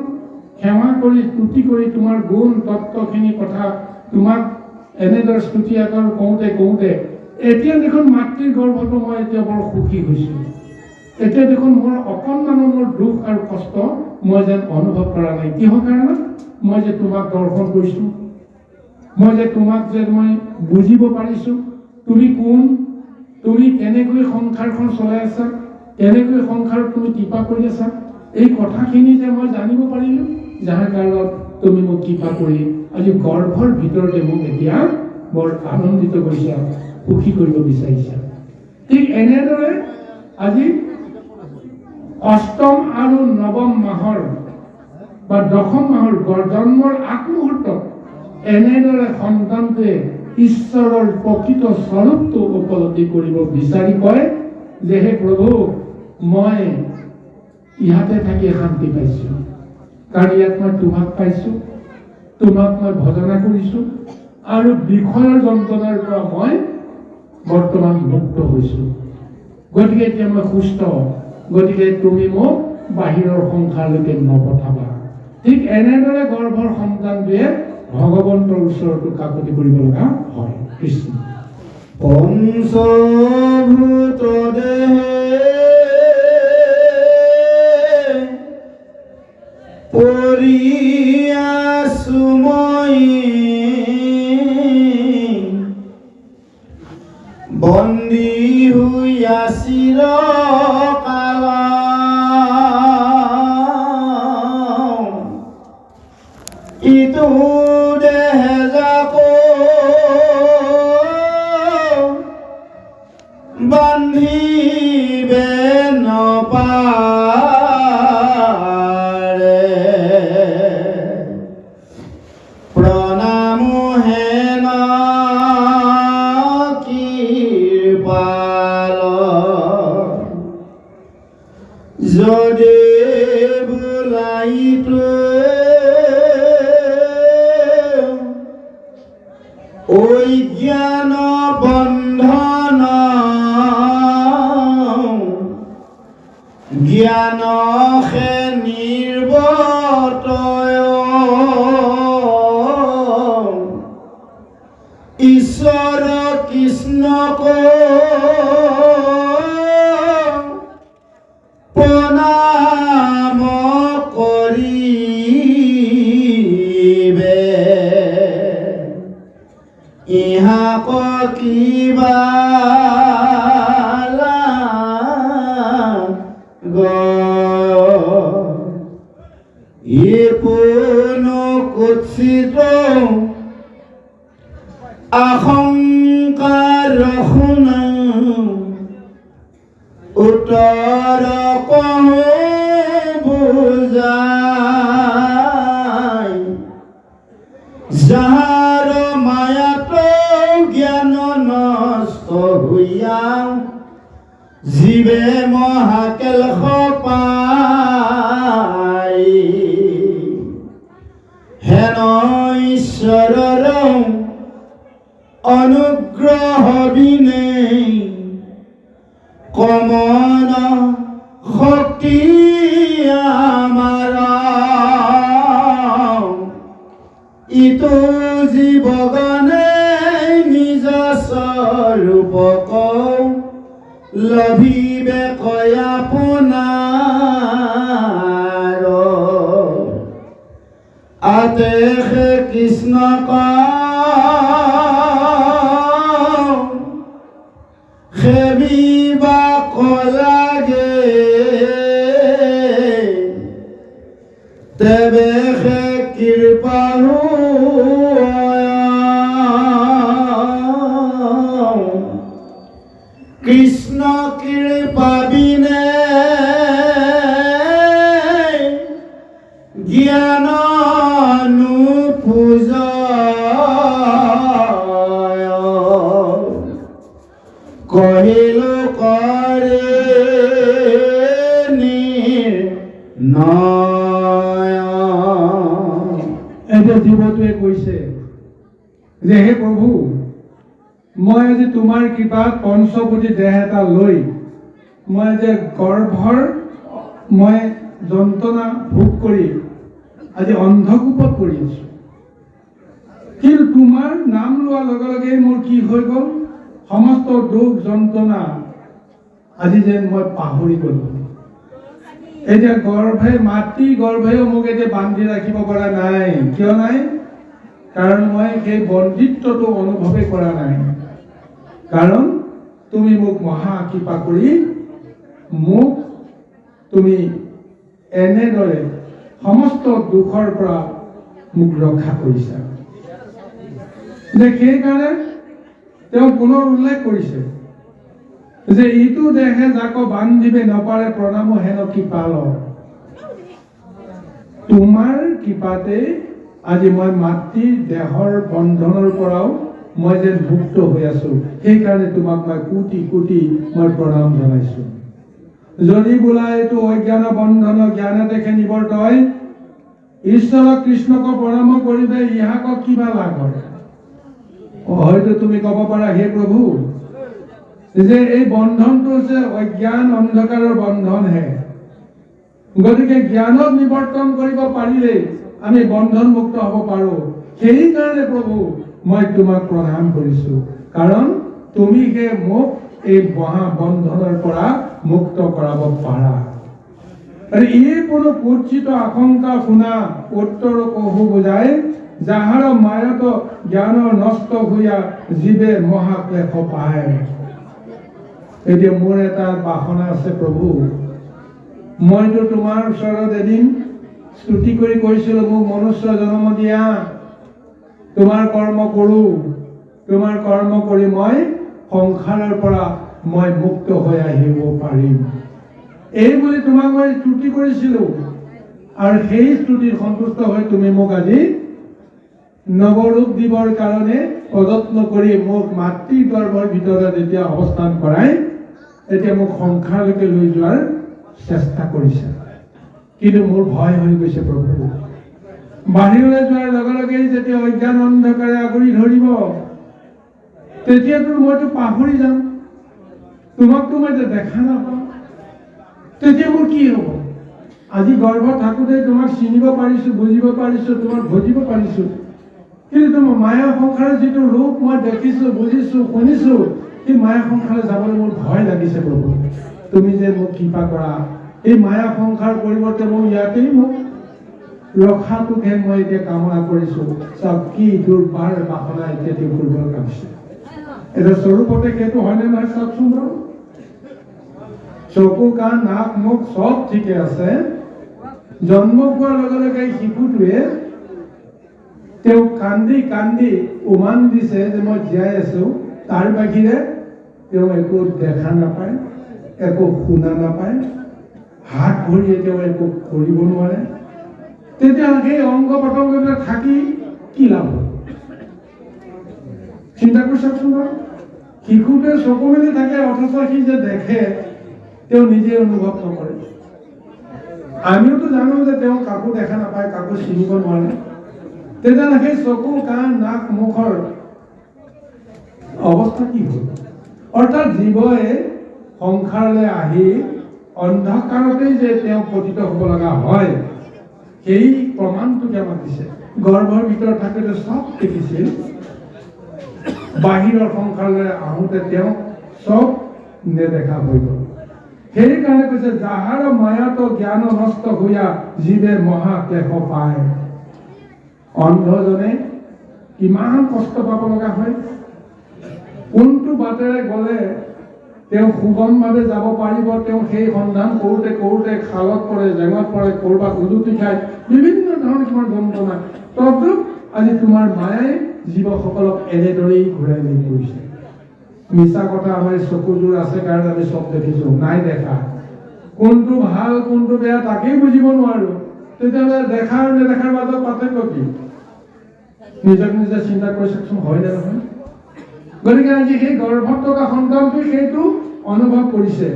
সেৱা কৰি স্তুতি কৰি তোমাৰ গুণ তত্ত্বখিনি কথা তোমাক এনেদৰে স্তুতি আকাৰ কৰোঁতে কৰোঁতে এতিয়া দেখোন মাতৃৰ গৰ্ভতো মই এতিয়া বৰ সুখী হৈছোঁ। এতিয়া দেখোন মোৰ অকণমানো মোৰ দুখ আৰু কষ্ট মই যেন অনুভৱ কৰা নাই। কিহৰ কাৰণে? মই যে তোমাক দৰ্শন কৰিছোঁ, মই যে তোমাক যে মই বুজিব পাৰিছোঁ, তুমি কোন, তুমি কেনেকৈ সংসাৰখন চলাই আছা, কেনেকৈ সংসাৰত তুমি কৃপা কৰি আছা, এই কথাখিনি যে মই জানিব পাৰিলোঁ, যাৰ কাৰণত তুমি মোক কৃপা কৰি আজি গৰ্ভৰ ভিতৰতে মোক এতিয়া বৰ আনন্দিত কৰিছা, সুখী কৰিব বিচাৰিছা। ঠিক এনেদৰে আজি অষ্টম আৰু নৱম মাহৰ বা দশম মাহৰ জন্মৰ আগমুহূৰ্তত এনেদৰে সন্তানটোৱে ঈশ্বৰৰ প্ৰকৃত স্বৰূপটো উপলব্ধি কৰিব বিচাৰি কয় যে হে প্ৰভু, মই ইয়াতে থাকি শান্তি পাইছোঁ, কাৰণ ইয়াত মই তোমাক পাইছোঁ, তোমাক মই ভজনা কৰিছোঁ আৰু বিষয়ৰ যন্ত্ৰণাৰ পৰা মই বৰ্তমান মুক্ত হৈছোঁ। গতিকে এতিয়া মই সুস্থ, গতিকে তুমি মোক বাহিৰৰ সংসাৰলৈকে নপঠাবা। ঠিক এনেদৰে গৰ্ভৰ সন্তানটোৱে ভগৱন্তৰ ওচৰতো কাকতি কৰিব লগা হয়। কৃষ্ণ পঞ্চভূত দেহে পৰি আছো মই, বন্দী হৈ আছিল কাল, ইটো দেহে যাক বান্ধিবে নপাৰে, প্ৰণাম হেন কৃপাল, যদি বোলাইতো অজ্ঞান বন্ধন, জ্ঞান সে নিৰ্বতয়, ঈশ্বৰ কৃষ্ণক প্ৰণাম কৰিবে, ইহাক কিবা কুৎসিত আশংকাৰ শুনা, উত্তৰ কহো বুজাই, যাহাৰ মায়াত জ্ঞান নষ্ট হইয়া, জীৱে মহাকেলশ পাই, হেন ঈশ্বৰৰ অনুগ্ৰহ বিনে কমন শক্তি আমাৰ, ইটো জীৱগণে নিজ স্বৰূপক লভিবে কয় আপোনাৰ, আদেশ কৃষ্ণক সেবিবা লাগে, তেবে সে কৃপা কৃষ্ণ কৃপা বিনে জ্ঞান নুপুজ নয়ন। এতিয়া জীৱটোৱে কৈছে যে হে প্ৰভু, মই আজি তোমাৰ কৃপাত পঞ্চপতি দেহ এটা লৈ মই যে গৰ্ভৰ মই যন্ত্ৰণা ভোগ কৰি আজি অন্ধকূপত পৰি আছো, কিন্তু তোমাৰ নাম লোৱাৰ লগে লগে মোৰ কি হৈ গ'ল, সমস্ত দুখ যন্ত্ৰণা আজি যেন মই পাহৰি গ'লো। এতিয়া মাতৃ গৰ্ভেও মোক এতিয়া বান্ধি ৰাখিব পৰা নাই। কিয় নাই? কাৰণ মই সেই বন্দিত্বটো অনুভৱেই কৰা নাই। কাৰণ তুমি মোক মহা কৃপা কৰি মোক তুমি এনেদৰে সমস্ত দুখৰ পৰা মোক ৰক্ষা কৰিছা। যে সেইকাৰণে তেওঁ পুনৰ উল্লেখ কৰিছে যে ইটো দেহে যাক বান্ধিবে নপাৰে প্ৰণামো হেন কৃপাল। তোমাৰ কৃপাতে আজি মই মাতৃ দেহৰ বন্ধনৰ পৰাও মই যেন মুক্ত হৈ আছো। সেইকাৰণে তোমাক মই কোটি কোটি মই প্ৰণাম জনাইছো। যদি বোলা এইটো অজ্ঞান বন্ধন জ্ঞানে দেখে নিবৰ্তয়, ঈশ্বৰক কৃষ্ণক প্ৰণাম কৰিবে ইহাক কিবা লাভ হয়। হয়তো তুমি ক'ব পাৰা, হে প্ৰভু, যে এই বন্ধনটো হৈছে অজ্ঞান অন্ধকাৰৰ বন্ধনহে, গতিকে জ্ঞানক নিবৰ্তন কৰিব পাৰিলে আমি বন্ধন মুক্ত হ'ব পাৰো। সেইকাৰণে প্ৰভু মই তোমাক প্ৰণাম কৰিছো, কাৰণ তুমি মোক এই মহা বন্ধনৰ পৰা মুক্ত কৰাব পাৰা। আৰু এই কোনো কুৎসিত আশংকা শুনা উত্তৰ কহু বুজাই, যাহাৰ মায়াত জ্ঞান নষ্ট হইয়া জীৱে মহাক্লেশ পায়। এতিয়া মোৰ এটা বাসনা আছে, প্ৰভু, মইতো তোমাৰ ওচৰত এদিন স্তুতি কৰি কৈছিলো, মোক মনুষ্য জন্ম দিয়া, তোমাৰ কৰ্ম কৰো, তোমাৰ কৰ্ম কৰি মই সংসাৰৰ পৰা মই মুক্ত হৈ আহিব পাৰিম। এই বুলি তোমাক মই স্তুতি কৰিছিলো, আৰু সেই স্তুতিত সন্তুষ্ট হৈ তুমি মোক আজি নৱৰূপ দিবৰ কাৰণে প্ৰযত্ন কৰি মোক মাতৃ গৰ্ভৰ ভিতৰত এতিয়া অৱস্থান কৰাই এতিয়া মোক সংসাৰলৈকে লৈ যোৱাৰ চেষ্টা কৰিছে। কিন্তু মোৰ ভয় হৈ গৈছে প্ৰভু, বাহিৰলৈ যোৱাৰ লগে লগে যেতিয়া অজ্ঞান অন্ধকাৰে আগুৰি ধৰিব, তেতিয়াতো মইতো পাহৰি যাম, তোমাকতো মই দেখা নাপাম, তেতিয়া মোৰ কি হ'ব? আজি গৰ্ভত থাকোঁতে তোমাক চিনিব পাৰিছো, বুজিব পাৰিছো, তোমাক বুজিব পাৰিছো, কিন্তু তোমাৰ মায়া সংসাৰৰ যিটো ৰূপ মই দেখিছো, বুজিছো, শুনিছো, সেই মায়া সংসাৰে যাবলৈ মোৰ ভয় লাগিছে প্ৰভু। তুমি যে মোক কৃপা কৰা, এই মায়া সংসাৰ পৰিৱৰ্তে মোক ইয়াতেই মোক ৰখাটোকহে মই এতিয়া কামনা কৰিছো। চাওক কি দুৰ্বাৰ বাসনা এতিয়া তেওঁ কৰিব কামিছে। এতিয়া স্বৰূপতে সেইটো হয়নে নহয় চাওকচোন বাৰু। চকু কাণ নাক মুখ চব ঠিকে আছে, জন্ম হোৱাৰ লগে লগে শিশুটোৱে তেওঁ কান্দি কান্দি উমান দিছে যে মই জীয়াই আছো, তাৰ বাহিৰে তেওঁ একো দেখা নাপায়, একো শুনা নাপায়, হাত ভৰিয়ে তেওঁ একো কৰিব নোৱাৰে। তেতিয়া সেই অংগ পতংগবিলাক থাকি কি লাভ হ'ব? চিন্তা কৰি চাওকচোন বাৰু। শিশুটোৱে চকু মেলি থাকে, অথচ সি যে দেখে তেওঁ নিজে অনুভৱ নকৰে। আমিওতো জানো যে তেওঁ কাকো দেখা নাপায়, কাকো চিনিব নোৱাৰে। তেতিয়াহ'লে সেই চকু কাণ নাক মুখৰ অৱস্থা কি হ'ল? অৰ্থাৎ জীৱই সংসাৰলৈ আহি অন্ধকাৰতেই যে তেওঁ পতিত হ'ব লগা হয়, সেই প্ৰমাণটোকে আমাক দিছে। গৰ্ভৰ ভিতৰত থাকোঁতে চব দেখিছিল, বাহিৰৰ সংসাৰলৈ আহোঁতে তেওঁ চব নেদেখা হৈ গ'ল। সেইকাৰণে কৈছে, যাহাৰ মায়াত জ্ঞান নষ্ট হইয়া জীৱে মহাক্লেশ পায়। অন্ধজনে কিমান কষ্ট পাব লগা হয়। কোনটো বাটেৰে গ'লে তেওঁ সুগমভাৱে যাব পাৰিব, তেওঁ সেই সন্ধান কৰোঁতে কৰোঁতে খালত পৰে, জেঙত পৰে, ক'ৰবাত উজুতি খায়, বিভিন্ন ধৰণৰ তোমাৰ যন্ত্ৰণা। তদ্ৰূপ আজি তোমাৰ মায়াই জীৱসকলক এনেদৰেই ঘূৰাই নি কৰিছে। মিছা কথা আমাৰ চকুযোৰ আছে কাৰণে আমি চব দেখিছো, নাই দেখা। কোনটো ভাল কোনটো বেয়া তাকেই বুজিব নোৱাৰো। তেতিয়াহ'লে দেখা আৰু নেদেখাৰ মাজত পাৰ্থক্য কি? নিজক নিজে চিন্তা কৰি চাওকচোন, হয় নে নহয়? গতিকে আজি সেই গৰ্ভত থকা সন্তানটোৱে সেইটো অনুভৱ কৰিছে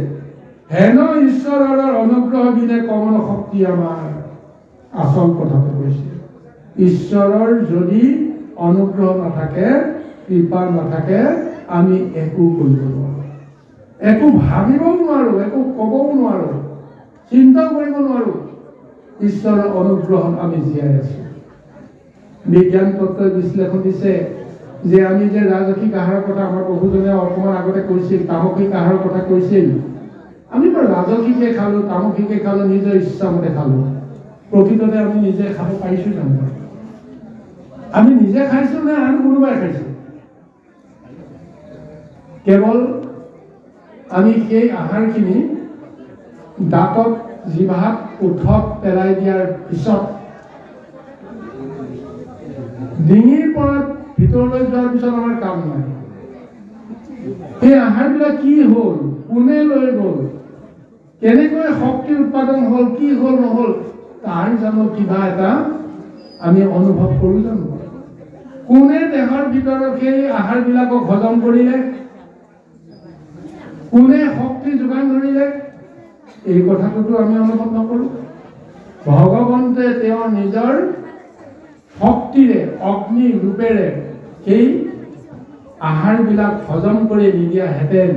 হেন ঈশ্বৰৰ অনুগ্ৰহ বিনে কমন শক্তি আমাৰ আচল কথাটো কৈছে। ঈশ্বৰৰ যদি অনুগ্ৰহ নাথাকে, কৃপা নাথাকে, আমি একো কৰিব নোৱাৰো, একো ভাবিবও নোৱাৰো, একো ক'বও নোৱাৰো, চিন্তাও কৰিব নোৱাৰো। ঈশ্বৰৰ অনুগ্ৰহত আমি জীয়াই আছো। বিজ্ঞান তত্ত্বই বিশ্লেষণ দিছে যে আমি যে ৰাজসিক আহাৰৰ কথা আমাৰ বহুজনে অকণমান আগতে কৈছিল, তামসিক আহাৰৰ কথা কৈছিল। আমি বাৰু ৰাজসিকে খালো, তামসিকে খালো, নিজৰ ইচ্ছামতে খালো। প্ৰকৃততে আমি নিজে খাব পাৰিছো জানো? আমি নিজে খাইছো নে আন কোনোবাই খাইছো? কেৱল আমি সেই আহাৰখিনি দাঁতত জিভাত ওঠত পেলাই দিয়াৰ পিছত, ডিঙিৰ পৰা ভিতৰলৈ যোৱাৰ পিছত আমাৰ কাম নাই। সেই আহাৰবিলাক কি হ'ল, কোনে লৈ গ'ল, কেনেকৈ শক্তি উৎপাদন হ'ল, কি হ'ল নহ'ল, তাৰ জানো কিবা এটা আমি অনুভৱ কৰোঁ জানো? কোনে দেহৰ ভিতৰত সেই আহাৰবিলাকক হজম কৰিলে, কোনে শক্তি যোগান ধৰিলে, এই কথাটোতো আমি অনুভৱ নকৰোঁ। ভগৱন্তে তেওঁৰ নিজৰ শক্তিৰে, অগ্নি ৰূপেৰে সেই আহাৰবিলাক হজম কৰি নিদিয়াহেঁতেন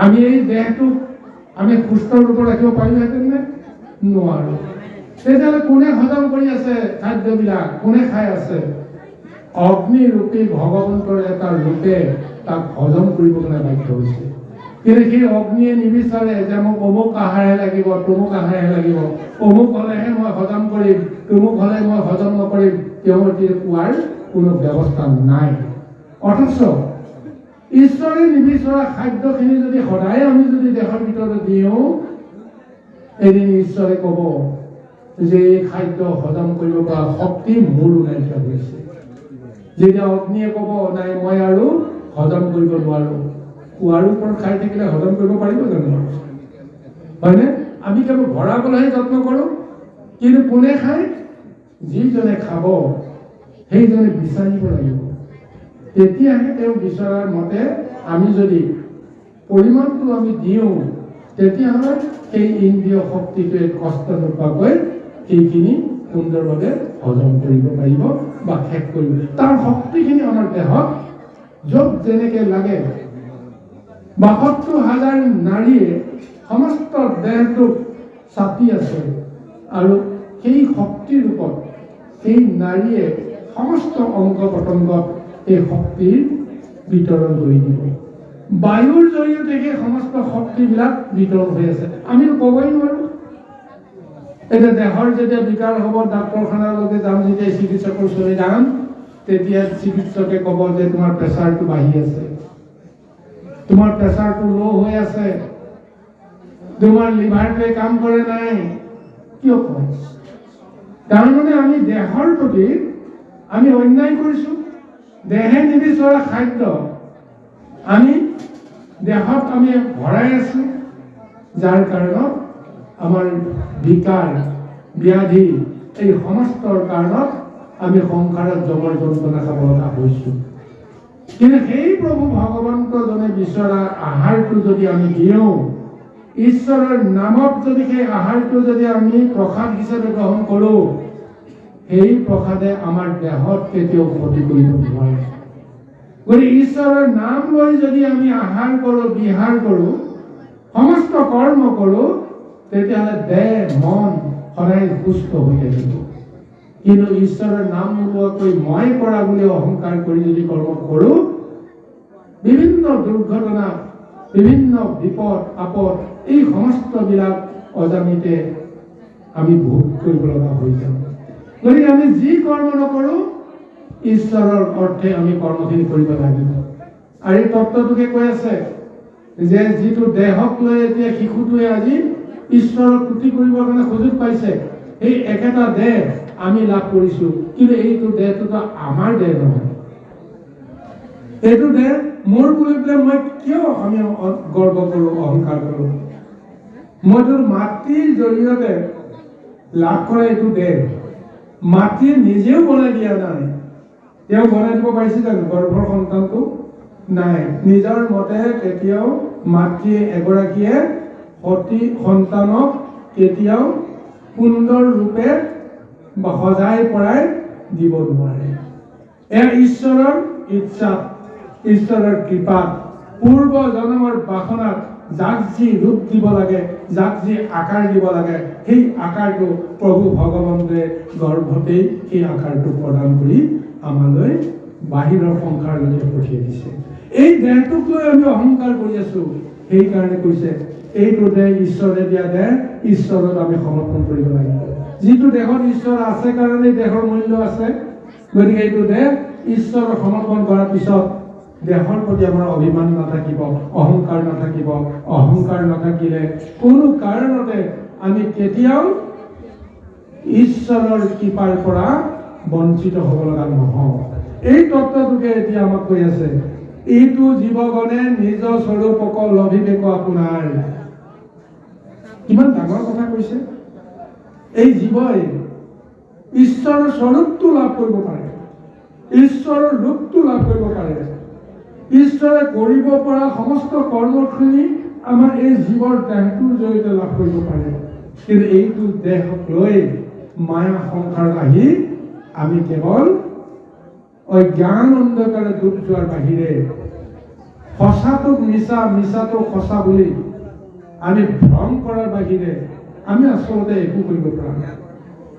আমি এই দেহটোক আমি সুস্থ ৰূপত ৰাখিব পাৰিলোহেঁতেন নে? নোৱাৰো। তেতিয়াহ'লে কোনে হজম কৰি আছে খাদ্যবিলাক, কোনে খাই আছে? অগ্নিৰূপী ভগৱন্তৰ এটা ৰূপে তাক হজম কৰিব কাৰণে বাধ্য হৈছে। কিন্তু সেই অগ্নিয়ে নিবিচাৰে যে মোক অমুক আহাৰহে লাগিব, তমুক আহাৰহে লাগিব, অমুক হ'লেহে মই হজম কৰিম, তমুক হ'লে মই হজম নকৰিম। তেওঁৰ কোৱাৰ কোনো ব্যৱস্থা নাই। অথচ ঈশ্বৰে নিবিচৰা খাদ্যখিনি যদি সদায় আমি যদি দেহৰ ভিতৰত দিওঁ, এদিন ঈশ্বৰে ক'ব যে এই খাদ্য হজম কৰিব পৰা শক্তি মোৰো নাইকিয়া হৈছে। যেতিয়া অগ্নিয়ে ক'ব নাই মই আৰু হজম কৰিব নোৱাৰো, খোৱাৰ ওপৰত খাই থাকিলে হজম কৰিব পাৰিব জানো? হয়নে? আমি কেৱল ভৰাবলৈহে যত্ন কৰোঁ, কিন্তু কোনে খায়? যিজনে খাব সেইজনে বিচাৰিব লাগিব। তেতিয়াহে তেওঁ বিচৰাৰ মতে আমি যদি পৰিমাণটো আমি দিওঁ, তেতিয়াহ'লে সেই ইন্দ্ৰিয় শক্তিটোৱে কষ্ট নোপোৱাকৈ সেইখিনি সুন্দৰভাৱে হজম কৰিব পাৰিব বা শেষ কৰিব। তাৰ শক্তিখিনি আমাৰ দেহত য'ত যেনেকে লাগে, ৭২,০০০ নাৰীয়ে সমস্ত দেহটোক চাপি আছে আৰু সেই শক্তিৰ ৰূপত সেই নাৰীয়ে সমস্ত অংগ পতংগত এই শক্তিৰ বিতৰণ কৰি দিব। বায়ুৰ জৰিয়তে সেই সমস্ত শক্তিবিলাক বিতৰণ হৈ আছে, আমি ক'বই নোৱাৰো। এতিয়া দেহৰ যেতিয়া বিকাৰ হ'ব, ডাক্তৰখানালৈকে যাম, যেতিয়া চিকিৎসকৰ ওচৰলৈ যাম, তেতিয়া চিকিৎসকে ক'ব যে তোমাৰ প্ৰেছাৰটো বাঢ়ি আছে, তোমাৰ প্ৰেছাৰটো ল' হৈ আছে, তোমাৰ লিভাৰটোৱে কাম কৰে নাই। কিয় কওঁ? তাৰমানে আমি দেহৰ প্ৰতি আমি অন্যায় কৰিছো। দেহে নিবিচৰা খাদ্য আমি দেহত আমি ভৰাই আছো, যাৰ কাৰণত আমাৰ বিকাৰ ব্যাধি এই সমস্তৰ কাৰণত আমি সংসাৰত জমৰ যন্ত্ৰণা খাব লগা হৈছো। কিন্তু সেই প্ৰভু ভগৱন্তজনে বিচৰা আহাৰটো যদি আমি দিওঁ, ঈশ্বৰৰ নামত যদি সেই আহাৰটো যদি আমি প্ৰসাদ হিচাপে গ্ৰহণ কৰোঁ, সেই প্ৰসাদে আমাৰ দেহত কেতিয়াও ক্ষতি কৰিব নোৱাৰে। গতিকে ঈশ্বৰৰ নাম লৈ যদি আমি আহাৰ কৰোঁ, বিহাৰ কৰোঁ, সমস্ত কৰ্ম কৰোঁ, তেতিয়াহ'লে দেহ মন সদায় সুস্থ হৈ থাকিব। কিন্তু ঈশ্বৰৰ নাম নোলোৱাকৈ মই কৰা বুলি অহংকাৰ কৰি যদি কৰ্ম কৰোঁ, বিভিন্ন দুৰ্ঘটনা, বিভিন্ন বিপদ আপদ এই সমস্তবিলাক অজানিতে আমি ভোগ কৰিব লগা হৈ যাম। গতিকে আমি যি কৰ্ম নকৰোঁ, ঈশ্বৰৰ অৰ্থে আমি কৰ্মখিনি কৰিব লাগিব। আৰু এই তত্ত্বটোকে কৈ আছে যে যিটো দেহক লৈ এতিয়া শিশুটোৱে আজি ঈশ্বৰক স্তুতি কৰিবৰ কাৰণে সুযোগ পাইছে, এই একেটা দেহ আমি লাভ কৰিছো, কিন্তু এইটো দেহটোতো আমাৰ দেহ নহয়। এইটো দেহ মোৰ বুলি পেলাই মই কিয় আমি গৰ্ব কৰোঁ, অহংকাৰ কৰোঁ? মইতো মাতৃৰ জৰিয়তে লাভ কৰা এইটো দেহ, মাতৃয়ে নিজেও বনাই দিয়া নাই। তেওঁ বনাই দিব পাৰিছে জানো গৰ্ভৰ সন্তানটো? নাই। নিজৰ মতে কেতিয়াও মাতৃয়ে এগৰাকীয়ে সতি সন্তানক কেতিয়াও সুন্দৰ ৰূপে সজাই পৰাই দিব নোৱাৰে। এয়া ঈশ্বৰৰ ইচ্ছাত, ঈশ্বৰৰ কৃপাত, পূৰ্ব জন্মৰ বাসনাত যাক যি ৰূপ দিব লাগে, যাক যি আকাৰ দিব লাগে, সেই আকাৰটো প্ৰভু ভগৱন্তই গৰ্ভতেই সেই আকাৰটো প্ৰদান কৰি আমালৈ বাহিৰৰ সংসাৰলৈ পঠিয়াই দিছে। এই দেহটোক লৈ আমি অহংকাৰ কৰি আছো, সেইকাৰণে কৈছে এইটো দেহ ঈশ্বৰে দিয়া দেহ, ঈশ্বৰত আমি সমৰ্পণ কৰিব লাগিব। যিটো দেহত ঈশ্বৰ আছে কাৰণে দেহৰ মূল্য আছে, গতিকে এইটো দেহ ঈশ্বৰক সমৰ্পণ কৰাৰ পিছত দেহৰ প্ৰতি আমাৰ অভিমান নাথাকিব, অহংকাৰ নাথাকিব। অহংকাৰ নাথাকিলে কোনো কাৰণতে আমি কেতিয়াও ঈশ্বৰৰ কৃপাৰ পৰা বঞ্চিত হ'ব লগা নহওঁ। এই তত্ত্বটোকে এতিয়া আমাক কৈ আছে, এইটো জীৱগণে নিজ স্বৰূপক লভিবেক আপোনাৰ। কিমান ডাঙৰ কথা কৈছে। এই জীৱই ঈশ্বৰৰ স্বৰূপটো লাভ কৰিব পাৰে, ঈশ্বৰৰ ৰূপটো লাভ কৰিব পাৰে। ঈশ্বৰে কৰিব পৰা সমস্ত কৰ্মখিনি আমাৰ এই জীৱৰ দেহটোৰ জৰিয়তে লাভ কৰিব পাৰে। কিন্তু এইটো দেহক লৈ মায়া সংসাৰত আহি আমি কেৱল অজ্ঞান অন্ধকাৰে ডুব যোৱাৰ বাহিৰে সঁচাটোক মিছা, মিছাটোক সঁচা বুলি আমি ভ্ৰম কৰাৰ বাহিৰে আমি আচলতে একো কৰিব পৰা নাই।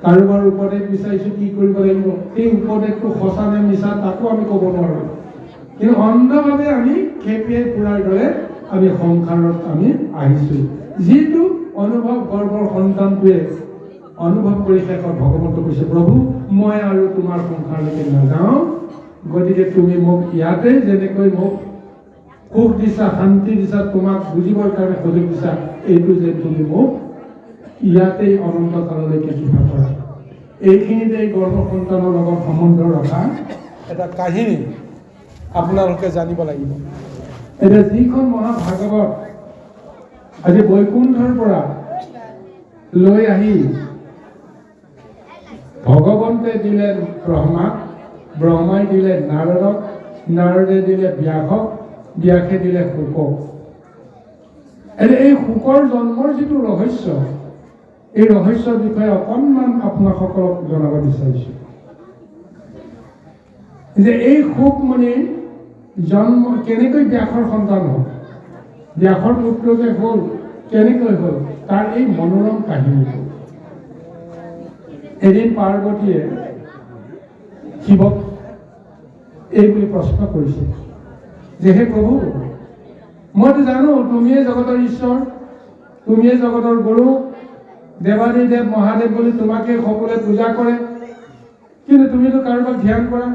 কাৰোবাৰ উপদেশ বিচাৰিছোঁ কি কৰিব লাগিব, সেই উপদেশটো সঁচা নে মিছা তাকো আমি ক'ব নোৱাৰোঁ। কিন্তু অন্ধভাৱে আমি খেপিয়াই ফুৰাৰ দৰে আমি সংসাৰত আমি আহিছোঁ। যিটো অনুভৱ গৰ্ভৰ সন্তানটোৱে অনুভৱ কৰি শেষত ভগৱন্তই কৈছে, প্ৰভু মই আৰু তোমাৰ সংসাৰলৈকে নাযাওঁ, গতিকে তুমি মোক ইয়াতে যেনেকৈ মোক সুখ দিছা, শান্তি দিছা, তোমাক বুজিবৰ কাৰণে সুযোগ দিছা, এইটো যে তুমি মোক ইয়াতেই অনন্ত কাললৈকে কৃপা কৰা। এইখিনিতে গৰ্ভ সন্তানৰ লগত সম্বন্ধ ৰখা এটা কাহিনী আপোনালোকে জানিব লাগিব। এতিয়া যিখন মহাভাগৱত আজি বৈকুণ্ঠৰ পৰা লৈ আহি ভগৱন্তে দিলে ব্ৰহ্মাক, ব্ৰহ্মাই দিলে নাৰদক, নাৰদে দিলে ব্যাসক, ব্যাসে দিলে শুকক। এই শুকৰ জন্মৰ যিটো ৰহস্য, এই ৰহস্যৰ বিষয়ে অকণমান আপোনাসকলক জনাব বিচাৰিছোঁ যে এই শুক মানে জন্ম কেনেকৈ ব্যাসৰ সন্তান হ'ল, ব্যাসৰ পুত্ৰ যে হ'ল কেনেকৈ হ'ল, তাৰ এই মনোৰম কাহিনীটো। এদিন পাৰ্বতীয়ে শিৱক এই বুলি প্ৰশ্ন কৰিছে যে হে প্ৰভু, মইতো জানো তুমিয়ে জগতৰ ঈশ্বৰ, তুমিয়ে জগতৰ গুৰু, দেৱাদিদেৱ মহাদেৱ বুলি তোমাকে সকলোৱে পূজা কৰে, কিন্তু তুমিতো কাৰোবাক ধ্যান কৰা,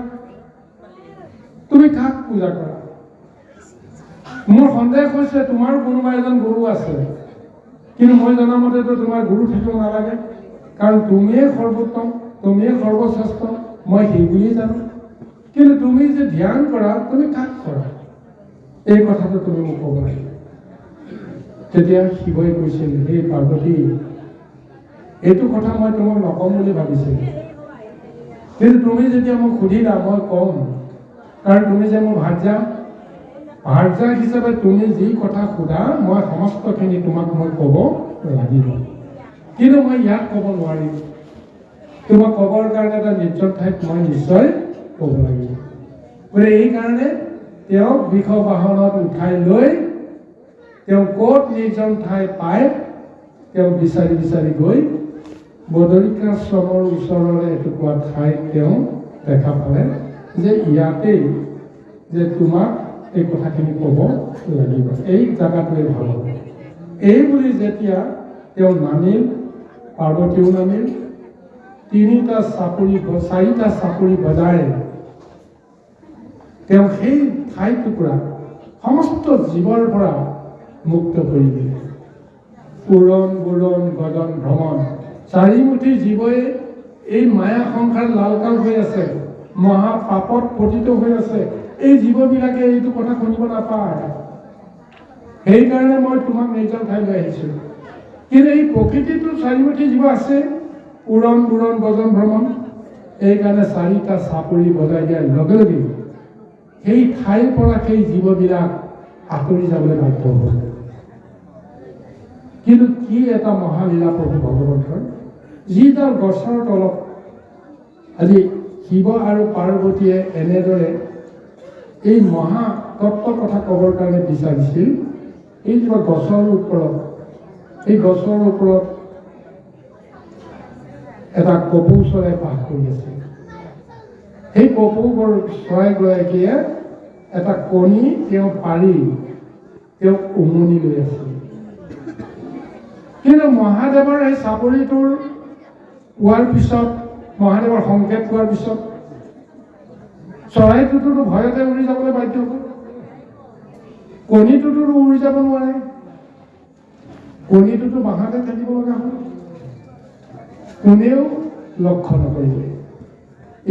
তুমি কাক পূজা কৰা? মোৰ সন্দেহ হৈছে তোমাৰ কোনোবা এজন গুৰু আছে, কিন্তু মই জনামতেতো তোমাৰ গুৰু থাকিব নালাগে, কাৰণ তুমিয়ে সৰ্বোত্তম, তুমিয়ে সৰ্বশ্ৰেষ্ঠ, মই সেই বুলিয়ে জানো, কিন্তু তুমি যে ধ্যান কৰা তুমি কাক কৰা, এই কথাটো তুমি মোক ক'ব লাগিব। তেতিয়া শিৱই কৈছিল, হে পাৰ্বতী, এইটো কথা মই তোমাক নক'ম বুলি ভাবিছিলোঁ, কিন্তু তুমি যেতিয়া মোক সুধিলা মই ক'ম, কাৰণ তুমি যে মোৰ ভাৰ্যা হিচাপে তুমি যি কথা সোধা মই সমস্তখিনি তোমাক মই ক'ব লাগিব, কিন্তু মই ইয়াত ক'ব নোৱাৰিম। তোমাক ক'বৰ কাৰণে এটা নিৰ্জন ঠাইত মই নিশ্চয় ক'ব লাগিব। গতিকে এইকাৰণে তেওঁক বৃষ বাহনত উঠাই লৈ তেওঁ ক'ত নিৰ্জন ঠাই পায় তেওঁ বিচাৰি বিচাৰি গৈ বদৰিকাশ্ৰমৰ ওচৰৰে এটুকুৰা ঠাইত তেওঁ দেখা পালে যে ইয়াতেই যে তোমাক এই কথাখিনি ক'ব লাগিব, এই জেগাটোৱে ভাল হ'ব। এই বুলি যেতিয়া তেওঁ নামিল, পাৰ্বতীও নামিল, চাৰিটা চাপৰি বজাই তেওঁ সেই ঠাই টুকুৰা সমস্ত জীৱৰ পৰা মুক্ত কৰি দিলে। উৰণ বুৰণ গজন ভ্ৰমণ, চাৰিমুঠি জীৱই এই মায়া সংসাৰ লালকাল হৈ আছে, মহা পাপত পতিত হৈ আছে। এই জীৱবিলাকে এইটো কথা শুনিব নাপায়, সেইকাৰণে মই তোমাক নিজৰ ঠাইলৈ আহিছোঁ। কিন্তু এই প্ৰকৃতিটো চাৰিমুঠি জীৱ আছে, উৰণ বুৰণ গজন ভ্ৰমণ, এইকাৰণে চাৰিটা চাপৰি বজাই দিয়াৰ লগে লগে সেই ঠাইৰ পৰা সেই জীৱবিলাক আঁতৰি যাবলৈ বাধ্য হ'ল। কি এটা মহালীলা প্ৰভু ভগৱন্তৰ, যিডাল গছৰ তলত আজি শিৱ আৰু পাৰ্বতীয়ে এনেদৰে এই মহা তত্ত্বৰ কথা ক'বৰ কাৰণে বিচাৰিছিল। এই কিবা গছৰ ওপৰত, এই গছৰ ওপৰত এটা কপৌ চৰাই বাস কৰি আছে। সেই কপৌ চৰাইগৰাকীয়ে এটা কণী তেওঁ পাৰি তেওঁক উমনি লৈ আছিল। কিন্তু মহাদেৱৰ এই চাপৰিটোৰ পোৱাৰ পিছত, মহাদেৱৰ সংকেত পোৱাৰ পিছত চৰাইটোতো ভয়তে উৰি যাবলৈ বাধ্য হ'ল। কণীটোতো উৰি যাব নোৱাৰে, কণীটোতো বাঁহতে থাকিব লগা হ'ল। কোনেও লক্ষ্য নকৰিলে।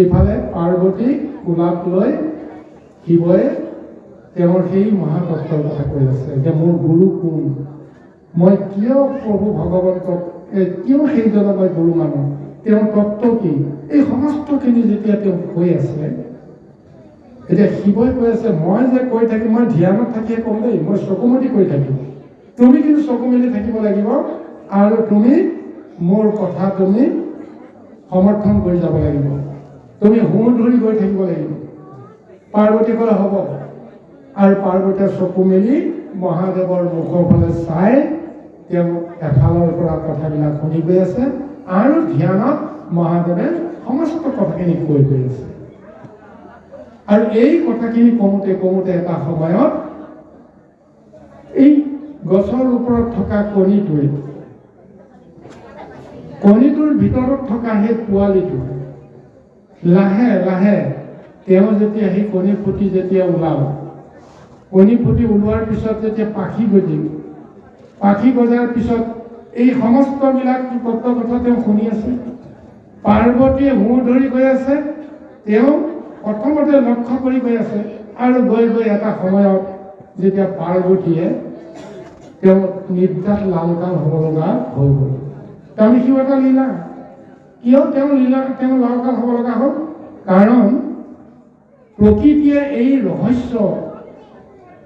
ইফালে পাৰ্বতীক কোলাত লৈ শিৱই তেওঁৰ সেই মহাতত্ত্বৰ কথা কৈ আছে যে মোৰ গুৰু কোন, মই কিয় প্ৰভু ভগৱন্তক কিয় সেইজনক মই গুৰু মানো, তেওঁৰ তত্ত্ব কি, এই সমস্তখিনি যেতিয়া তেওঁ কৈ আছে, এতিয়া শিৱই কৈ আছে মই যে কৈ থাকিম, মই ধ্যানত থাকিয়ে ক'ম দেই, মই চকুমুদি কৈ থাকিম, তুমি কিন্তু চকু মেলি থাকিব লাগিব আৰু তুমি মোৰ কথা তুমি সমৰ্থন কৰি যাব লাগিব, তুমি হুঁ ধৰি গৈ থাকিব লাগিব। পাৰ্বতী ক'লে হ'ব। আৰু পাৰ্বতীয়ে চকু মেলি মহাদেৱৰ মুখৰ ফালে চাই তেওঁ এফালৰ পৰা কথাবিলাক শুনি গৈ আছে আৰু ধ্যানত মহাদেৱে সমস্ত কথাখিনি কৈ গৈ আছে। আৰু এই কথাখিনি কওঁতে কওঁতে এটা সময়ত এই গছৰ ওপৰত থকা কণীটোৰ ভিতৰত থকা সেই পোৱালিটো লাহে লাহে তেওঁ যেতিয়া সেই কণী ফুটি যেতিয়া ওলাল, কণী ফুটি ওলোৱাৰ পিছত যেতিয়া পাখি গজিল, পাখি গজাৰ পিছত এই সমস্তবিলাক তত্ত্ব কথা তেওঁ শুনি আছে। পাৰ্বতীয়ে হুঁ ধৰি গৈ আছে, তেওঁ প্ৰথমতে লক্ষ্য কৰি গৈ আছে আৰু গৈ গৈ এটা সময়ত যেতিয়া পাৰ্বতীয়ে তেওঁ নিদ্ৰাত লালকাল হ'ব লগা হৈ গ'ল। তাৰমানে সিও এটা লীলা। কিয় তেওঁ লালকাল হ'ব লগা হ'ল? কাৰণ প্ৰকৃতিয়ে এই ৰহস্য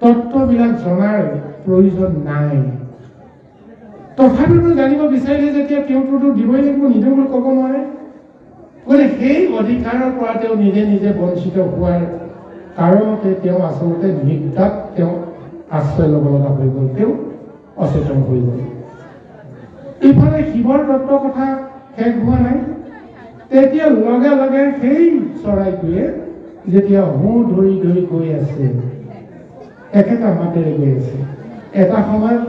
তত্ত্ববিলাক জনাৰ প্ৰয়োজন নাই। তথাপিও জানিব বিচাৰিলে যেতিয়া তেওঁতো দিবই লাগিব, নিদিওঁ বুলি ক'ব নোৱাৰে। গতিকে সেই অধিকাৰৰ পৰা তেওঁ নিজে নিজে বঞ্চিত হোৱাৰ কাৰণতে তেওঁ আচলতে নিদ্ৰাত তেওঁ আশ্ৰয় ল'ব লগা হৈ গ'ল, তেওঁ অচেতন হৈ গ'ল। ইফালে শিৱৰ তত্ত্বৰ কথা শেষ হোৱা নাই। তেতিয়া লগে লগে সেই চৰাইটোৱে যেতিয়া হুঁ ধৰি ধৰি গৈ আছে, একেটা মাতেৰে গৈ আছে, এটা সময়ত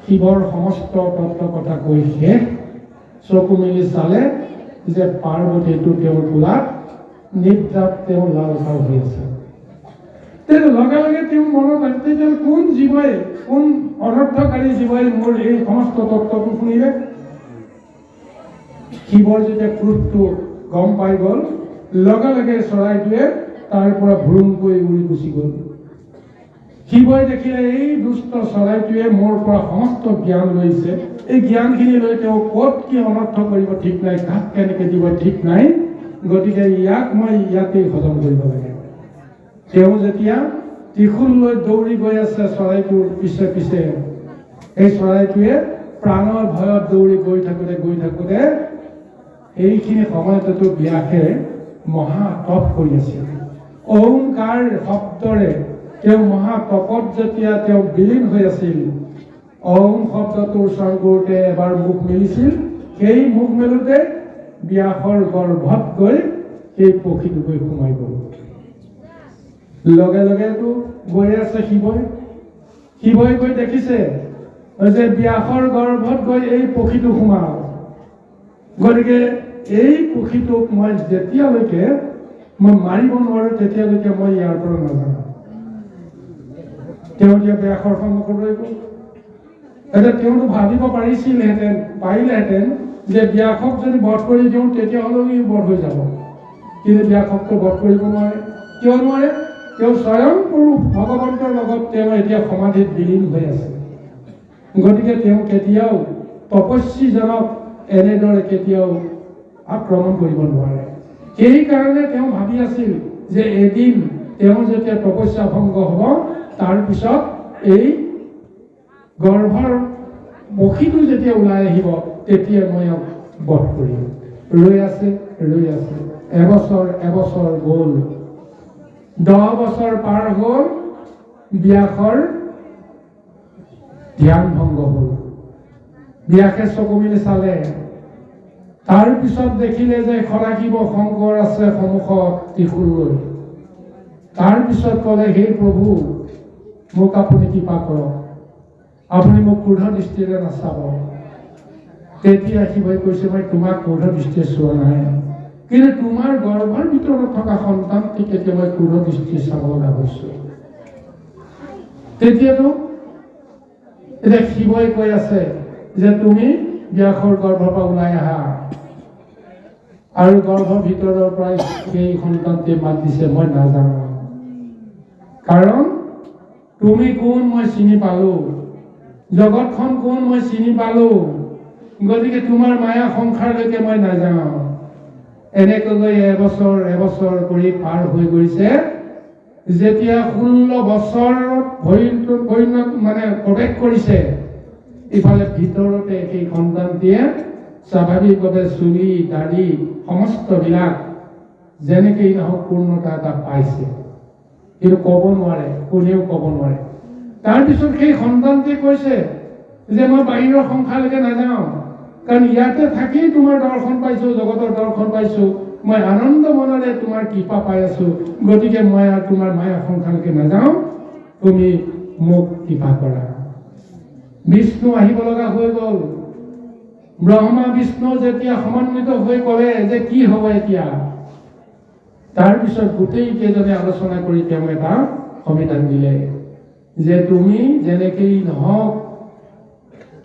শিৱৰ সমস্ত তত্ত্ব কথা কৈ শেষ, চকু মেলি চালে যে পাৰ্বতীটো তেওঁৰ কোলাত নিদ্ৰাত তেওঁ লালসাল হৈ আছে। তেতিয়া লগে লগে তেওঁ মনত আহিছে যে কোন জীৱই, কোন অনৰ্থকাৰী জীৱই মোৰ এই সমস্ত তত্ত্বটো শুনিলে। শিৱৰ যেতিয়া ক্ৰোধটো গম পাই গ'ল, লগে লগে চৰাইটোৱে তাৰ পৰা ভুৰুংকৈ উৰি গুচি গ'ল। শিৱই দেখিলে এই দুষ্ট চৰাইটোৱে মোৰ পৰা সমস্ত জ্ঞান লৈছে, এই জ্ঞানখিনি লৈ তেওঁ ক'ত কি অনৰ্থ কৰিব ঠিক নাই, কাক কেনেকৈ দিব ঠিক নাই, গতিকে ইয়াক মই ইয়াতেই হজম কৰিব লাগে। তেওঁ যেতিয়া ত্ৰিশূল লৈ দৌৰি গৈ আছে চৰাইটোৰ পিছে পিছে, এই চৰাইটোৱে প্ৰাণৰ ভয়ত দৌৰি গৈ থাকোঁতে এইখিনি সময়তো ব্যাসে মহা তপ কৰি আছিল। ওংকাৰ শব্দৰে তেওঁ মহা তপত যেতিয়া তেওঁ বিলীন হৈ আছিল, ওং শব্দটোৰ উচ্চাৰণ কৰোঁতে এবাৰ মুখ মেলিছিল, সেই মুখ মেলোঁতে ব্যাসৰ গৰ্ভত গৈ সেই পক্ষীটো গৈ সোমাই গ'ল। লগে লগেতো গৈ আছে শিৱই গৈ দেখিছে যে ব্যাসৰ গৰ্ভত গৈ এই পক্ষীটো সোমাল। গতিকে এই পক্ষীটোক মই যেতিয়ালৈকে মই মাৰিব নোৱাৰোঁ তেতিয়ালৈকে মই ইয়াৰ পৰা নাজানো। তেওঁ এতিয়া ব্যাসৰ সন্মুখত ৰৈ গ'ল। এতিয়া তেওঁতো ভাবিব পাৰিলেহেঁতেন যে ব্যাসক যদি বধ কৰি দিওঁ তেতিয়াহ'লেও ই বধ হৈ যাব, কিন্তু ব্যাসকটো বধ কৰিব নোৱাৰে। কিয় নোৱাৰে? তেওঁ স্বয়ং পুৰুষ ভগৱন্তৰ লগত তেওঁ এতিয়া সমাধিত বিলীন হৈ আছে। গতিকে তেওঁ কেতিয়াও তপস্বীজনক এনেদৰে কেতিয়াও আক্ৰমণ কৰিব নোৱাৰে। সেইকাৰণে তেওঁ ভাবি আছিল যে এদিন তেওঁ যেতিয়া তপস্যা ভংগ হ'ব, তাৰপিছত এই গৰ্ভৰ পক্ষীটো যেতিয়া ওলাই আহিব তেতিয়া মই ইয়াক বধ কৰিম। ৰৈ আছে এবছৰ গ'ল, 10 বছৰ পাৰ হ'ল, ব্যাসৰ ধ্যান ভংগ হ'ল। ব্যাসে চকু মেলি চালে, তাৰ পিছত দেখিলে যে খৰাকিব শংকৰ আছে সন্মুখত ত্ৰিশূল লৈ। তাৰ পিছত ক'লে, হে প্ৰভু, মোক আপুনি কৃপা কৰক, আপুনি মোক ক্ৰোধ দৃষ্টিৰে নাচাব। তেতিয়া শিৱই কৈছে, মই তোমাক ক্ৰোধ দৃষ্টিৰে চোৱা নাই, কিন্তু তোমাৰ গৰ্ভৰ ভিতৰত থকা সন্তানটিক এতিয়া মই ক্ৰোধ দৃষ্টিৰে চাব লগা হৈছোঁ। তেতিয়াতো এতিয়া শিৱই কৈ আছে যে তুমি ব্যাসৰ গৰ্ভৰ পৰা ওলাই আহা, আৰু গৰ্ভৰ ভিতৰৰ পৰাই সেই সন্তানটোৱে মাত দিছে, মই নাজানো, কাৰণ তুমি কোন মই চিনি পালো, জগতখন কোন মই চিনি পালো, গতিকে তোমাৰ মায়া সংসাৰলৈকে মই নাযাওঁ। এনেকৈ এবছৰ কৰি পাৰ হৈ গৈছে। যেতিয়া 16 বছৰত প্ৰৱেশ কৰিছে, ইফালে ভিতৰতে সেই সন্তানটিয়ে স্বাভাৱিকভাৱে চুলি দাড়ি সমস্তবিলাক যেনেকেই নহওক পূৰ্ণতা এটা পাইছে, কিন্তু ক'ব নোৱাৰে, কোনেও ক'ব নোৱাৰে। তাৰপিছত সেই সন্তানটিয়ে কৈছে যে মই বাহিৰৰ সংসাৰলৈকে নাযাওঁ, কাৰণ ইয়াতে থাকি তোমাৰ দৰ্শন পাইছোঁ, জগতৰ দৰ্শন পাইছোঁ, মই আনন্দ মনেৰে তোমাৰ কৃপা পাই আছোঁ, গতিকে মই আৰু তোমাৰ মায়া সংসাৰলৈকে নাযাওঁ, তুমি মোক কৃপা কৰা। বিষ্ণু আহিব লগা হৈ গ'ল। ব্ৰহ্মা বিষ্ণু যেতিয়া সমন্বিত হৈ ক'লে যে কি হ'ব এতিয়া, তাৰপিছত গোটেই কেইজনে আলোচনা কৰি তেওঁ এটা সমিধান দিলে যে তুমি যেনেকেই নহওক,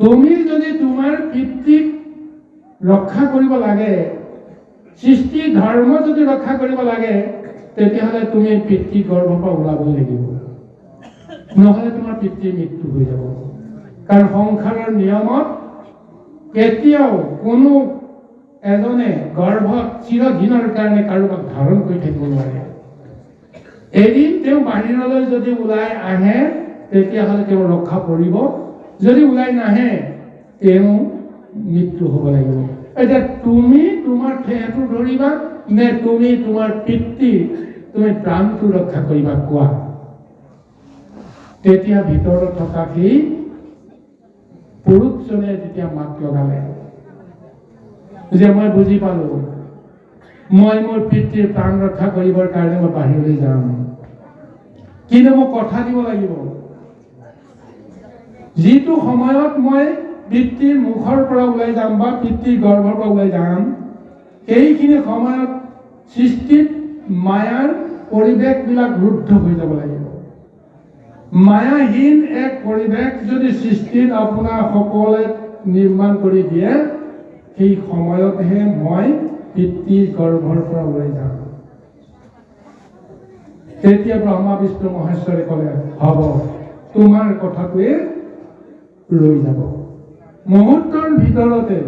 তুমি যদি তোমাৰ পিতৃক ৰক্ষা কৰিব লাগে, সৃষ্টি ধৰ্ম যদি ৰক্ষা কৰিব লাগে, তেতিয়াহ'লে তুমি পিতৃ গৰ্ভৰ পৰা ওলাবই লাগিব, নহ'লে তোমাৰ পিতৃৰ মৃত্যু হৈ যাব। কাৰণ সংসাৰৰ নিয়মত কেতিয়াও কোনো এজনে গৰ্ভত চিৰদিনৰ কাৰণে কাৰোবাক ধাৰণ কৰি থাকিব নোৱাৰে। এদিন তেওঁ বাহিৰলৈ যদি ওলাই আহে, তেতিয়াহ'লে তেওঁ ৰক্ষা পৰিব, যদি ওলাই নাহে তেওঁ মৃত্যু হ'ব লাগিব। এতিয়া তুমি তোমাৰ ঠেহটো ধৰিবা নে তুমি তোমাৰ পিতৃ তুমি প্ৰাণটো ৰক্ষা কৰিবা, কোৱা। তেতিয়া ভিতৰত থকা সেই পুৰুষজনে যেতিয়া মাত লগালে যে মই বুজি পালো, মই মোৰ পিতৃৰ প্ৰাণ ৰক্ষা কৰিবৰ কাৰণে মই বাহিৰলৈ যাম, কিন্তু মোক কথা দিব লাগিব, যিটো সময়ত মই পিতৃৰ মুখৰ পৰা ওলাই যাম বা পিতৃৰ গৰ্ভৰ পৰা ওলাই যাম, সেইখিনি সময়ত সৃষ্টিত মায়াৰ পৰিৱেশবিলাক ৰুদ্ধ হৈ যাব লাগিব। মায়াহীন এক পৰিৱেশ যদি সৃষ্টিত আপোনাৰ সকলোৱে নিৰ্মাণ কৰি দিয়ে, সেই সময়তহে মই পিতৃৰ গৰ্ভৰ পৰা ওলাই যাম। তেতিয়া ব্ৰহ্মা বিষ্ণু মহেশ্বৰে ক'লে, হ'ব, তোমাৰ কথাটোৱে ৰৈ যাব। মুহূৰ্তৰ ভিতৰতে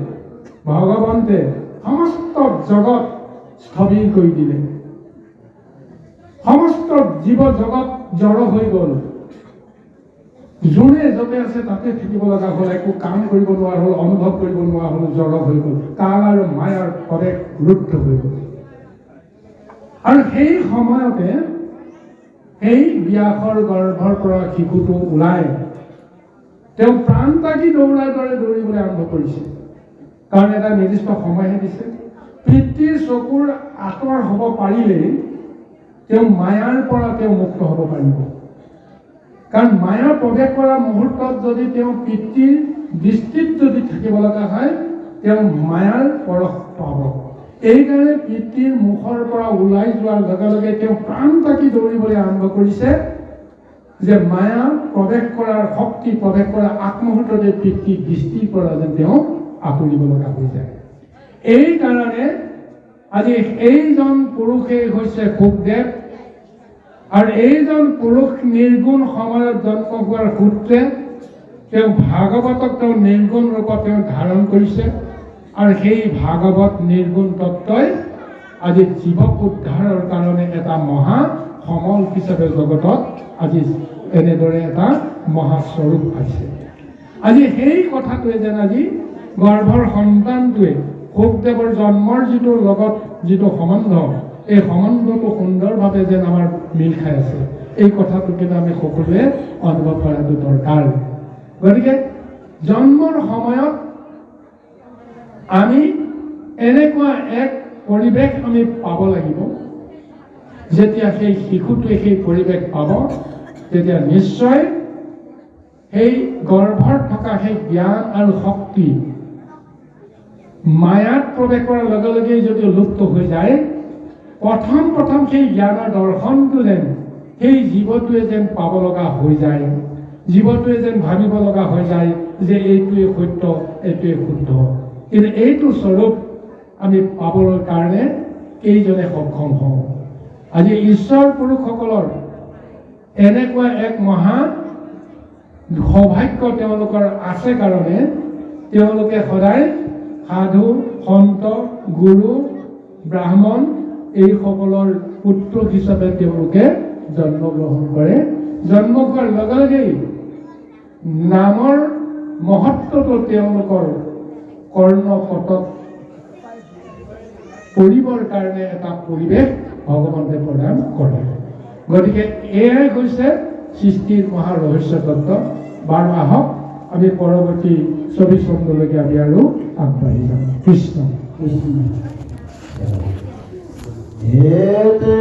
ভগৱন্তে সমস্ত জগত স্থবিৰ কৰি দিলে, সমস্ত জীৱ জগত জড় হৈ গ'ল, যোনে য'তে আছে তাতে থাকিব লগা হ'ল, একো কাম কৰিব নোৱাৰা হ'ল, অনুভৱ কৰিব নোৱাৰা হ'ল, জড় হৈ গ'ল, কাল আৰু মায়াৰ প্ৰৱেশ ৰুদ্ধ হৈ গ'ল। আৰু সেই সময়তে সেই ব্যাসৰ গৰ্ভৰ পৰা শিশুটো ওলাই তেওঁ প্ৰাণ তাকি দৌৰাৰ দৰে দৌৰিবলৈ আৰম্ভ কৰিছে, কাৰণ এটা নিৰ্দিষ্ট সময়হে দিছে। পিতৃৰ চকুৰ আঁতৰ হ'ব পাৰিলেই তেওঁ মায়াৰ পৰা তেওঁ মুক্ত হ'ব পাৰিব, কাৰণ মায়া প্ৰৱেশ কৰা মুহূৰ্তত যদি তেওঁ পিতৃৰ দৃষ্টিত যদি থাকিব লগা হয়, তেওঁ মায়াৰ পৰশ পাব। এইকাৰণে পিতৃৰ মুখৰ পৰা ওলাই যোৱাৰ লগে লগে তেওঁ প্ৰাণ তাকি দৌৰিবলৈ আৰম্ভ কৰিছে, যে মায়া প্ৰৱেশ কৰাৰ শক্তি প্ৰৱেশ কৰাৰ আগমুহূৰ্ততে পিতৃৰ দৃষ্টিৰ পৰা যেন তেওঁ আঁতৰিব লগা হৈ যায়। এইকাৰণে আজি এইজন পুৰুষেই হৈছে শুকদেৱ, আৰু এইজন পুৰুষ নিৰ্গুণ সময়ত জন্ম হোৱাৰ সূত্ৰে তেওঁ ভাগৱতক তেওঁ নিৰ্গুণ ৰূপত তেওঁ ধাৰণ কৰিছে, আৰু সেই ভাগৱত নিৰ্গুণ তত্ত্বই আজি জীৱক উদ্ধাৰৰ কাৰণে এটা মহা সমল হিচাপে জগতত আজি এনেদৰে এটা মহাস্বৰূপ পাইছে। আজি সেই কথাটোৱে যেন আজি গৰ্ভৰ সন্তানটোৱে শুকদেৱৰ জন্মৰ যিটো সম্বন্ধ, এই সম্বন্ধটো সুন্দৰভাৱে যেন আমাৰ মিল খাই আছে, এই কথাটো কিন্তু আমি সকলোৱে অনুভৱ কৰাটো দৰকাৰ। গতিকে জন্মৰ সময়ত আমি এনেকুৱা এক পৰিৱেশ আমি পাব লাগিব, যেতিয়া সেই শিশুটোৱে সেই পৰিৱেশ পাব, তেতিয়া নিশ্চয় সেই গৰ্ভত থকা সেই জ্ঞান আৰু শক্তি মায়াত প্ৰৱেশ কৰাৰ লগে লগে যদি লুপ্ত হৈ যায়, প্ৰথম সেই জ্ঞানৰ দৰ্শনটো যেন সেই জীৱটোৱে যেন পাব লগা হৈ যায়, জীৱটোৱে যেন ভাবিব লগা হৈ যায় যে এইটোৱে সত্য, এইটোৱে শুদ্ধ। কিন্তু এইটো স্বৰূপ আমি পাবৰ কাৰণে কেইজনে সক্ষম হওঁ। আজি ঈশ্বৰ পুৰুষসকলৰ এনেকুৱা এক মহা সৌভাগ্য তেওঁলোকৰ আছে কাৰণে তেওঁলোকে সদায় সাধু, সন্ত, গুৰু, ব্ৰাহ্মণ এইসকলৰ পুত্ৰ হিচাপে তেওঁলোকে জন্মগ্ৰহণ কৰে। জন্ম হোৱাৰ লগে লগেই নামৰ মহত্বটো তেওঁলোকৰ কৰ্ণপটত কৰিবৰ কাৰণে এটা পৰিৱেশ ভগৱানে প্ৰদান কৰে। গতিকে এয়াই হৈছে সৃষ্টিৰ মহা ৰহস্য তত্ত্ব। বাৰু আহক আমি পৰৱৰ্তী 24 খণ্ডলৈকে আমি আৰু আগবাঢ়ি যাম। কৃষ্ণ। এতে